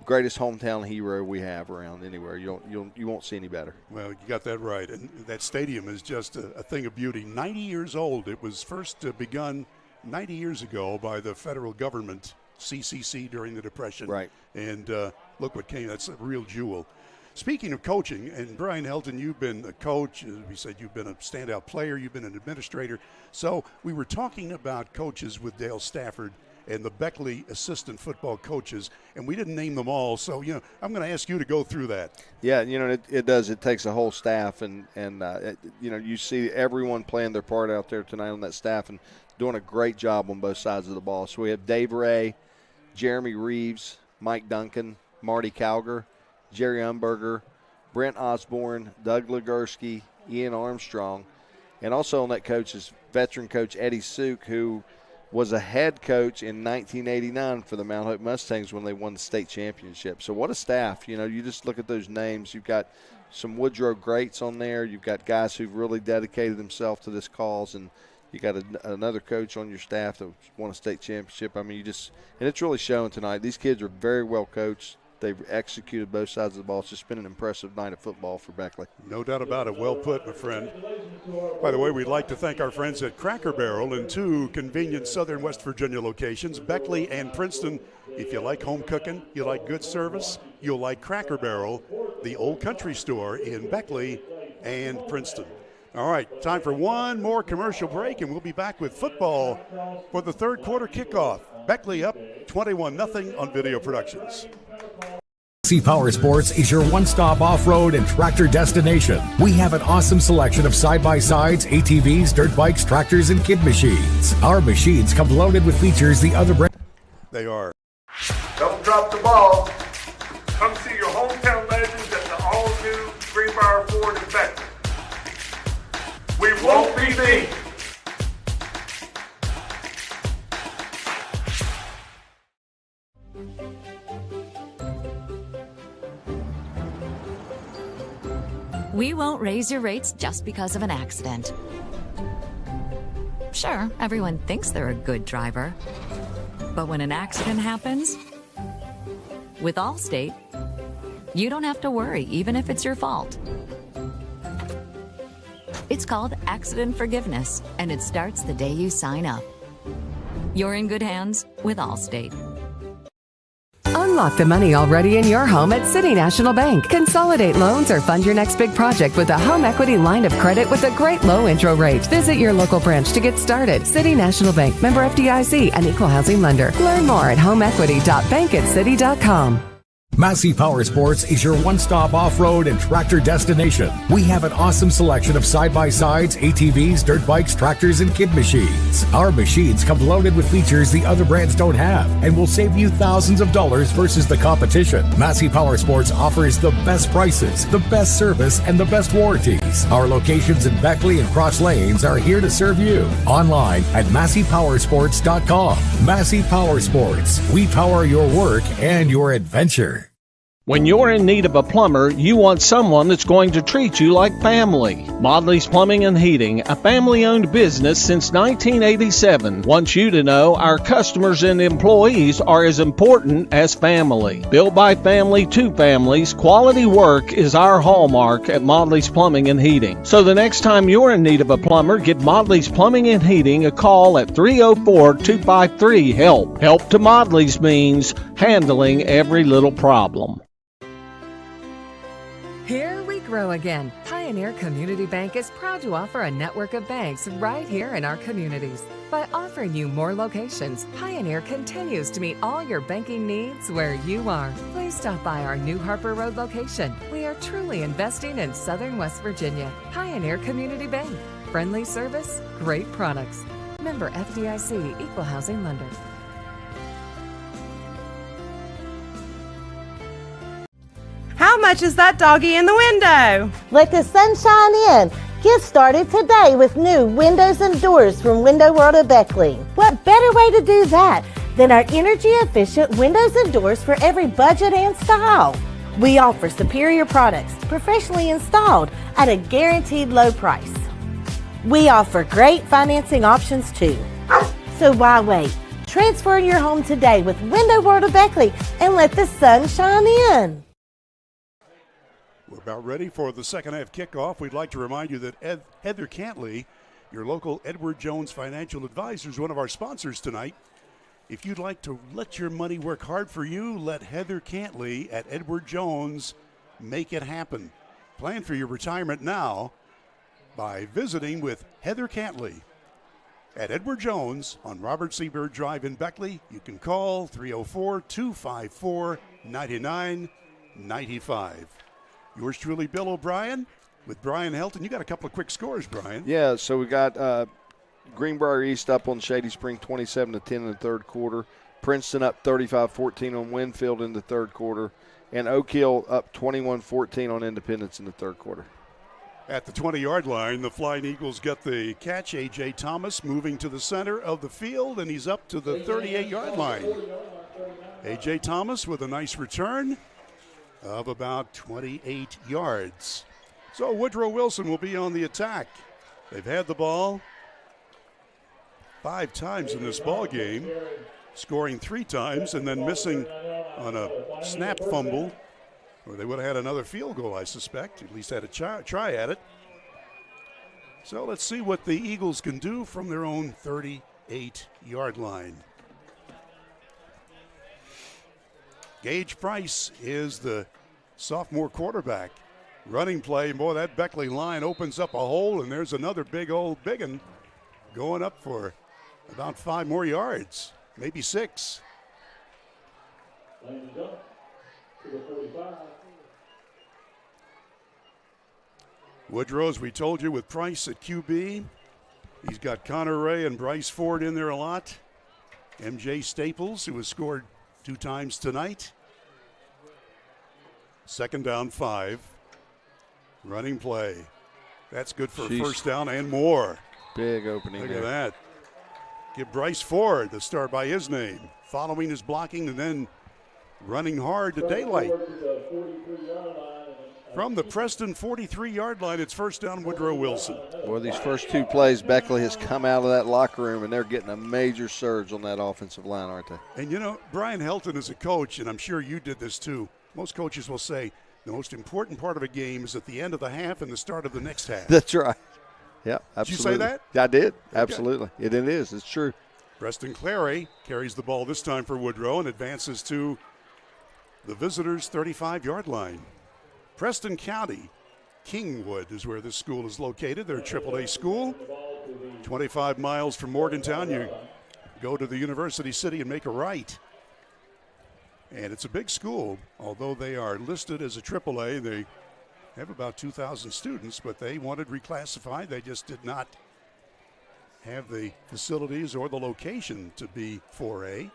greatest hometown hero we have around anywhere. You won't see any better. Well, you got that right. And that stadium is just a thing of beauty. 90 years old. It was first begun 90 years ago by the federal government, CCC, during the Depression. Right. And look what came. That's a real jewel. Speaking of coaching, and Brian Helton, you've been a coach. As we said, you've been a standout player. You've been an administrator. So we were talking about coaches with Dale Stafford. and the Beckley assistant football coaches, and we didn't name them all. So, I'm going to ask you to go through that. Yeah, it does. It takes a whole staff, and you see everyone playing their part out there tonight on that staff and doing a great job on both sides of the ball. So we have Dave Ray, Jeremy Reeves, Mike Duncan, Marty Calger, Jerry Umberger, Brent Osborne, Doug Legursky, Ian Armstrong, and also on that coach is veteran coach Eddie Suk, who was a head coach in 1989 for the Mount Hope Mustangs when they won the state championship. So what a staff. You just look at those names. You've got some Woodrow greats on there. You've got guys who've really dedicated themselves to this cause, and you got another coach on your staff that won a state championship. I mean, and it's really showing tonight. These kids are very well coached. They've executed both sides of the ball. It's just been an impressive night of football for Beckley. No doubt about it. Well put, my friend. By the way, we'd like to thank our friends at Cracker Barrel in 2 convenient southern West Virginia locations, Beckley and Princeton. If you like home cooking, you like good service, you'll like Cracker Barrel, the Old Country Store in Beckley and Princeton. All right, time for one more commercial break, and we'll be back with football for the third quarter kickoff. Beckley up 21-0 on Video Productions. Massey Power Sports is your one-stop off-road and tractor destination. We have an awesome selection of side-by-sides, ATVs, dirt bikes, tractors, and kid machines. Our machines come loaded with features the other brands. They are. Don't drop the ball. Come see your hometown legends at the all-new Greenbrier Ford in Beckley. We won't be beat. We won't raise your rates just because of an accident. Sure, everyone thinks they're a good driver. But when an accident happens, with Allstate, you don't have to worry, even if it's your fault. It's called accident forgiveness, and it starts the day you sign up. You're in good hands with Allstate. Unlock the money already in your home at City National Bank. Consolidate loans or fund your next big project with a home equity line of credit with a great low intro rate. Visit your local branch to get started. City National Bank, member FDIC, an equal housing lender. Learn more at homeequity.bankatcity.com. Massey Power Sports is your one-stop off-road and tractor destination. We have an awesome selection of side-by-sides, ATVs, dirt bikes, tractors, and kid machines. Our machines come loaded with features the other brands don't have and will save you thousands of dollars versus the competition. Massey Power Sports offers the best prices, the best service, and the best warranties. Our locations in Beckley and Cross Lanes are here to serve you. Online at MasseyPowersports.com. Massey Power Sports. We power your work and your adventure. When you're in need of a plumber, you want someone that's going to treat you like family. Modley's Plumbing and Heating, a family-owned business since 1987, wants you to know our customers and employees are as important as family. Built by family to families, quality work is our hallmark at Modley's Plumbing and Heating. So the next time you're in need of a plumber, give Modley's Plumbing and Heating a call at 304-253-HELP. Help to Modley's means handling every little problem. Here we grow again. Pioneer Community Bank is proud to offer a network of banks right here in our communities. By offering you more locations, Pioneer continues to meet all your banking needs where you are. Please stop by our New Harper Road location. We are truly investing in Southern West Virginia. Pioneer Community Bank. Friendly service, great products. Member FDIC, equal housing lender. How much is that doggy in the window? Let the sunshine in. Get started today with new windows and doors from Window World of Beckley. What better way to do that than our energy-efficient windows and doors for every budget and style? We offer superior products, professionally installed at a guaranteed low price. We offer great financing options too. So why wait? Transfer your home today with Window World of Beckley and let the sun shine in. We're about ready for the second half kickoff. We'd like to remind you that Heather Cantley, your local Edward Jones financial advisor, is one of our sponsors tonight. If you'd like to let your money work hard for you, let Heather Cantley at Edward Jones make it happen. Plan for your retirement now by visiting with Heather Cantley. at Edward Jones on Robert C. Byrd Drive in Beckley. You can call 304-254-9995. Yours truly, Bill O'Brien, with Brian Helton. You got a couple of quick scores, Brian. Yeah, so we got Greenbrier East up on Shady Spring 27-10 in the third quarter. Princeton up 35-14 on Winfield in the third quarter. And Oak Hill up 21-14 on Independence in the third quarter. At the 20-yard line, the Flying Eagles get the catch. A.J. Thomas moving to the center of the field, and he's up to the 38-yard line. A.J. Thomas with a nice return of about 28 yards. So Woodrow Wilson will be on the attack. They've had the ball 5 times in this ball game, scoring 3 times and then missing on a snap fumble, or they would have had another field goal, I suspect. At least had a try at it. So let's see what the Eagles can do from their own 38-yard line. Gage Price is the sophomore quarterback. Running play, boy, that Beckley line opens up a hole, and there's another big old biggin going up for about 5 more yards, maybe 6. Woodrow, as we told you, with Price at QB. He's got Connor Ray and Bryce Ford in there a lot. MJ Staples, who has scored 2 times tonight. 2nd down 5. Running play. That's good for a first down and more. Big opening. Look at that. Give Bryce Ford the start by his name. Following his blocking and then running hard to daylight. From the Preston 43-yard line, it's first down, Woodrow Wilson. Boy, these first 2 plays, Beckley has come out of that locker room, and they're getting a major surge on that offensive line, aren't they? And, you know, Brian Helton is a coach, and I'm sure you did this too. Most coaches will say the most important part of a game is at the end of the half and the start of the next half. That's right. Yeah, absolutely. Did you say that? I did. Absolutely. Okay. It is. It's true. Preston Clary carries the ball this time for Woodrow and advances to the visitors' 35-yard line. Preston County, Kingwood is where this school is located. They're a AAA school. 25 miles from Morgantown, you go to the University City and make a right. And it's a big school, although they are listed as a AAA. They have about 2,000 students, but they wanted reclassified. They just did not have the facilities or the location to be 4A.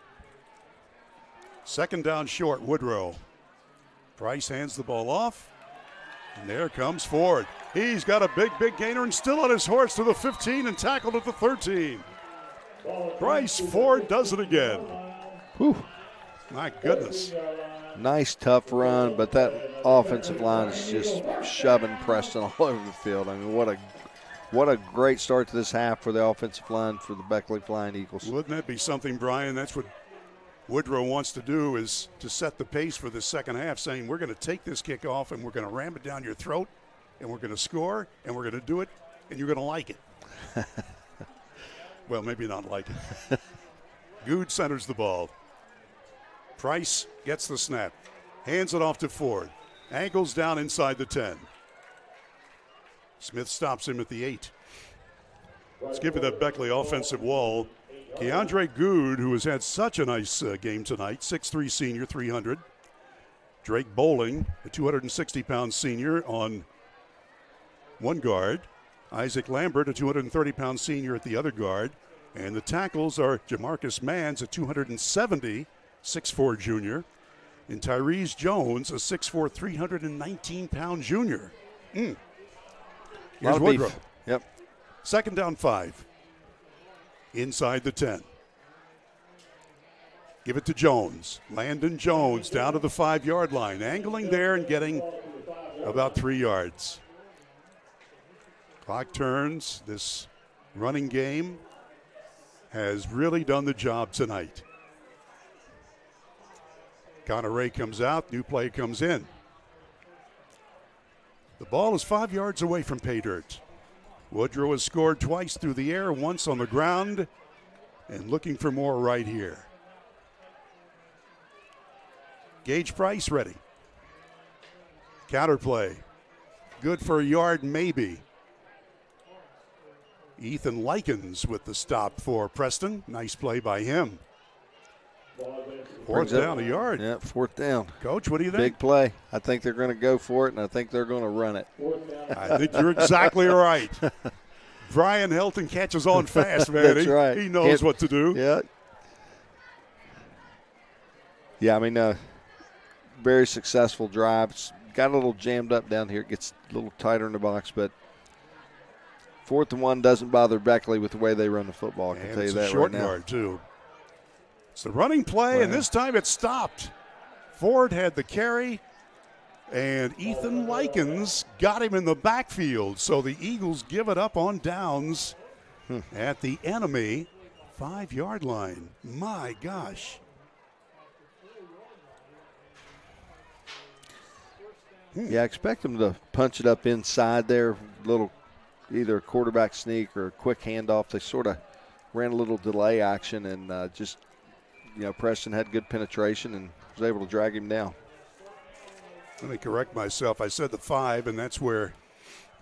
2nd down short, Woodrow. Price hands the ball off, and there comes Ford. He's got a big gainer and still on his horse to the 15 and tackled at the 13. Bryce Ford does it again. Whew. My goodness. Nice, tough run, but that offensive line is just shoving Preston all over the field. I mean, what a great start to this half for the offensive line for the Beckley Flying Eagles. Wouldn't that be something, Brian? That's what Woodrow wants to do, is to set the pace for the second half, saying we're going to take this kickoff and we're going to ram it down your throat and we're going to score and we're going to do it and you're going to like it. Well, maybe not like it. Good centers the ball. Price gets the snap, hands it off to Ford, ankles down inside the 10. Smith stops him at the 8. Let's give you that Beckley offensive wall. Keandre Good, who has had such a nice game tonight, 6'3" senior, 300. Drake Bowling, a 260-pound senior on one guard. Isaac Lambert, a 230-pound senior at the other guard. And the tackles are Jamarcus Manns, a 270, 6'4" junior. And Tyrese Jones, a 6'4", 319-pound junior. Here's Woodrow. Yep. 2nd down 5. Inside the 10. Give it to Jones. Landon Jones down to the 5-yard line. Angling there and getting about 3 yards. Clock turns. This running game has really done the job tonight. Connor Ray comes out. New play comes in. The ball is 5 yards away from pay dirt. Woodrow has scored twice through the air, once on the ground, and looking for more right here. Gage Price ready. Counter play. Good for a yard, maybe. Ethan Likens with the stop for Preston. Nice play by him. Fourth down, a yard. Yeah, fourth down. Coach, what do you think? Big play. I think they're going to go for it, and I think they're going to run it. I think you're exactly right. Brian Helton catches on fast, man. That's right. He knows what to do. Yeah. Yeah, I mean, very successful drives. Got a little jammed up down here. Gets a little tighter in the box, but 4th and 1 doesn't bother Beckley with the way they run the football. I can tell you that right now. It's a short yard, too. It's the running play, and this time it stopped. Ford had the carry, and Ethan Likens got him in the backfield. So the Eagles give it up on downs at the enemy 5-yard line. My gosh. Yeah, I expect them to punch it up inside there. Little, either a quarterback sneak or a quick handoff. They sort of ran a little delay action and just, Preston had good penetration and was able to drag him down. Let me correct myself. I said the 5, and that's where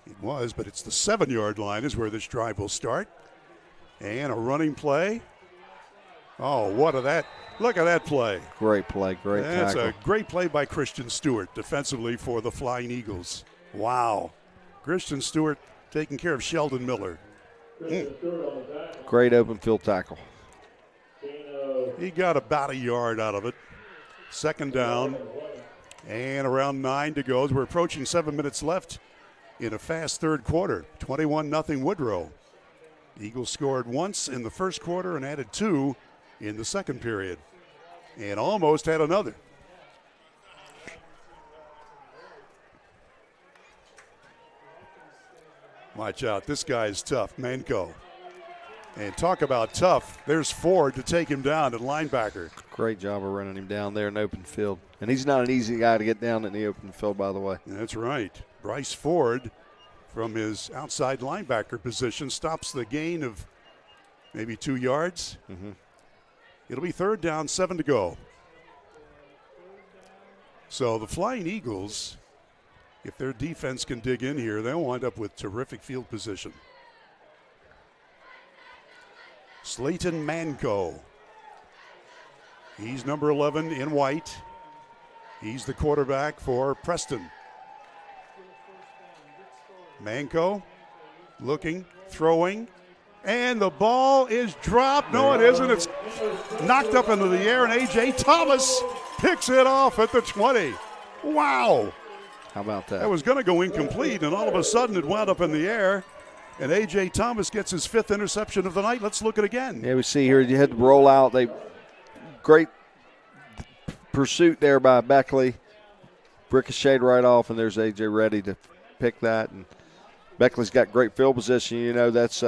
it was, but it's the 7-yard line is where this drive will start. And a running play. Oh, what a that. Look at that play. Great play, great tackle. That's a great play by Christian Stewart defensively for the Flying Eagles. Wow. Christian Stewart taking care of Sheldon Miller. Great open field tackle. He got about a yard out of it. 2nd down and around 9 to go as we're approaching 7 minutes left in a fast third quarter. 21-0 Woodrow. Eagles scored once in the first quarter and added 2 in the second period and almost had another. Watch out. This guy is tough, Manco. And talk about tough. There's Ford to take him down at linebacker. Great job of running him down there in open field. And he's not an easy guy to get down in the open field, by the way. That's right. Bryce Ford, from his outside linebacker position, stops the gain of maybe 2 yards. It'll be 3rd down, 7 to go. So the Flying Eagles, if their defense can dig in here, they'll wind up with terrific field position. Slayton Manco. He's number 11 in white. He's the quarterback for Preston. Manco looking, throwing, and the ball is dropped. No, it isn't. It's knocked up into the air, and A.J. Thomas picks it off at the 20. Wow. How about that? That was going to go incomplete, and all of a sudden it wound up in the air. And A.J. Thomas gets his 5th interception of the night. Let's look at it again. Yeah, we see here you had to roll out. Great pursuit there by Beckley. Ricocheted right off, and there's A.J. ready to pick that. And Beckley's got great field position. That's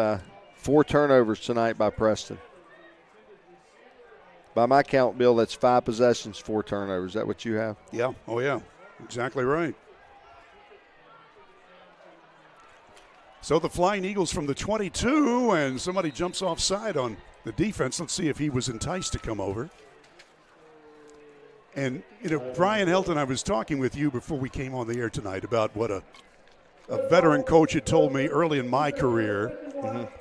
4 turnovers tonight by Preston. By my count, Bill, that's 5 possessions, 4 turnovers. Is that what you have? Yeah. Oh, yeah. Exactly right. So the Flying Eagles from the 22, and somebody jumps offside on the defense. Let's see if he was enticed to come over. And, Brian Helton, I was talking with you before we came on the air tonight about what a veteran coach had told me early in my career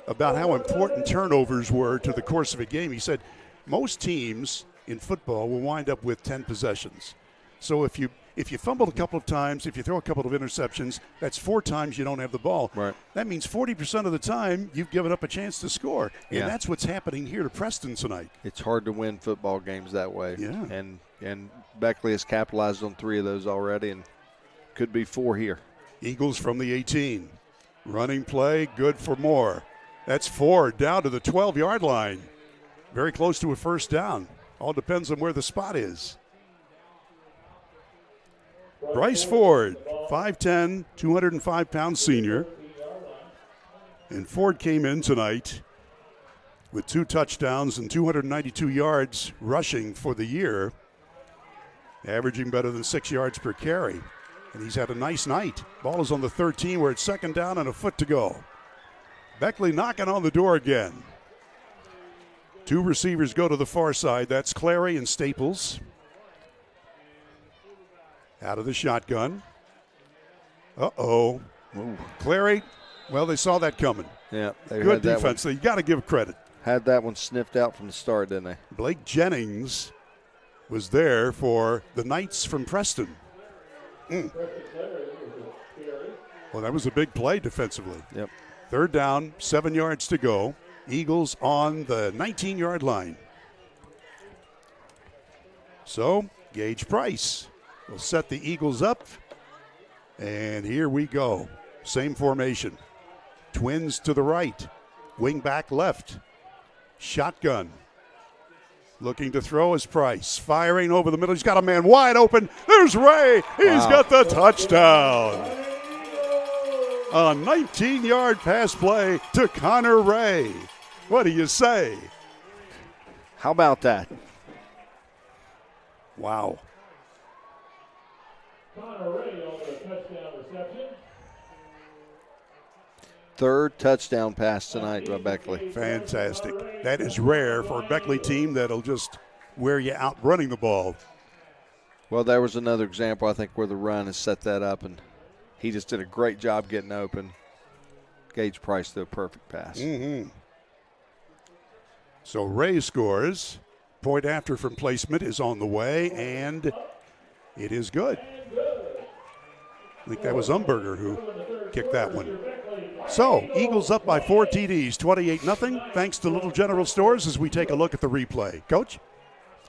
about how important turnovers were to the course of a game. He said most teams in football will wind up with 10 possessions. So if you fumble a couple of times, if you throw a couple of interceptions, that's 4 times you don't have the ball. Right. That means 40% of the time you've given up a chance to score. And that's what's happening here to Preston tonight. It's hard to win football games that way. Yeah. And Beckley has capitalized on 3 of those already and could be 4 here. Eagles from the 18. Running play, good for more. That's Ford down to the 12-yard line. Very close to a first down. All depends on where the spot is. Bryce Ford, 5'10", 205-pound senior. And Ford came in tonight with 2 touchdowns and 292 yards rushing for the year, averaging better than 6 yards per carry. And he's had a nice night. Ball is on the 13. We're at 2nd down and a foot to go. Beckley knocking on the door again. 2 receivers go to the far side. That's Clary and Staples. Out of the shotgun. Uh-oh. Clary Well, they saw that coming. Yeah. Good defense. So you got to give credit. Had that one sniffed out from the start, didn't they? Blake Jennings was there for the Knights from Preston. Well, that was a big play defensively. Yep. 3rd down, 7 yards to go. Eagles on the 19-yard line. So, Gage Price will set the Eagles up. And here we go. Same formation. Twins to the right. Wing back left. Shotgun. Looking to throw is Price. Firing over the middle. He's got a man wide open. There's Ray. He's got the touchdown. A 19-yard pass play to Connor Ray. What do you say? How about that? Wow. Connor Ray on the touchdown reception. 3rd touchdown pass tonight by Beckley. Fantastic. That is rare for a Beckley team that'll just wear you out running the ball. Well, there was another example, I think, where the run has set that up, and he just did a great job getting open. Gage Price threw a perfect pass. So Ray scores. Point after from placement is on the way, and it is good. I think that was Umberger who kicked that one. So, Eagles up by 4 TDs, 28-0, thanks to Little General Stores as we take a look at the replay. Coach?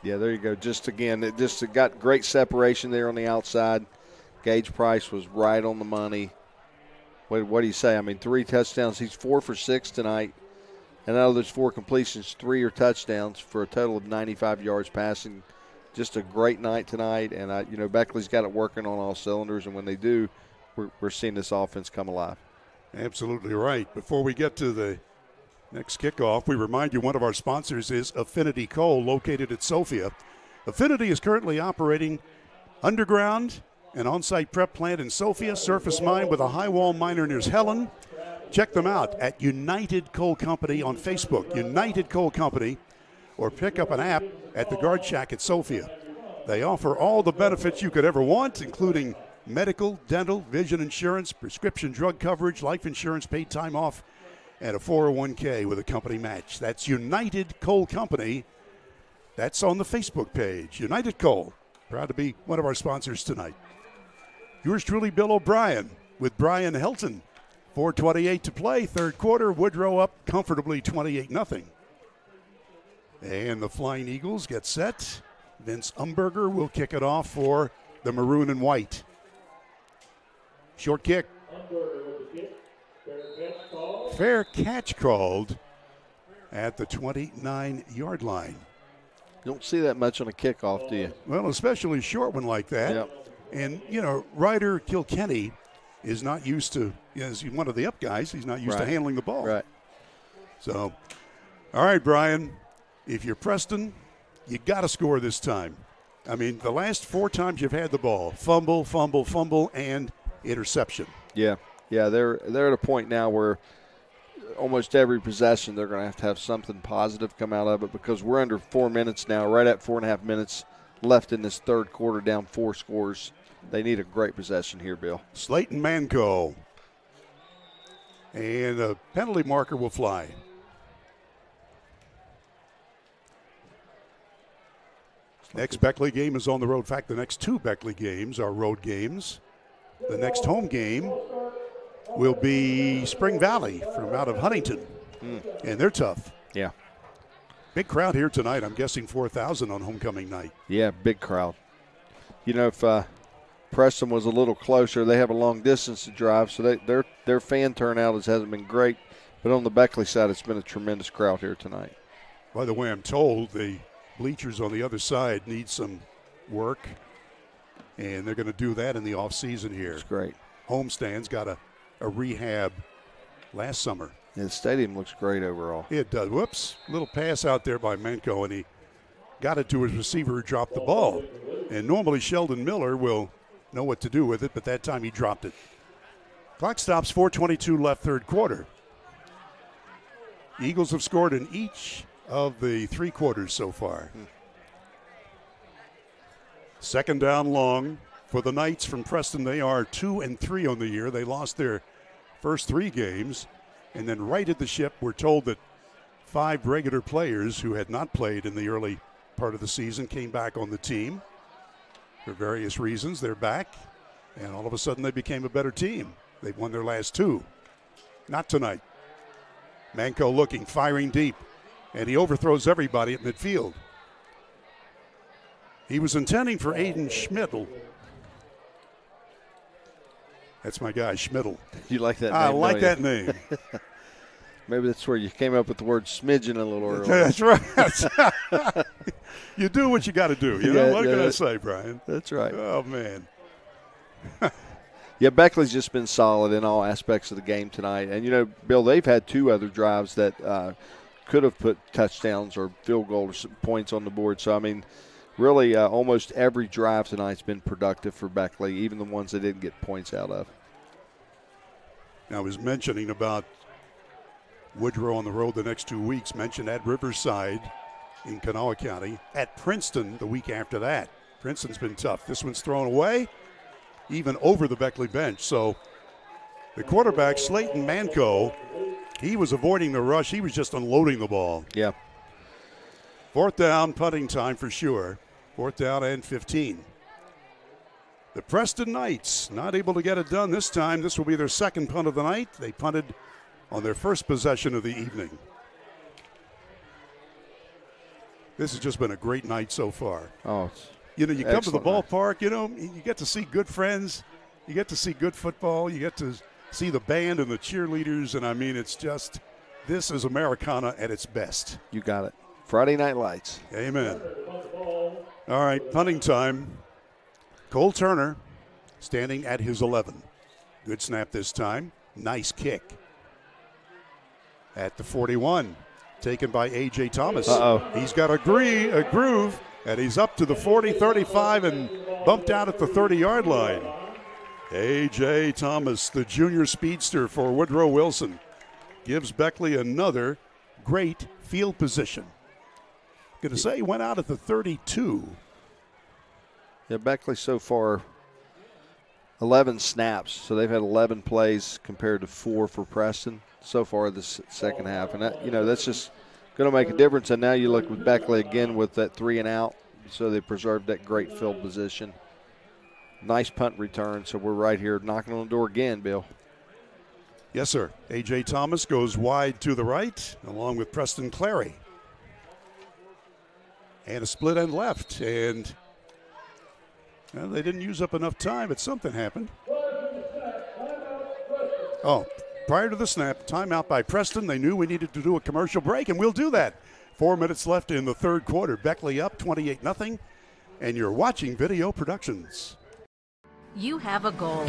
Yeah, there you go. Just again, it got great separation there on the outside. Gage Price was right on the money. What do you say? I mean, 3 touchdowns. He's 4 for 6 tonight. And out of those 4 completions, 3 are touchdowns for a total of 95 yards passing. Just a great night tonight. And, Beckley's got it working on all cylinders. And when they do, we're seeing this offense come alive. Absolutely right. Before we get to the next kickoff, we remind you one of our sponsors is Affinity Coal, located at Sophia. Affinity is currently operating underground, an on-site prep plant in Sophia, surface mine with a high-wall miner near Helen. Check them out at United Coal Company on Facebook, United Coal Company, or pick up an app at the Guard Shack at Sophia. They offer all the benefits you could ever want, including medical, dental, vision insurance, prescription drug coverage, life insurance, paid time off, and a 401k with a company match. That's United Coal Company. That's on the Facebook page. United Coal, proud to be one of our sponsors tonight. Yours truly, Bill O'Brien, with Brian Helton. 4:28 to play, 3rd quarter. Woodrow up comfortably 28-0. And the Flying Eagles get set. Vince Umberger will kick it off for the maroon and white. Short kick. Fair catch called at the 29-yard line. You don't see that much on a kickoff, do you? Well, especially a short one like that. Yep. And, Ryder Kilkenny is not used to, as one of the up guys, he's not used to handling the ball. Right. So, all right, Brian, if you're Preston, you got to score this time. I mean, the last 4 times you've had the ball, fumble, fumble, fumble, and interception. Yeah, they're at a point now where almost every possession they're going to have something positive come out of it, because we're under 4 minutes now, right at 4.5 minutes left in this 3rd quarter, down 4 scores. They need a great possession here, Bill. Slayton Manco. And a penalty marker will fly. Next Beckley game is on the road. In fact, the next 2 Beckley games are road games. The next home game will be Spring Valley from out of Huntington. And they're tough. Yeah. Big crowd here tonight. I'm guessing 4,000 on homecoming night. Yeah, big crowd. If Preston was a little closer, they have a long distance to drive, so their fan turnout hasn't been great. But on the Beckley side, it's been a tremendous crowd here tonight. By the way, I'm told the bleachers on the other side need some work, and they're going to do that in the offseason here. It's great. Homestand's got a rehab last summer. Yeah, the stadium looks great overall. It does. Whoops. Little pass out there by Manco, and he got it to his receiver who dropped the ball. And normally Sheldon Miller will know what to do with it, but that time he dropped it. Clock stops, 4:22 left, 3rd quarter. Eagles have scored in each of the 3 quarters so far. 2nd down long for the Knights from Preston. They are 2-3 on the year. They lost their first 3 games, and then righted the ship. We're told that 5 regular players who had not played in the early part of the season came back on the team. For various reasons, they're back, and all of a sudden they became a better team. They've won their last 2. Not tonight. Manco looking, firing deep, and he overthrows everybody at midfield. He was intending for Aiden Schmidl. That's my guy, Schmidl. You like that name? I like that name. Maybe that's where you came up with the word smidgen a little earlier. That's right. You do what you got to do. You know? What can I say, Brian? That's right. Oh, man. Yeah, Beckley's just been solid in all aspects of the game tonight. And, you know, Bill, they've had 2 other drives that could have put touchdowns or field goal points on the board. So, I mean, really almost every drive tonight's been productive for Beckley, even the ones they didn't get points out of. Now, I was mentioning about Woodrow on the road the next 2 weeks, mentioned at Riverside in Kanawha County, at Princeton the week after that. Princeton's been tough. This one's thrown away, even over the Beckley bench. So the quarterback, Slayton Manco, he was avoiding the rush. He was just unloading the ball. Yeah. 4th down, punting time for sure. 4th down and 15. The Preston Knights not able to get it done this time. This will be their 2nd punt of the night. They punted on their first possession of the evening. This has just been a great night so far. Oh, you know, you come to the excellent ballpark, you know, you get to see good friends, you get to see good football, you get to see the band and the cheerleaders, and I mean, it's just, this is Americana at its best. You got it. Friday Night Lights. Amen. All right, punting time. Cole Turner standing at his 11. Good snap this time. Nice kick. At the 41, taken by A.J. Thomas. He's got a groove, and he's up to the 40, 35, and bumped out at the 30-yard line. A.J. Thomas, the junior speedster for Woodrow Wilson, gives Beckley another great field position. Going to say he went out at the 32. Yeah, Beckley so far 11 snaps, so they've had 11 plays compared to 4 for Preston so far this second half, and that, you know, that's just going to make a difference. And now you look with Beckley again with that 3 and out, so they preserved that great field position. Nice punt return, so we're right here knocking on the door again, Bill. Yes, sir. A.J. Thomas goes wide to the right, along with Preston Clary. And a split end left, and well, they didn't use up enough time, but something happened. Oh, prior to the snap, timeout by Preston. They knew we needed to do a commercial break, and we'll do that. 4 minutes left in the 3rd quarter. Beckley up 28-0, and you're watching Video Productions. You have a goal.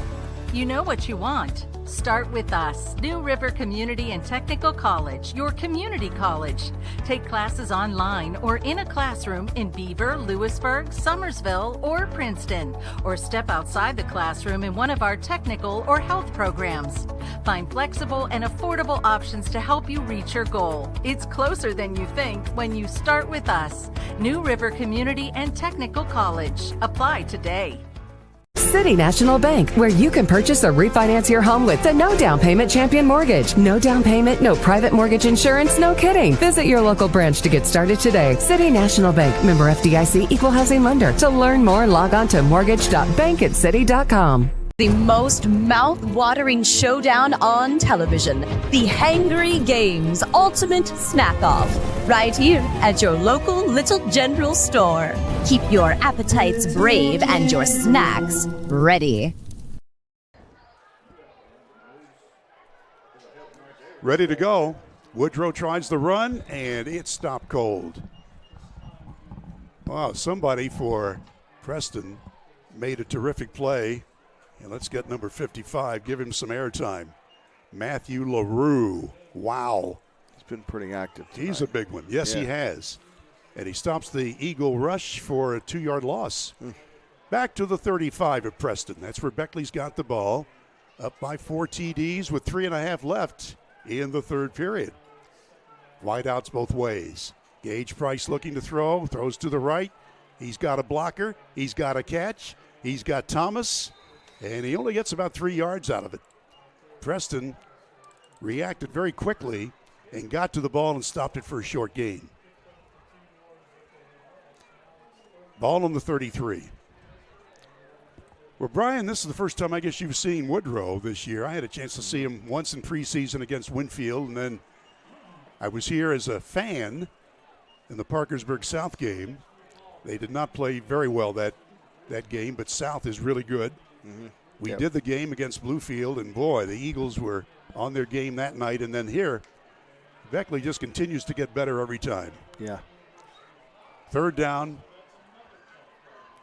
You know what you want. Start with us. New River Community and Technical College, your community college. Take classes online or in a classroom in Beaver, Lewisburg, Summersville, or Princeton. Or step outside the classroom in one of our technical or health programs. Find flexible and affordable options to help you reach your goal. It's closer than you think when you start with us. New River Community and Technical College. Apply today. City National Bank, where you can purchase or refinance your home with the no down payment champion mortgage. No down payment, no private mortgage insurance, no kidding. Visit your local branch to get started today. City National Bank, member FDIC, equal housing lender. To learn more, log on to mortgage.bankatcity.com. The most mouth-watering showdown on television. The Hangry Games Ultimate Snack-Off. Right here at your local Little General store. Keep your appetites brave and your snacks ready. Ready to go. Woodrow tries the run, and it's stopped cold. Wow, somebody for Preston made a terrific play. And let's get number 55, give him some airtime. Matthew LaRue. Wow. He's been pretty active tonight. He's a big one. Yes, he has. And he stops the Eagle rush for a 2-yard loss. Back to the 35 of Preston. That's where Beckley's got the ball. Up by 4 TDs with 3.5 left in the 3rd period. Wideouts both ways. Gage Price looking to throw. Throws to the right. He's got a blocker. He's got a catch. He's got Thomas. And he only gets about 3 yards out of it. Preston reacted very quickly and got to the ball and stopped it for a short gain. Ball on the 33. Well, Brian, this is the first time I guess you've seen Woodrow this year. I had a chance to see him once in preseason against Winfield, and then I was here as a fan in the Parkersburg South game. They did not play very well that game, but South is really good. Mm-hmm. We did the game against Bluefield, and boy, the Eagles were on their game that night. And then here, Beckley just continues to get better every time. Yeah. 3rd down,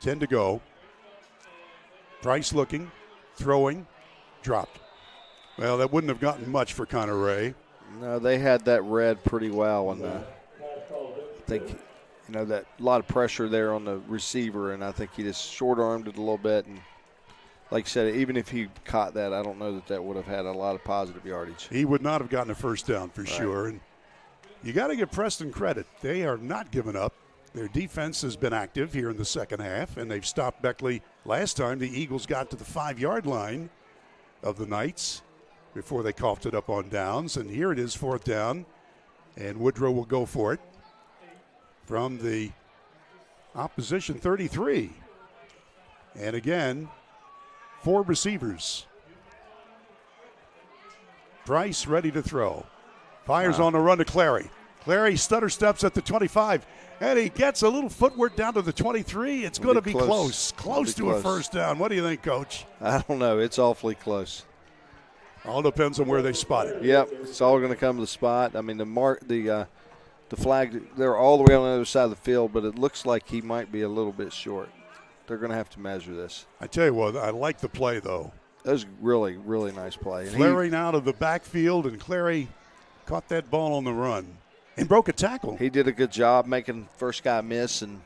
10 to go. Price looking, throwing, dropped. Well, that wouldn't have gotten much for Connor Ray. No, they had that read pretty well, and I think that a lot of pressure there on the receiver, and I think he just short-armed it a little bit. And like you said, even if he caught that, I don't know that would have had a lot of positive yardage. He would not have gotten a first down for sure. And you got to give Preston credit. They are not giving up. Their defense has been active here in the second half, and they've stopped Beckley. Last time the Eagles got to the 5-yard line of the Knights before they coughed it up on downs. And here it is, 4th down, and Woodrow will go for it from the opposition 33. And again, 4 receivers. Price ready to throw. Fires on the run to Clary. Clary stutter steps at the 25, and he gets a little footwork down to the 23. It's going to be close to a first down. What do you think, Coach? I don't know. It's awfully close. All depends on where they spot it. Yep, it's all going to come to the spot. I mean, the flag, they're all the way on the other side of the field, but it looks like he might be a little bit short. They're going to have to measure this. I tell you what, I like the play, though. That was really, really nice play. Flaring out of the backfield, and Clary caught that ball on the run and broke a tackle. He did a good job making first guy miss and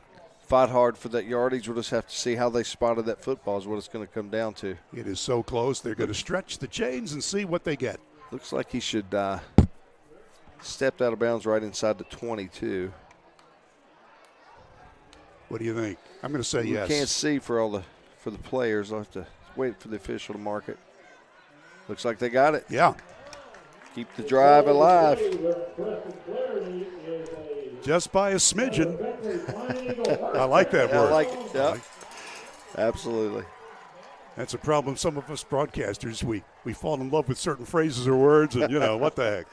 fought hard for that yardage. We'll just have to see how they spotted that football is what it's going to come down to. It is so close. They're going to stretch the chains and see what they get. Looks like he should stepped out of bounds right inside the 22. What do you think? I'm going to say yes. We can't see for the players. I'll have to wait for the official to mark it. Looks like they got it. Yeah. Keep the drive alive. Just by a smidgen. I like that word. I like it. Yep. Absolutely. That's a problem. Some of us broadcasters, we fall in love with certain phrases or words, and, what the heck.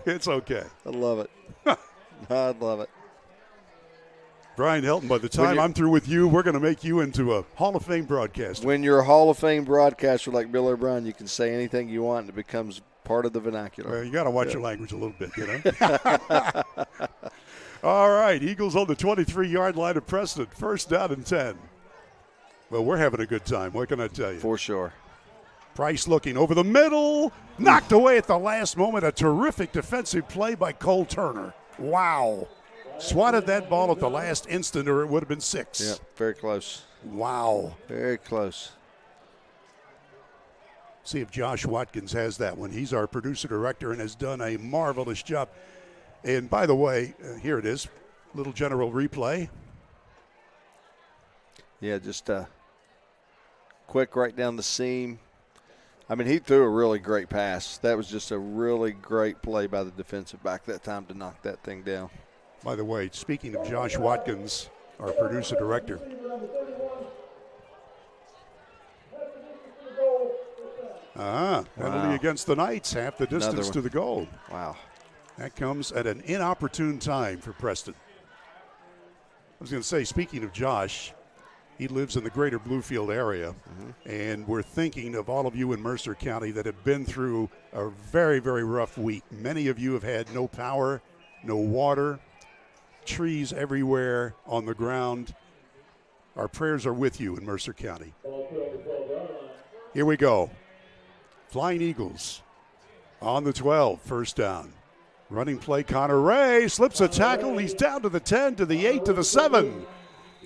It's okay. I love it. I love it. Brian Helton, by the time I'm through with you, we're going to make you into a Hall of Fame broadcaster. When you're a Hall of Fame broadcaster like Bill O'Brien, you can say anything you want and it becomes part of the vernacular. Well, you got to watch your language a little bit, All right, Eagles on the 23-yard line of Preston. 1st down and 10. Well, we're having a good time. What can I tell you? For sure. Price looking over the middle. Knocked away at the last moment. A terrific defensive play by Cole Turner. Wow. Swatted that ball at the last instant, or it would have been 6. Yeah, very close. Wow. Very close. See if Josh Watkins has that one. He's our producer director and has done a marvelous job. And by the way, here it is, little general replay. Yeah, just quick right down the seam. I mean, he threw a really great pass. That was just a really great play by the defensive back that time to knock that thing down. By the way, speaking of Josh Watkins, our producer director. Penalty against the Knights, half the distance to the goal. Wow. That comes at an inopportune time for Preston. I was going to say, speaking of Josh, he lives in the greater Bluefield area, and we're thinking of all of you in Mercer County that have been through a very, very rough week. Many of you have had no power, no water, trees everywhere on the ground. Our prayers are with you in Mercer County. Here we go. Flying Eagles on the 12, 1st down. Running play, Connor Ray slips a tackle, and he's down to the 10, to the 8, to the 7.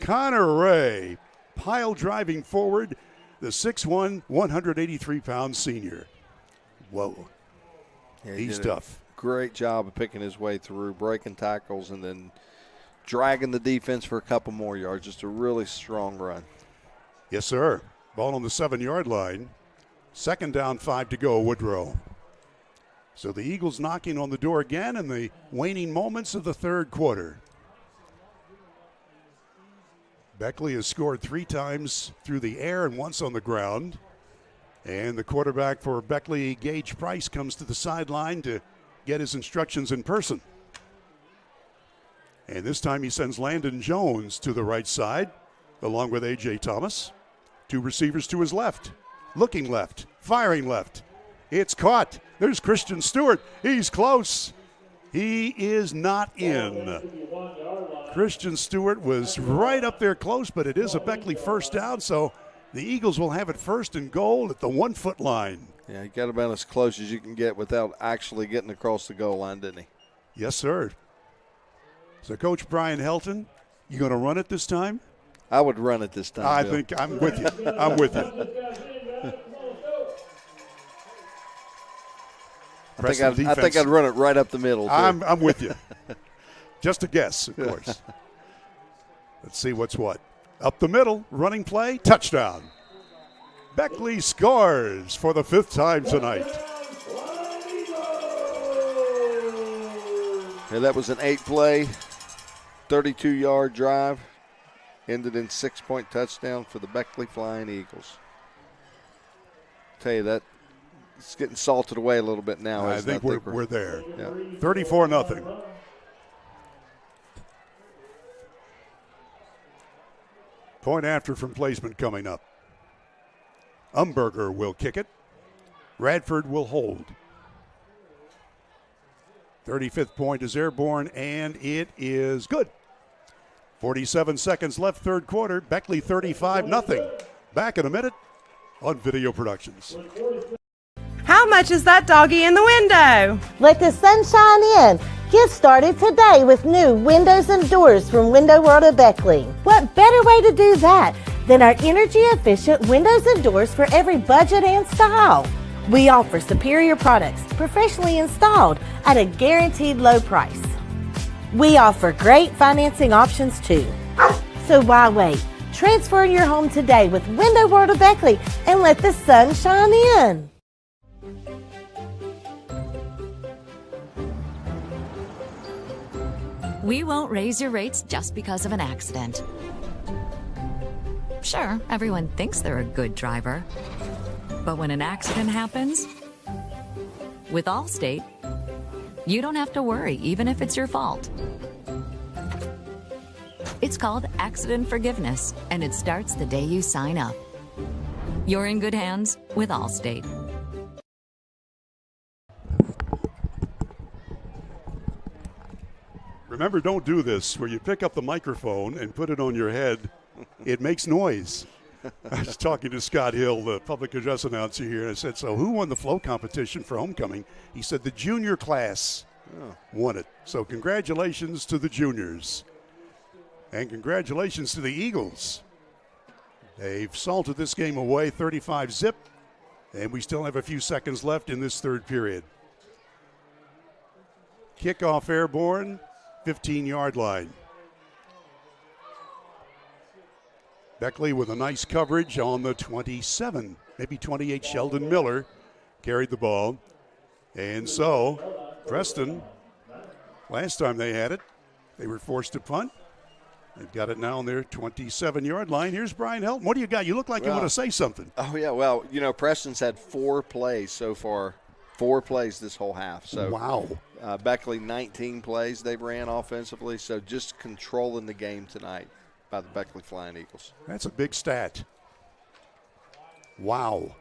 Connor Ray, pile driving forward, the 6'1", 183-pound senior. Whoa. Yeah, he's tough. Great job of picking his way through, breaking tackles, and then dragging the defense for a couple more yards. Just a really strong run. Yes, sir. Ball on the 7-yard line. Second down, 5 to go, Woodrow. So the Eagles knocking on the door again in the waning moments of the third quarter. Beckley has scored 3 times through the air and once on the ground. And the quarterback for Beckley, Gage Price, comes to the sideline to get his instructions in person. And this time he sends Landon Jones to the right side, along with A.J. Thomas. 2 receivers to his left, looking left, firing left. It's caught. There's Christian Stewart. He's close. He is not in. Christian Stewart was right up there close, but it is a Beckley first down, so the Eagles will have it first and goal at the 1-foot line. Yeah, he got about as close as you can get without actually getting across the goal line, didn't he? Yes, sir. So, Coach Brian Helton, you going to run it this time? I would run it this time. I Bill. think I'm with you. I'm with you. I think I'd run it right up the middle. Too. I'm with you. Just a guess, of course. Let's see what's what. Up the middle, running play, touchdown. Beckley scores for the 5th time tonight. Yeah, that was an 8-play, 32-yard drive. Ended in 6-point touchdown for the Beckley Flying Eagles. Tell you that it's getting salted away a little bit now. I think we're there. Yeah. 34-0. Point after from placement coming up. Umberger will kick it. Radford will hold. 35th point is airborne, and it is good. 47 seconds left, third quarter. Beckley 35-0. Back in a minute on Video Productions. How much is that doggy in the window? Let the sunshine in. Get started today with new windows and doors from Window World of Beckley. What better way to do that than our energy-efficient windows and doors for every budget and style? We offer superior products, professionally installed at a guaranteed low price. We offer great financing options too. So why wait? Transfer your home today with Window World of Beckley and let the sun shine in. We won't raise your rates just because of an accident. Sure, everyone thinks they're a good driver. But when an accident happens, with Allstate, you don't have to worry, even if it's your fault. It's called accident forgiveness, and it starts the day you sign up. You're in good hands with Allstate. Remember, don't do this where you pick up the microphone and put it on your head. It makes noise. I was talking to Scott Hill, the public address announcer here, and I said, so who won the flow competition for homecoming? He said the junior class won it. So congratulations to the juniors. And congratulations to the Eagles. They've salted this game away 35-0, and we still have a few seconds left in this third period. Kickoff airborne, 15-yard line. Beckley with a nice coverage on the 27, maybe 28. Sheldon Miller carried the ball. And so, Preston, last time they had it, they were forced to punt. They've got it now on their 27-yard line. Here's Brian Helton. What do you got? You look like you want to say something. Oh, yeah. Well, you know, Preston's had 4 plays so far. 4 plays this whole half. So wow. Beckley, 19 plays they ran offensively. So just controlling the game tonight by the Beckley Flying Eagles. That's a big stat. Wow.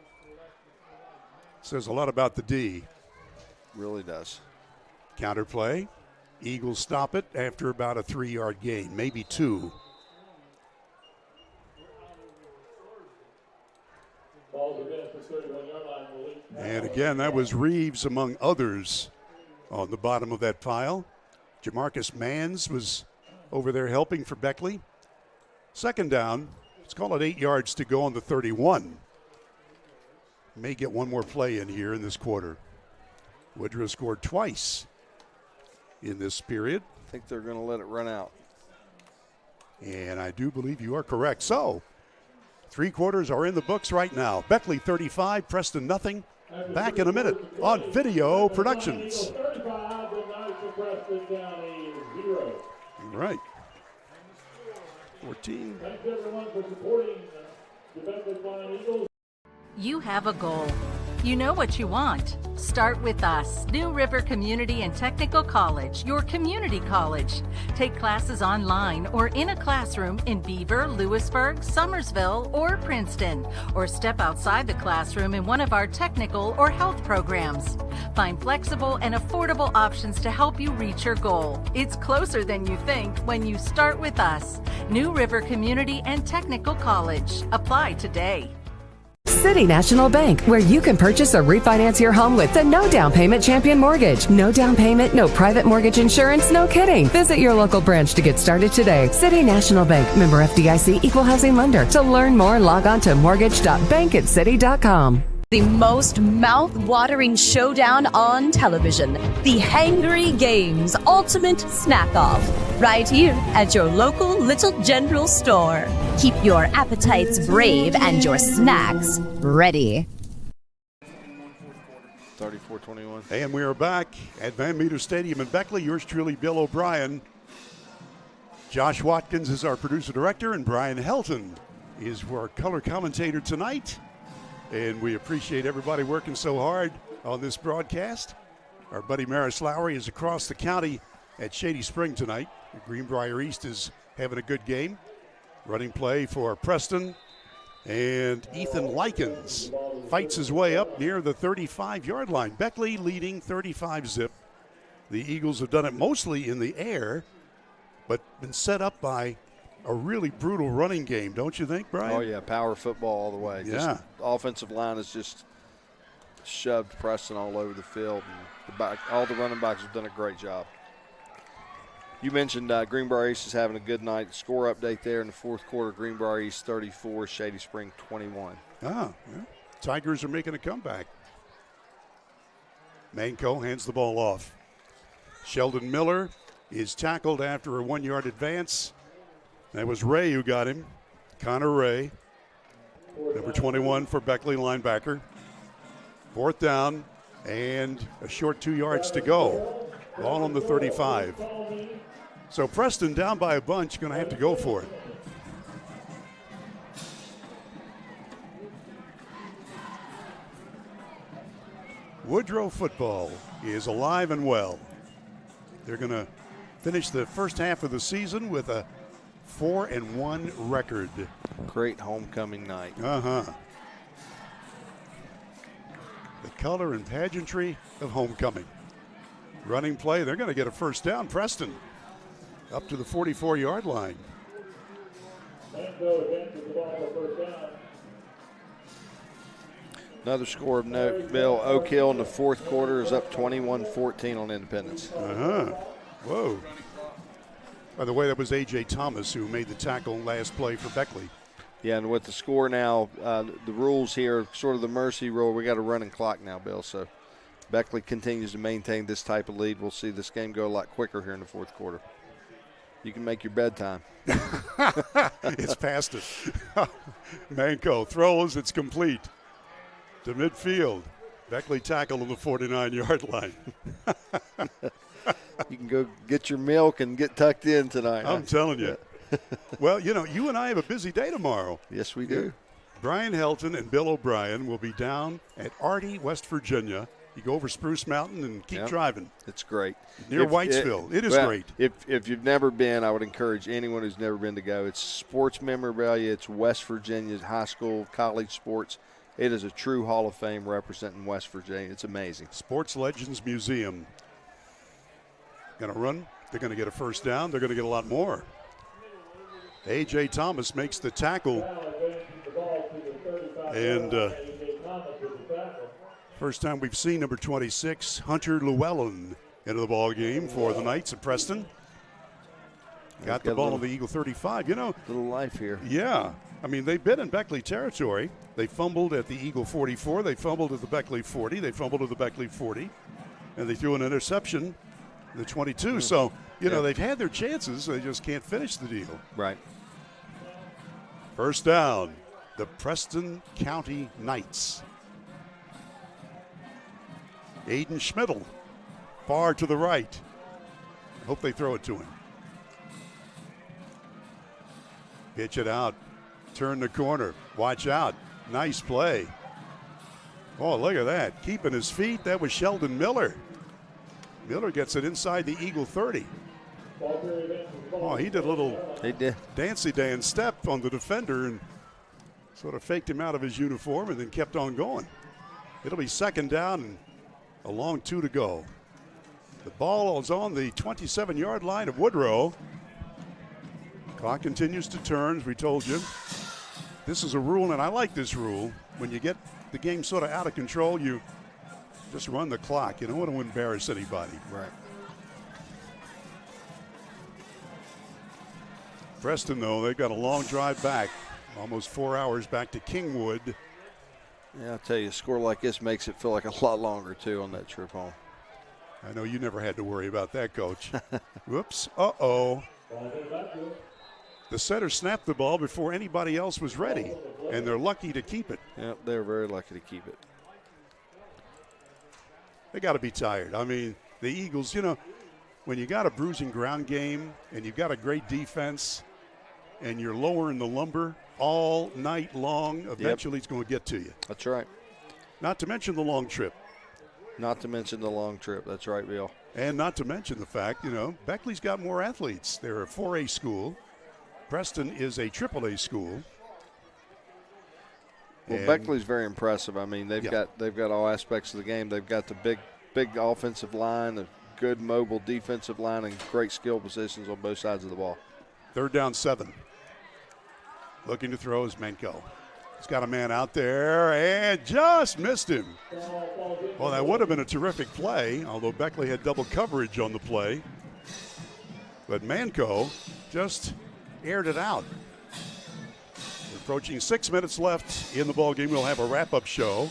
Says a lot about the D. Really does. Counterplay. Eagles stop it after about a 3-yard gain, maybe 2. And again, that was Reeves among others on the bottom of that pile. Jamarcus Manns was over there helping for Beckley. Second down, let's call it 8 yards to go on the 31. May get one more play in here in this quarter. Woodrow scored twice in this period. I think they're going to let it run out. And I do believe you are correct. So, 3 quarters are in the books right now. Beckley 35, Preston nothing. Back in a minute on Video Productions. Right. 14. Thanks everyone for supporting the Beckley Flying Eagles. You have a goal. You know what you want. Start with us. New River Community and Technical College, your community college. Take classes online or in a classroom in Beaver, Lewisburg, Summersville, or Princeton, or step outside the classroom in one of our technical or health programs. Find flexible and affordable options to help you reach your goal. It's closer than you think when you start with us. New River Community and Technical College. Apply today. City National Bank, where you can purchase or refinance your home with the no down payment champion mortgage. No down payment, no private mortgage insurance, no kidding. Visit your local branch to get started today. City National Bank, member FDIC, equal housing lender. To learn more, log on to mortgage.bankatcity.com. The most mouth-watering showdown on television. The Hangry Games Ultimate Snack-Off. Right here at your local Little General store. Keep your appetites brave and your snacks ready. 34-21. And we are back at Van Meter Stadium in Beckley. Yours truly, Bill O'Brien. Josh Watkins is our producer-director, and Brian Helton is our color commentator tonight. And we appreciate everybody working so hard on this broadcast. Our buddy Maris Lowry is across the county at Shady Spring tonight. Greenbrier East is having a good game. Running play for Preston. And Ethan Likens fights his way up near the 35-yard line. Beckley leading 35-zip. The Eagles have done it mostly in the air, but been set up by a really brutal running game, don't you think, Brian? Oh, yeah, power football all the way. Yeah. Just, the offensive line has just shoved Preston all over the field. And all the running backs have done a great job. You mentioned Greenbrier East is having a good night. Score update there in the fourth quarter, Greenbrier East 34, Shady Spring 21. Yeah. Tigers are making a comeback. Manco hands the ball off. Sheldon Miller is tackled after a 1-yard advance. That was Ray who got him, Connor Ray, number 21 for Beckley linebacker. 4th down and a short 2 yards to go. Ball on the 35. So Preston down by a bunch, going to have to go for it. Woodrow football is alive and well. They're going to finish the first half of the season with a 4-1 record. Great homecoming night. The color and pageantry of homecoming. Running play, they're going to get a first down. Preston up to the 44-yard line. Another score of note, Bill. Oak Hill in the fourth quarter is up 21-14 on Independence. Whoa. By the way, that was A.J. Thomas who made the tackle last play for Beckley. Yeah, and with the score now, the rules here, sort of the mercy rule, we got a running clock now, Bill. So Beckley continues to maintain this type of lead. We'll see this game go a lot quicker here in the fourth quarter. You can make your bedtime. It's past it. Manco throws, it's complete to midfield. Beckley tackle on the 49-yard line. You can go get your milk and get tucked in tonight. I'm telling you. Well, you and I have a busy day tomorrow. Yes, we do. Brian Helton and Bill O'Brien will be down at Arty, West Virginia. You go over Spruce Mountain and keep driving. It's great. Near Whitesville. It is great. If you've never been, I would encourage anyone who's never been to go. It's sports memorabilia. It's West Virginia's high school, college sports. It is a true Hall of Fame representing West Virginia. It's amazing. Sports Legends Museum. Going to run. They're going to get a first down. They're going to get a lot more. A.J. Thomas makes the tackle. And first time we've seen number 26, Hunter Llewellyn, into the ball game for the Knights of Preston. Got the ball on the Eagle 35. Little life here. Yeah. I mean, they've been in Beckley territory. They fumbled at the Eagle 44. They fumbled at the Beckley 40. They fumbled at the Beckley 40. And they threw an interception at the 22. So, they've had their chances. They just can't finish the deal. Right. First down. the Preston County Knights. Aiden Schmidl, far to the right. Hope they throw it to him. Pitch it out. Turn the corner. Watch out. Nice play. Oh, look at that. Keeping his feet. That was Sheldon Miller. Miller gets it inside the Eagle 30. Oh, he did a little dancy dance step on the defender and sort of faked him out of his uniform and then kept on going. It'll be second down and a long 2 to go. The ball is on the 27-yard line of Woodrow. Clock continues to turn, as we told you. This is a rule, and I like this rule. When you get the game sort of out of control, you just run the clock. You don't want to embarrass anybody. Right. Preston, though, they've got a long drive back, almost 4 hours back to Kingwood. Yeah, I'll tell you, a score like this makes it feel like a lot longer, too, on that trip home. I know you never had to worry about that, Coach. Whoops. Uh-oh. The setter snapped the ball before anybody else was ready, and they're lucky to keep it. Yep, they're very lucky to keep it. They got to be tired. I mean, the Eagles, you know, when you got a bruising ground game and you've got a great defense and you're lowering the lumber all night long, eventually it's going to get to you. That's right. Not to mention the long trip. Not to mention the long trip. That's right, Bill. And not to mention the fact, you know, Beckley's got more athletes. They're a 4A school. Preston is a AAA school. Well, Beckley's very impressive. I mean, they've got all aspects of the game. They've got the big offensive line, the good mobile defensive line, and great skill positions on both sides of the ball. 3rd down 7. Looking to throw is Menko. He's got a man out there and just missed him. Well, that would have been a terrific play, although Beckley had double coverage on the play. But Menko just aired it out. We're approaching 6 minutes left in the ball game. We'll have a wrap-up show.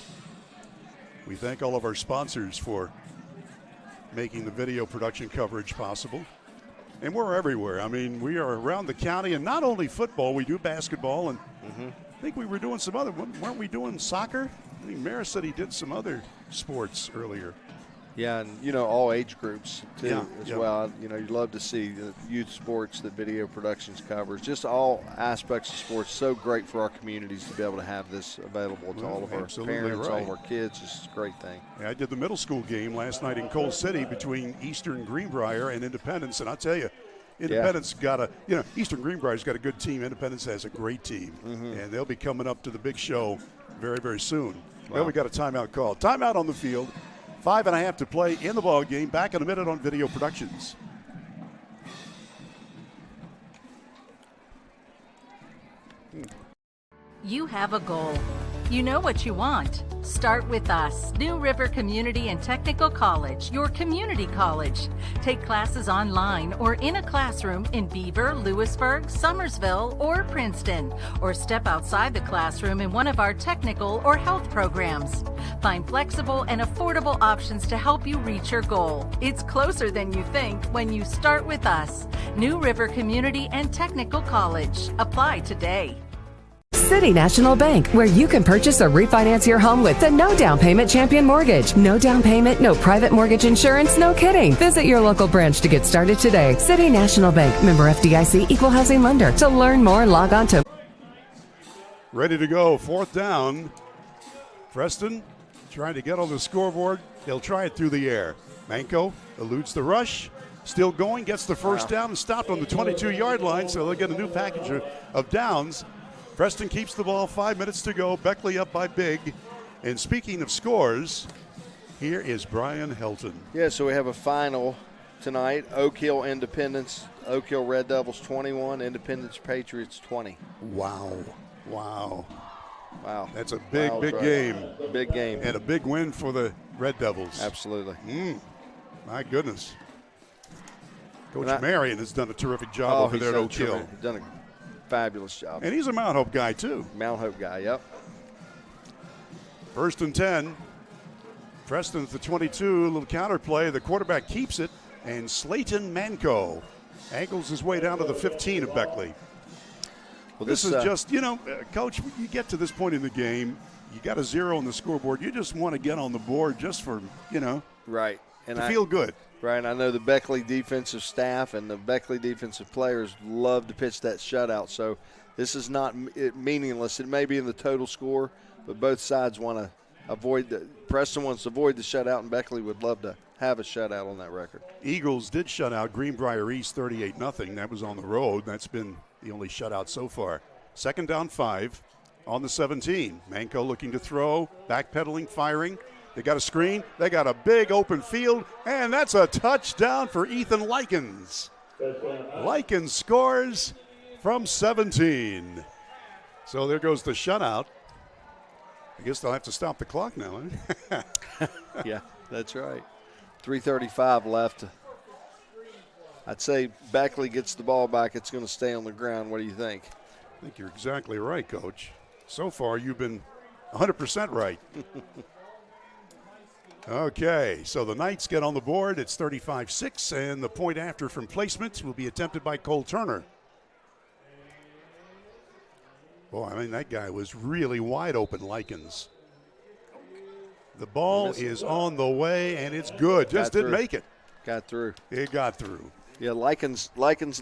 We thank all of our sponsors for making the video production coverage possible. And we're everywhere. I mean, we are around the county, and not only football, we do basketball, and I think we were doing some other, weren't we doing soccer? I think Maris said he did some other sports earlier. Yeah, and, you know, all age groups, too, as well. You know, you love to see the youth sports that Video Productions covers. Just all aspects of sports. So great for our communities to be able to have this available to all of our parents, all of our kids. It's a great thing. Yeah, I did the middle school game last night in Coal City between Eastern Greenbrier and Independence, and I'll tell you, Independence got a, you know, Eastern Greenbrier's got a good team. Independence has a great team, and they'll be coming up to the big show very, very soon. Wow. Well, we got a timeout call. Timeout on the field. 5.5 to play in the ball game. Back in a minute on Video Productions. You have a goal. You know what you want. Start with us, New River Community and Technical College, your community college. Take classes online or in a classroom in Beaver, Lewisburg, Summersville, or Princeton, or step outside the classroom in one of our technical or health programs. Find flexible and affordable options to help you reach your goal. It's closer than you think when you start with us, New River Community and Technical College. Apply today. City National Bank, where you can purchase or refinance your home with the no down payment champion mortgage. No down payment, no private mortgage insurance, no kidding. Visit your local branch to get started today. City National Bank, member FDIC, equal housing lender. To learn more, log on to. Ready to go, 4th down. Preston trying to get on the scoreboard. They'll try it through the air. Menko eludes the rush. Still going, gets the first down and stopped on the 22-yard line, so they'll get a new package of downs. Preston keeps the ball, 5 minutes to go. Beckley up by big. And speaking of scores, here is Brian Helton. Yeah, so we have a final tonight. Oak Hill Independence, Oak Hill Red Devils 21, Independence Patriots 20. Wow. Wow. That's a big game. Big game. And a big win for the Red Devils. Absolutely. My goodness. Coach Marion has done a terrific job over there at Oak Hill. He's done a fabulous job. And he's a Mount Hope guy, too. Mount Hope guy, yep. 1st and 10. Preston at the 22, little counter play. The quarterback keeps it, and Slayton Menko angles his way down to the 15 of Beckley. Well, this is just, Coach, you get to this point in the game, you got a 0 on the scoreboard. You just want to get on the board just for, right. And feel good. Right, I know the Beckley defensive staff and the Beckley defensive players love to pitch that shutout. So this is not meaningless. It may be in the total score, but both sides want to Preston wants to avoid the shutout, and Beckley would love to have a shutout on that record. Eagles did shut out Greenbrier East 38-0. That was on the road. That's been the only shutout so far. 2nd down 5 on the 17. Manco looking to throw, backpedaling, firing. They got a screen. They got a big open field, and that's a touchdown for Ethan Likens. Likens scores from 17. So there goes the shutout. I guess they'll have to stop the clock now, huh? Yeah, that's right. 3:35 left. I'd say Beckley gets the ball back. It's going to stay on the ground. What do you think? I think you're exactly right, Coach. So far, you've been 100% right. Okay, so the Knights get on the board. It's 35-6, and the point after from placement will be attempted by Cole Turner. Boy, I mean, that guy was really wide open, Likens. The ball is on the way, and it's good. Just didn't make it. Got through. It got through. Yeah, Likens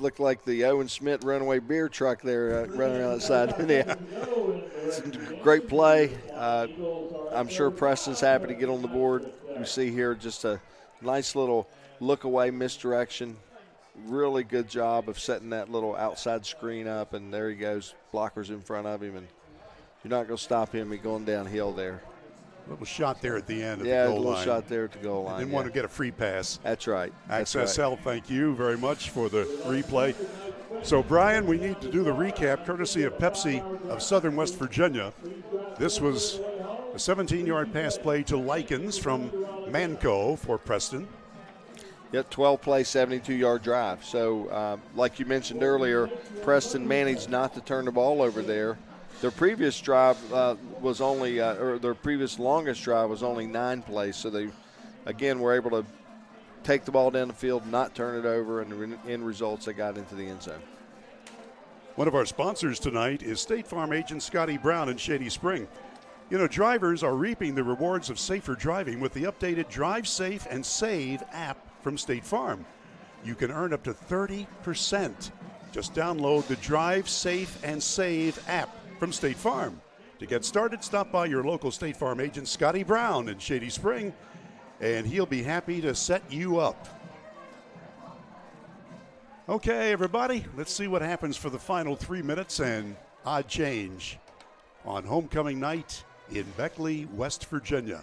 looked like the Owen Smith runaway beer truck there running around the side. Yeah. It's a great play. I'm sure Preston's happy to get on the board. You see here just a nice little look-away misdirection. Really good job of setting that little outside screen up, and there he goes. Blockers in front of him, and you're not going to stop him. He's going downhill there. Little shot there at the end of the Yeah, goal line. a little shot there at the goal line. Didn't want to get a free pass. That's right. Access Health, thank you very much for the replay. So, Brian, we need to do the recap courtesy of Pepsi of Southern West Virginia. This was a 17-yard pass play to Likens from Manco for Preston. Yep, 12-play, 72-yard drive. So, like you mentioned earlier, Preston managed not to turn the ball over there. Their previous drive was only, or their previous longest drive was only 9 plays. So they, again, were able to take the ball down the field, not turn it over, and the end results, they got into the end zone. One of our sponsors tonight is State Farm agent Scotty Brown in Shady Spring. You know, drivers are reaping the rewards of safer driving with the updated Drive Safe and Save app from State Farm. You can earn up to 30%. Just download the Drive Safe and Save app from State Farm. To get started, stop by your local State Farm agent, Scotty Brown in Shady Spring, and he'll be happy to set you up. Okay, everybody, let's see what happens for the final 3 minutes and odd change on homecoming night in Beckley, West Virginia.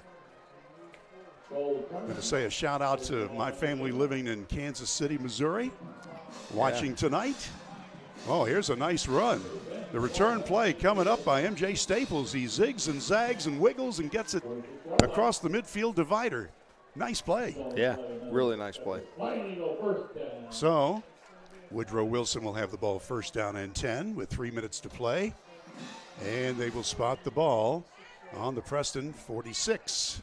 I'm going to say a shout out to my family living in Kansas City, Missouri, watching tonight. Oh, here's a nice run. The return play coming up by M.J. Staples. He zigs and zags and wiggles and gets it across the midfield divider. Nice play. Yeah, really nice play. So, Woodrow Wilson will have the ball 1st down and 10 with 3 minutes to play. And they will spot the ball on the Preston 46.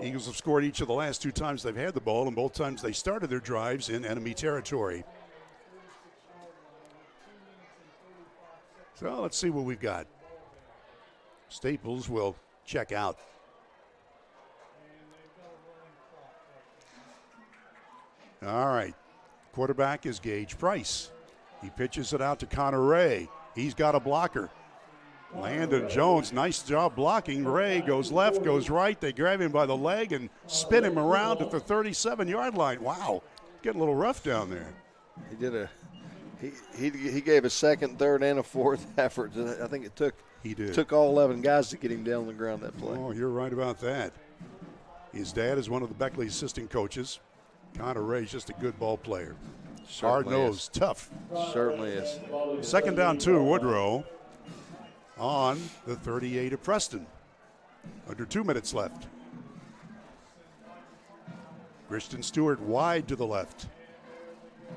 Eagles have scored each of the last 2 times they've had the ball, and both times they started their drives in enemy territory. So let's see what we've got. Staples will check out. All right. Quarterback is Gage Price. He pitches it out to Connor Ray. He's got a blocker. Landon Jones, nice job blocking. Ray goes left, goes right. They grab him by the leg and spin him around at the 37-yard line. Wow, getting a little rough down there. He did he gave a 2nd, 3rd, and a 4th effort. I think it took all 11 guys to get him down on the ground that play. Oh, you're right about that. His dad is one of the Beckley assistant coaches. Connor Ray's just a good ball player. Hard-nosed, tough. Certainly is. 2nd down 2, Woodrow on the 38 of Preston. Under 2 minutes left. Christian Stewart wide to the left.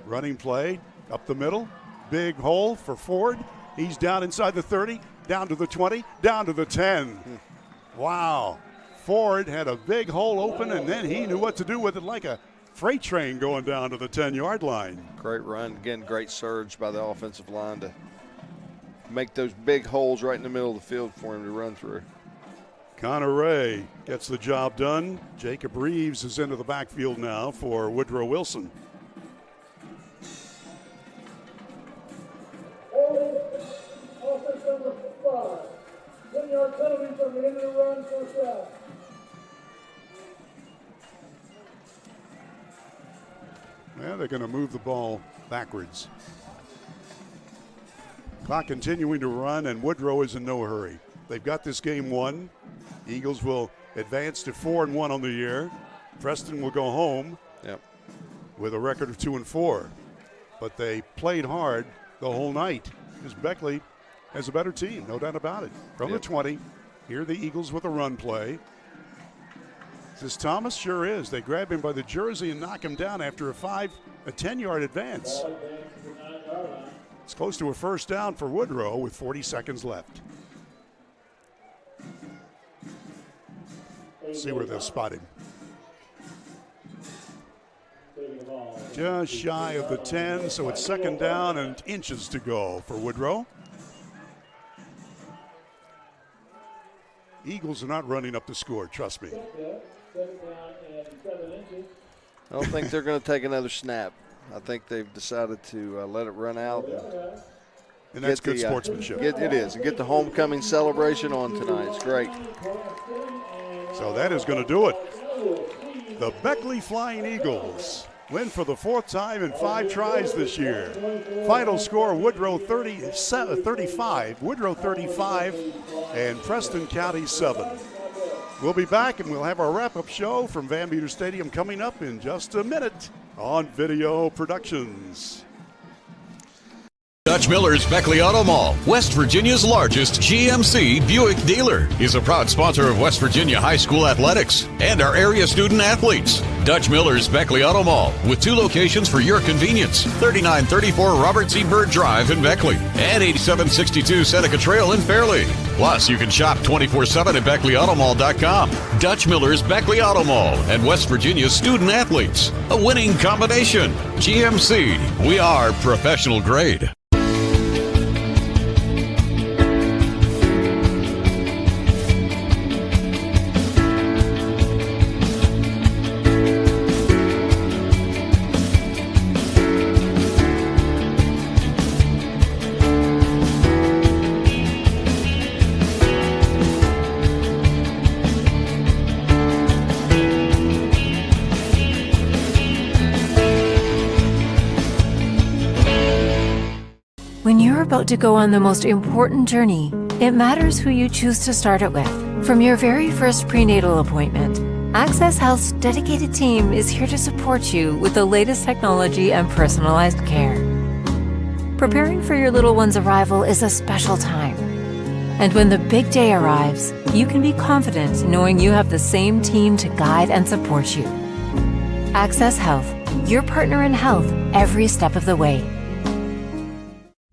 Running play up the middle. Big hole for Ford. He's down inside the 30, down to the 20, down to the 10. Wow. Ford had a big hole open, and then he knew what to do with it like a freight train going down to the 10-yard line. Great run. Again, great surge by the offensive line to make those big holes right in the middle of the field for him to run through. Connor Ray gets the job done. Jacob Reeves is into the backfield now for Woodrow Wilson. Offense number 5. 10-yard penalty from the end of the run, first down. Well, they're going to move the ball backwards. Clock continuing to run, and Woodrow is in no hurry. They've got this game won. Eagles will advance to 4-1 on the year. Preston will go home with a record of 2-4. But they played hard the whole night because Beckley has a better team, no doubt about it. From the 20, here are the Eagles with a run play. Is this Thomas? Sure is. They grab him by the jersey and knock him down after a 10-yard advance. It's close to a first down for Woodrow with 40 seconds left. See where they'll spot him. Just shy of the 10, so it's second down and inches to go for Woodrow. Eagles are not running up the score, trust me. I don't think they're going to take another snap. I think they've decided to let it run out. And that's good sportsmanship. It is. And get the homecoming celebration on tonight. It's great. So that is going to do it. The Beckley Flying Eagles win for the 4th time in 5 tries this year. Final score, Woodrow 35, Woodrow 35, and Preston County 7. We'll be back and we'll have our wrap-up show from Van Meter Stadium coming up in just a minute on Video Productions. Dutch Miller's Beckley Auto Mall, West Virginia's largest GMC Buick dealer, is a proud sponsor of West Virginia High School athletics and our area student athletes. Dutch Miller's Beckley Auto Mall, with 2 locations for your convenience: 3934 Robert C. Byrd Drive in Beckley and 8762 Seneca Trail in Fairleigh. Plus, you can shop 24/7 at BeckleyAutomall.com. Dutch Miller's Beckley Auto Mall and West Virginia's student athletes. A winning combination. GMC, we are professional grade. When you're about to go on the most important journey, it matters who you choose to start it with. From your very first prenatal appointment, Access Health's dedicated team is here to support you with the latest technology and personalized care. Preparing for your little one's arrival is a special time. And when the big day arrives, you can be confident knowing you have the same team to guide and support you. Access Health, your partner in health every step of the way.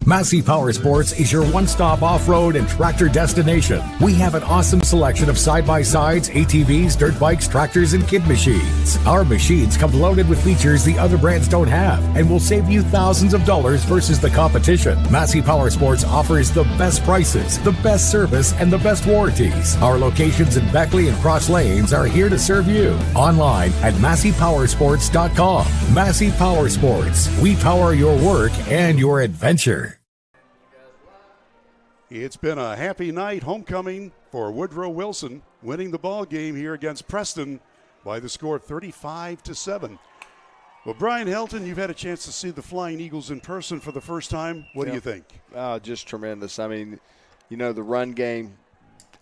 Massey Power Sports is your one-stop off-road and tractor destination. We have an awesome selection of side-by-sides, ATVs, dirt bikes, tractors, and kid machines. Our machines come loaded with features the other brands don't have and will save you thousands of dollars versus the competition. Massey Power Sports offers the best prices, the best service, and the best warranties. Our locations in Beckley and Cross Lanes are here to serve you. Online at MasseyPowersports.com. Massey Power Sports. We power your work and your adventure. It's been a happy night homecoming for Woodrow Wilson, winning the ball game here against Preston by the score of 35-7. Well, Brian Helton, you've had a chance to see the Flying Eagles in person for the first time. What do you think? Just tremendous. I mean, you know, the run game,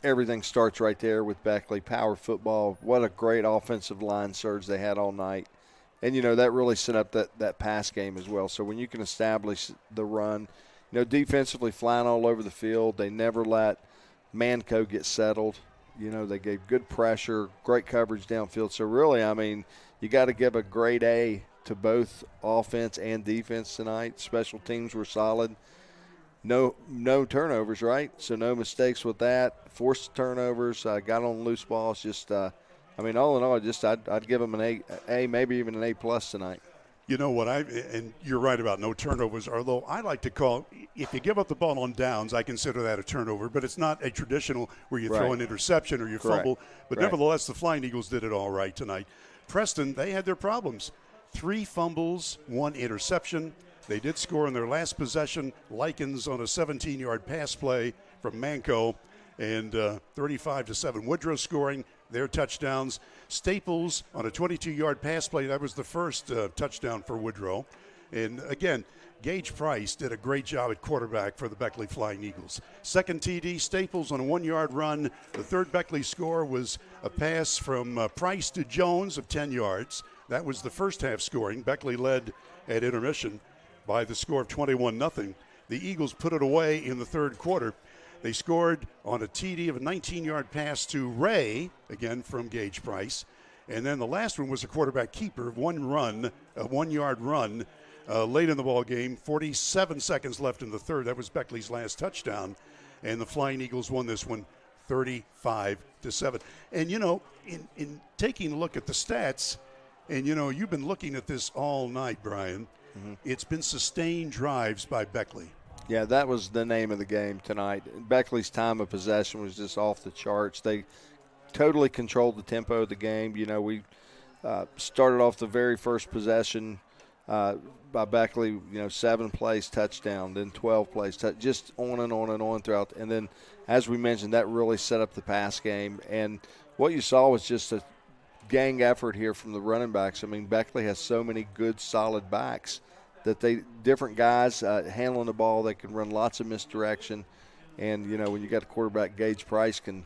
everything starts right there with Beckley. Power football, what a great offensive line surge they had all night. And, you know, that really set up that pass game as well. So when you can establish the run, you know, defensively flying all over the field. They never let Manco get settled. You know, they gave good pressure, great coverage downfield. So really, I mean, you got to give a grade A to both offense and defense tonight. Special teams were solid. No turnovers, right? So no mistakes with that. Forced turnovers, got on loose balls. Just I mean, all in all, I'd give them an A, maybe even an A+ tonight. You know what, and you're right about no turnovers, although I like to call, if you give up the ball on downs, I consider that a turnover, but it's not a traditional where you throw an interception or you fumble. But nevertheless, the Flying Eagles did it all right tonight. Preston, they had their problems. 3 fumbles, 1 interception. They did score in their last possession. Likens on a 17-yard pass play from Manco, and 35-7. Woodrow scoring their touchdowns. Staples on a 22-yard pass play. That was the first touchdown for Woodrow. And again, Gage Price did a great job at quarterback for the Beckley Flying Eagles. Second TD, Staples on a 1-yard run. The third Beckley score was a pass from Price to Jones of 10 yards. That was the first half scoring. Beckley led at intermission by the score of 21-0. The Eagles put it away in the third quarter. They scored on a TD of a 19-yard pass to Ray, again from Gage Price. And then the last one was a quarterback keeper, a 1-yard run late in the ball game. 47 seconds left in the third. That was Beckley's last touchdown. And the Flying Eagles won this one 35-7. And, you know, in taking a look at the stats, and, you know, you've been looking at this all night, Brian. It's been sustained drives by Beckley. Yeah, that was the name of the game tonight. Beckley's time of possession was just off the charts. They totally controlled the tempo of the game. You know, we started off the very first possession by Beckley, you know, 7 plays touchdown, then 12 plays, just on and on and on throughout. And then, as we mentioned, that really set up the pass game. And what you saw was just a gang effort here from the running backs. I mean, Beckley has so many good, solid backs that different guys handling the ball, they can run lots of misdirection. And, you know, when you got a quarterback, Gage Price can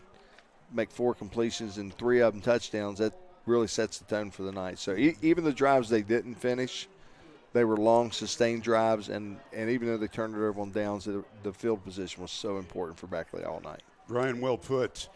make 4 completions and 3 of them touchdowns, that really sets the tone for the night. So even the drives they didn't finish, they were long, sustained drives, and even though they turned it over on downs, the field position was so important for Beckley all night. Brian, well put.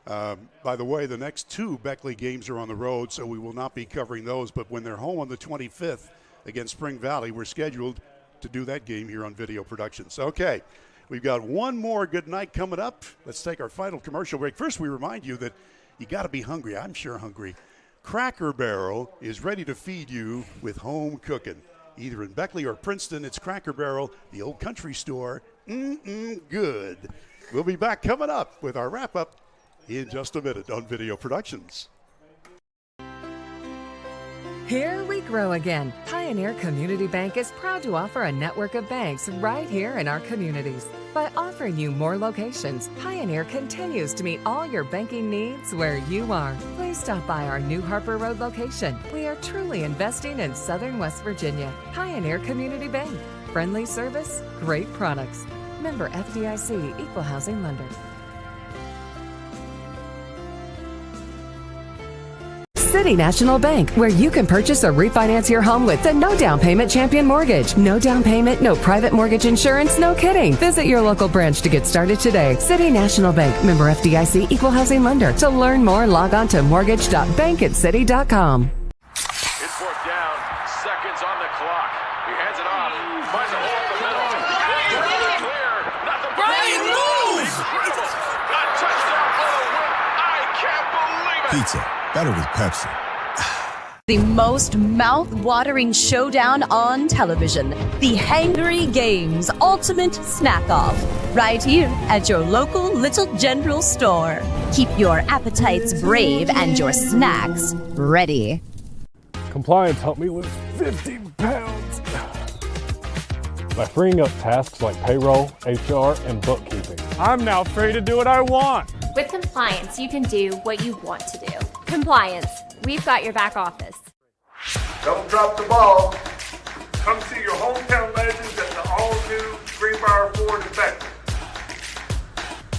By the way, the next 2 Beckley games are on the road, so we will not be covering those. But when they're home on the 25th against Spring Valley, we're scheduled to do that game here on Video Productions. Okay, we've got one more good night coming up. Let's take our final commercial break. First, we remind you that you got to be hungry. I'm sure hungry. Cracker Barrel is ready to feed you with home cooking. Either in Beckley or Princeton, it's Cracker Barrel, the old country store. Good. We'll be back coming up with our wrap-up in just a minute on Video Productions. Here we grow again. Pioneer Community Bank is proud to offer a network of banks right here in our communities. By offering you more locations, Pioneer continues to meet all your banking needs where you are. Please stop by our New Harper Road location. We are truly investing in Southern West Virginia. Pioneer Community Bank. Friendly service, great products. Member FDIC, Equal Housing Lender. City National Bank, where you can purchase or refinance your home with the no down payment champion mortgage. No down payment, no private mortgage insurance, no kidding. Visit your local branch to get started today. City National Bank, member FDIC, Equal Housing Lender. To learn more, log on to mortgage.bankatcity.com. It's 4th down, seconds on the clock. He hands it off, finds a hole in the middle. Clear, nothing but Brian moves! Incredible. A touchdown for the win. I can't believe it. Pizza. Better with Pepsi. The most mouth-watering showdown on television. The Hangry Games Ultimate Snack-Off. Right here at your local Little General store. Keep your appetites brave and your snacks ready. Compliance helped me lose 50 pounds by freeing up tasks like payroll, HR, and bookkeeping. I'm now free to do what I want. With compliance, you can do what you want to do. Compliance, we've got your back office. Don't drop the ball. Come see your hometown legends at the all-new Greenbrier Ford in Beckley.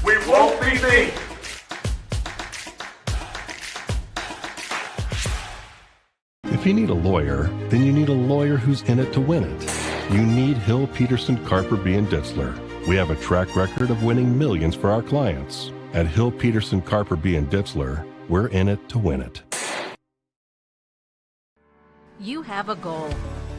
We won't be beat. If you need a lawyer, then you need a lawyer who's in it to win it. You need Hill, Peterson, Carper, B. & Ditzler. We have a track record of winning millions for our clients. At Hill, Peterson, Carper, B. & Ditzler, we're in it to win it. You have a goal.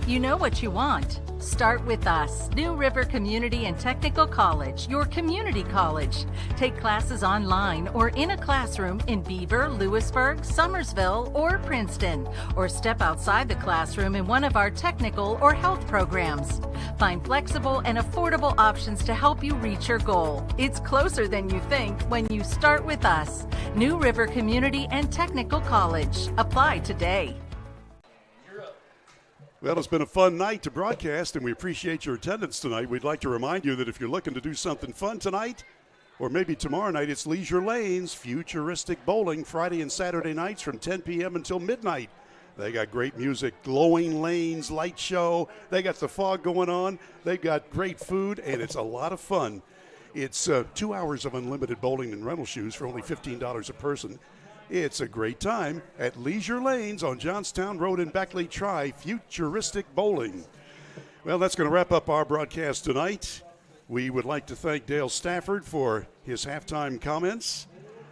You know what you want. Start with us. New River Community and Technical College, your community college. Take classes online or in a classroom in Beaver, Lewisburg, Summersville, or Princeton. Or step outside the classroom in one of our technical or health programs. Find flexible and affordable options to help you reach your goal. It's closer than you think when you start with us. New River Community and Technical College. Apply today. Well, it's been a fun night to broadcast, and we appreciate your attendance tonight. We'd like to remind you that if you're looking to do something fun tonight, or maybe tomorrow night, it's Leisure Lanes, Futuristic Bowling, Friday and Saturday nights from 10 p.m. until midnight. They got great music, glowing lanes, light show. They got the fog going on. They got great food, and it's a lot of fun. It's 2 hours of unlimited bowling and rental shoes for only $15 a person. It's a great time at Leisure Lanes on Johnstown Road in Beckley. Try Futuristic Bowling. Well, that's going to wrap up our broadcast tonight. We would like to thank Dale Stafford for his halftime comments.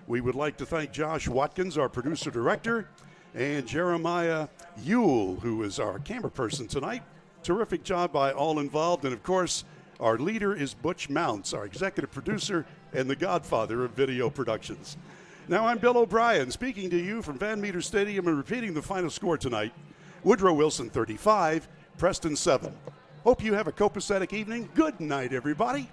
We would like to thank Josh Watkins, our producer-director, and Jeremiah Ewell, who is our camera person tonight. Terrific job by all involved. And, of course, our leader is Butch Mounts, our executive producer and the godfather of video productions. Now I'm Bill O'Brien speaking to you from Van Meter Stadium and repeating the final score tonight. Woodrow Wilson 35, Preston 7. Hope you have a copacetic evening. Good night, everybody.